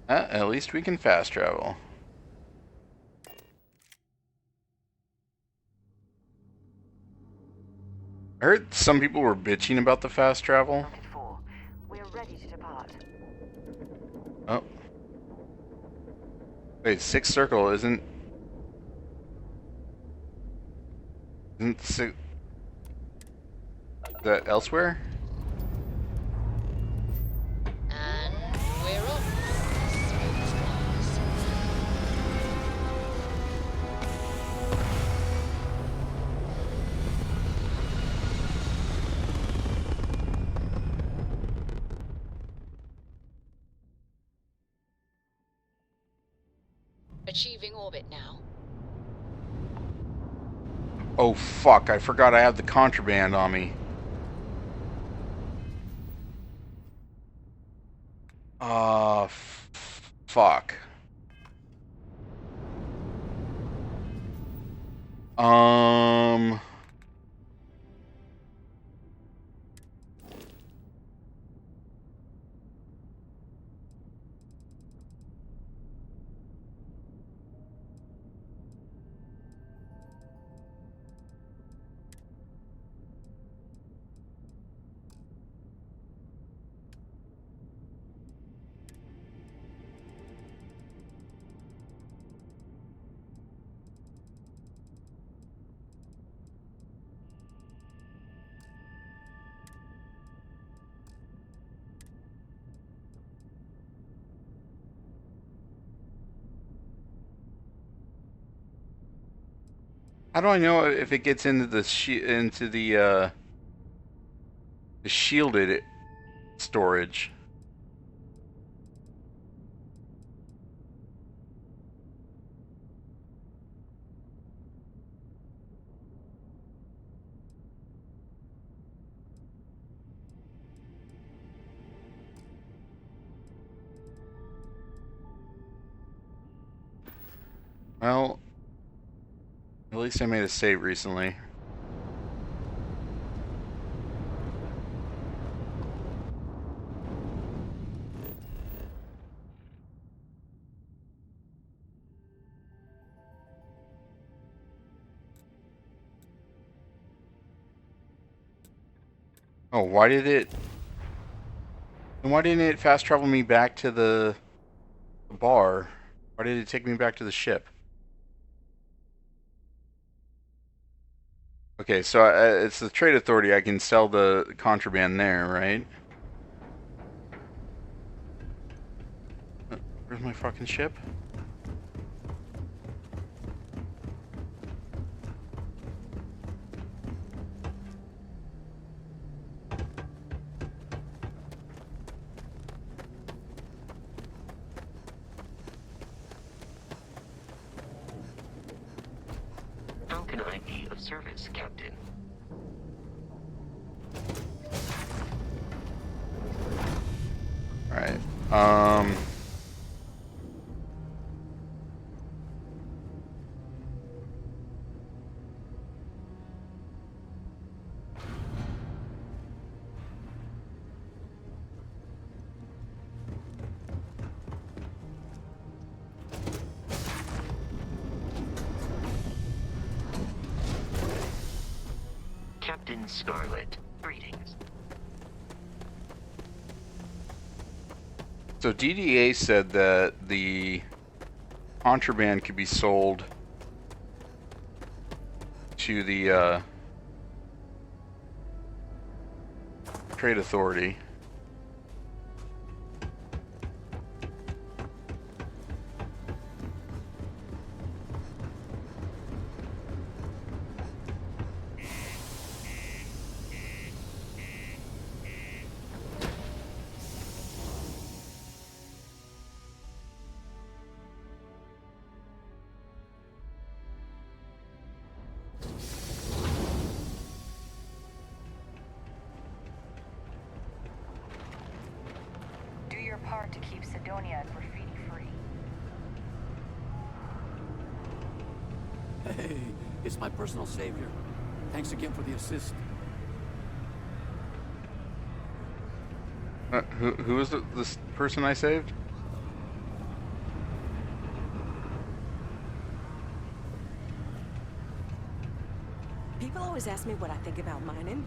At least we can fast travel. I heard some people were bitching about the fast travel. We're ready to depart. Oh. Wait, sixth circle isn't six, that elsewhere? And we're off. Achieving orbit now. Oh fuck, I forgot I had the contraband on me. Fuck. How do I know if it gets into the the shielded storage? Well, at least I made a save recently. Oh, why did it... And why didn't it fast travel me back to the bar? Why did it take me back to the ship? Okay, so it's the trade authority. I can sell the contraband there, right? Where's my fucking ship? How can I be of service, Captain? Alright, Captain Scarlet, greetings. So DDA said that the contraband could be sold to the trade authority. want to keep Sidonia graffiti-free. Hey, it's my personal savior. Thanks again for the assist. Who is this person I saved? People always ask me what I think about mining.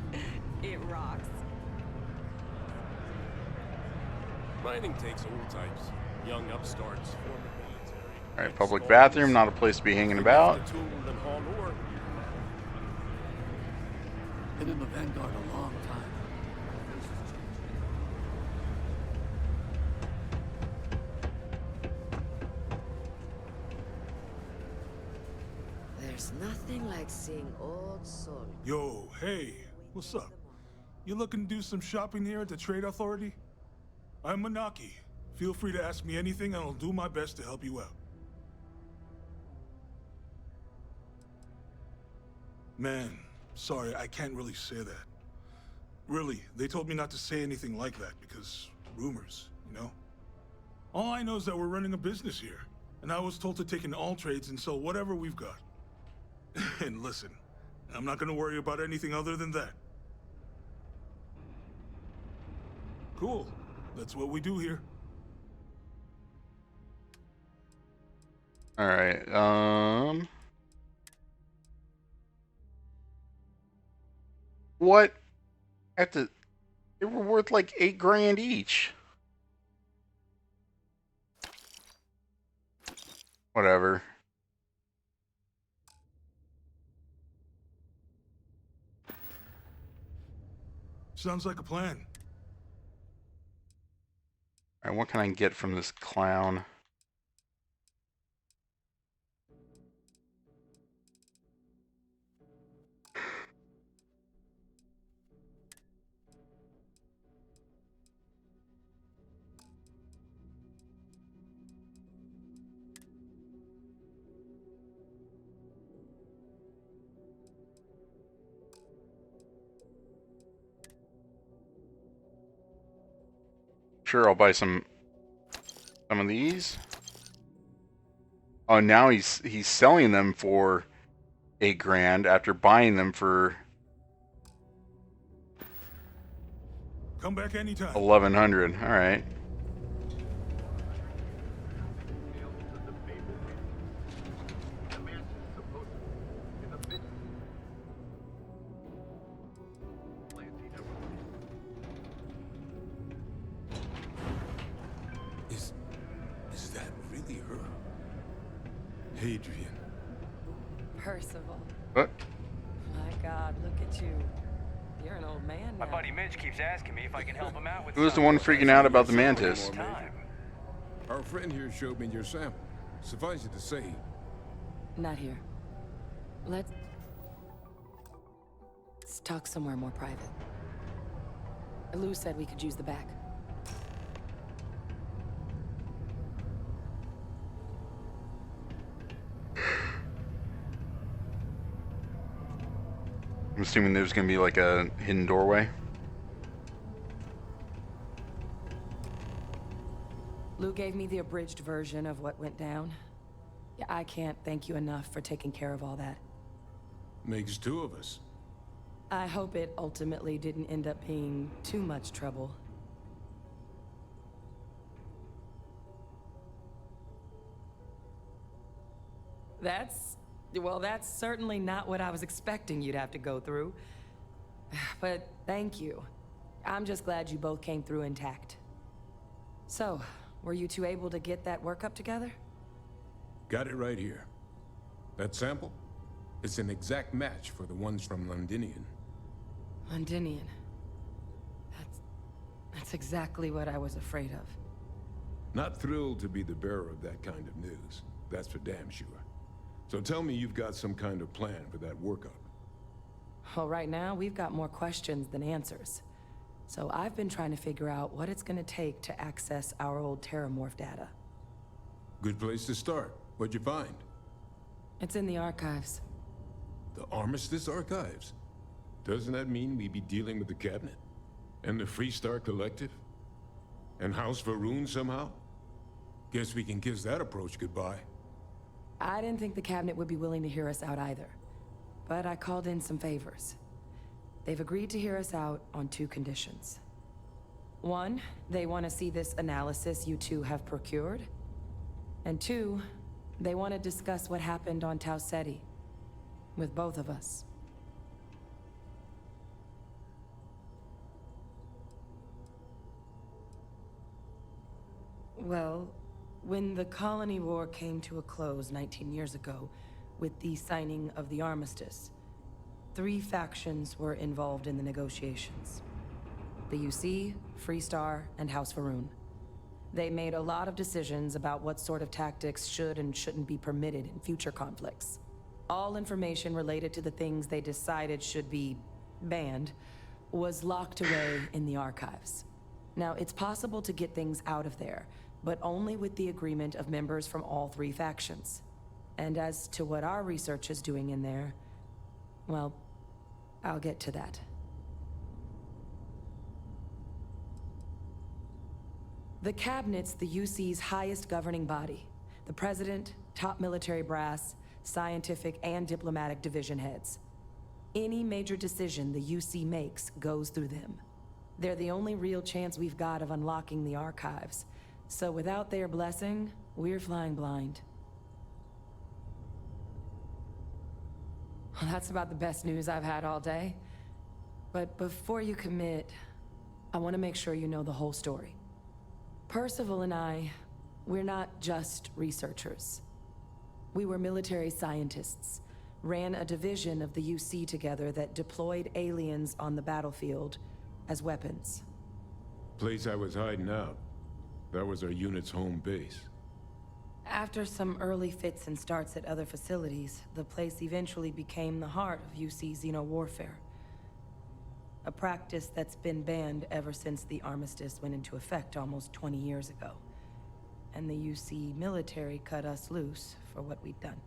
It rocks. Mining takes all types. Young upstarts, former military. Alright, public bathroom, not a place to be hanging about. Been in the Vanguard a long time. There's nothing like seeing old soul. Yo, hey, what's up? You looking to do some shopping here at the Trade Authority? I'm Manaki. Feel free to ask me anything and I'll do my best to help you out. Man, sorry, I can't really say that. Really, they told me not to say anything like that because rumors, you know? All I know is that we're running a business here, and I was told to take in all trades and sell whatever we've got. And listen, I'm not gonna worry about anything other than that. Cool. That's what we do here. Alright, what? They were worth like $8 grand each. Whatever. Sounds like a plan. Alright, what can I get from this clown? Sure, I'll buy some of these. Oh, now he's selling them for $8 grand after buying them for Come back anytime. 1,100. All right. Is that really her? Hadrian. Percival. What? My God, look at you. You're an old man now. My buddy Mitch keeps asking me if I can help him out with Who's the one freaking out about the mantis? Our friend here showed me your sample. Suffice it to say, Not here. Let's talk somewhere more private. Lou said we could use the back. I'm assuming there's gonna be like a hidden doorway. Lou gave me the abridged version of what went down. Yeah, I can't thank you enough for taking care of all that. makes two of us. I hope it ultimately didn't end up being too much trouble. Well, that's certainly not what I was expecting you'd have to go through. But thank you. I'm just glad you both came through intact. So, were you two able to get that workup together? Got it right here. That sample? It's an exact match for the ones from Londinian. Londinian. That's exactly what I was afraid of. Not thrilled to be the bearer of that kind of news. That's for damn sure. So tell me you've got some kind of plan for that workup. Well, right now, we've got more questions than answers. So I've been trying to figure out what it's gonna take to access our old Terramorph data. Good place to start. What'd you find? It's in the archives. The Armistice Archives? Doesn't that mean we'd be dealing with the Cabinet? And the Freestar Collective? And House Varun somehow? Guess we can kiss that approach goodbye. I didn't think the cabinet would be willing to hear us out either. But I called in some favors. They've agreed to hear us out on 2 conditions. 1, they want to see this analysis you two have procured. And 2, they want to discuss what happened on Tau Ceti with both of us. Well, when the colony war came to a close 19 years ago, with the signing of the armistice, 3 factions were involved in the negotiations. The UC, Freestar, and House Varun. They made a lot of decisions about what sort of tactics should and shouldn't be permitted in future conflicts. All information related to the things they decided should be banned was locked away in the archives. Now, it's possible to get things out of there, but only with the agreement of members from all 3 factions. And as to what our research is doing in there, well, I'll get to that. The Cabinet's the UC's highest governing body. The President, top military brass, scientific and diplomatic division heads. Any major decision the UC makes goes through them. They're the only real chance we've got of unlocking the archives. So without their blessing, we're flying blind. Well, that's about the best news I've had all day. But before you commit, I want to make sure you know the whole story. Percival and I, we're not just researchers. We were military scientists, ran a division of the UC together that deployed aliens on the battlefield as weapons. Place I was hiding out. That was our unit's home base. After some early fits and starts at other facilities, the place eventually became the heart of UC xeno-warfare. A practice that's been banned ever since the armistice went into effect almost 20 years ago. And the UC military cut us loose for what we'd done.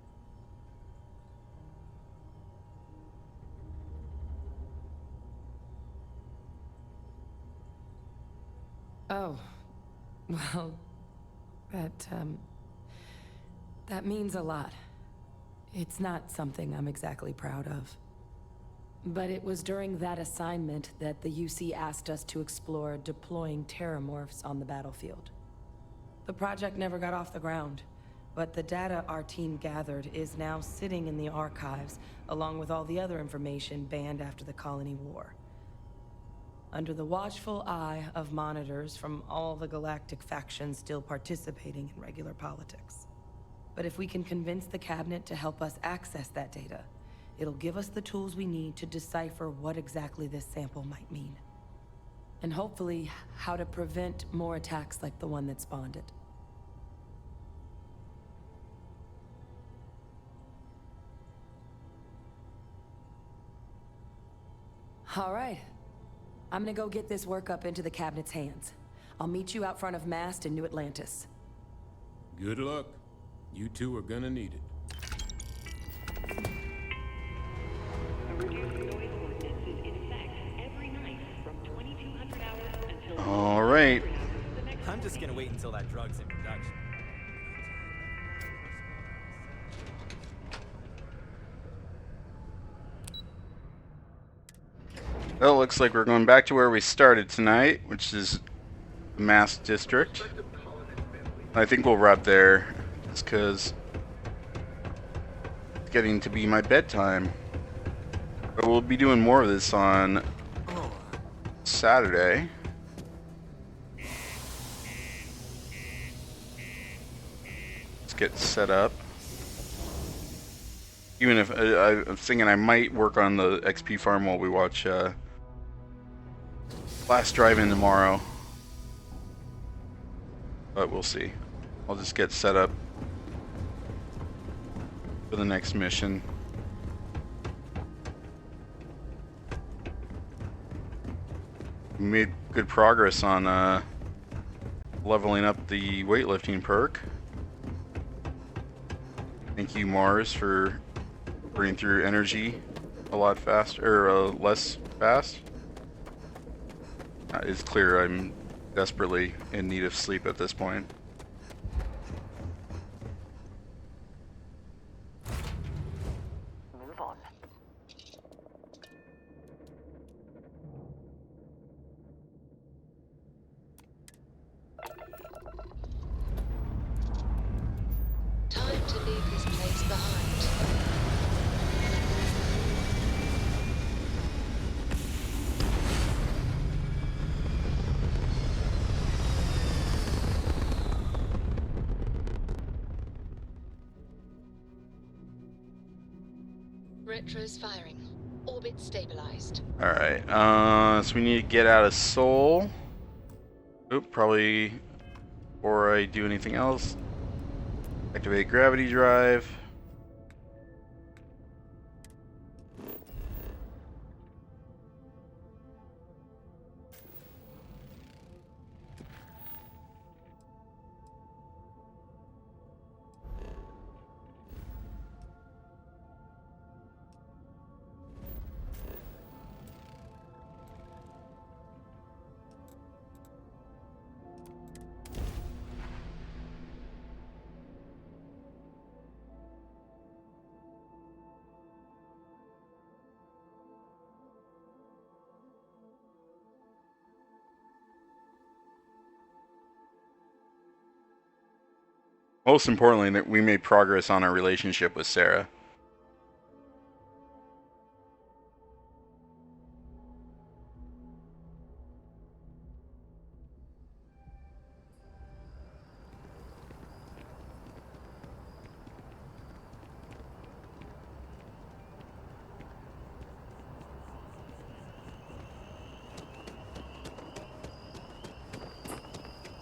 Oh, well, that means a lot. It's not something I'm exactly proud of. But it was during that assignment that the UC asked us to explore deploying terramorphs on the battlefield. The project never got off the ground, but the data our team gathered is now sitting in the archives, along with all the other information banned after the colony war. Under the watchful eye of monitors from all the galactic factions still participating in regular politics. But if we can convince the cabinet to help us access that data, it'll give us the tools we need to decipher what exactly this sample might mean. And hopefully, how to prevent more attacks like the one that spawned it. All right. I'm gonna go get this work up into the cabinet's hands. I'll meet you out front of Mast in New Atlantis. Good luck. You two are gonna need it. All right. I'm just gonna wait until that drug's in production. Well, it looks like we're going back to where we started tonight, which is Mass District. I think we'll wrap there, just because it's getting to be my bedtime. But we'll be doing more of this on Saturday. Let's get set up. Even if I'm thinking I might work on the XP farm while we watch Last Drive-In tomorrow. But we'll see. I'll just get set up for the next mission. We made good progress on leveling up the weightlifting perk. Thank you, Mars, for burning through energy a lot faster, or less fast. It's clear I'm desperately in need of sleep at this point. Move on. Time to leave this place behind. Retro's firing. Orbit stabilized. Alright, so we need to get out of Seoul. Oop, probably before I do anything else. Activate gravity drive. Most importantly, that we made progress on our relationship with Sarah.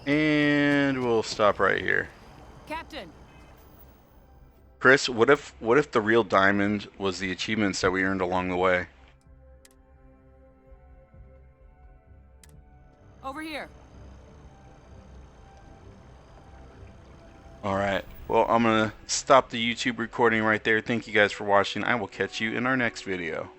And we'll stop right here. Captain. Chris, what if the real diamond was the achievements that we earned along the way? Over here. Alright, well, I'm gonna stop the YouTube recording right there. Thank you guys for watching. I will catch you in our next video.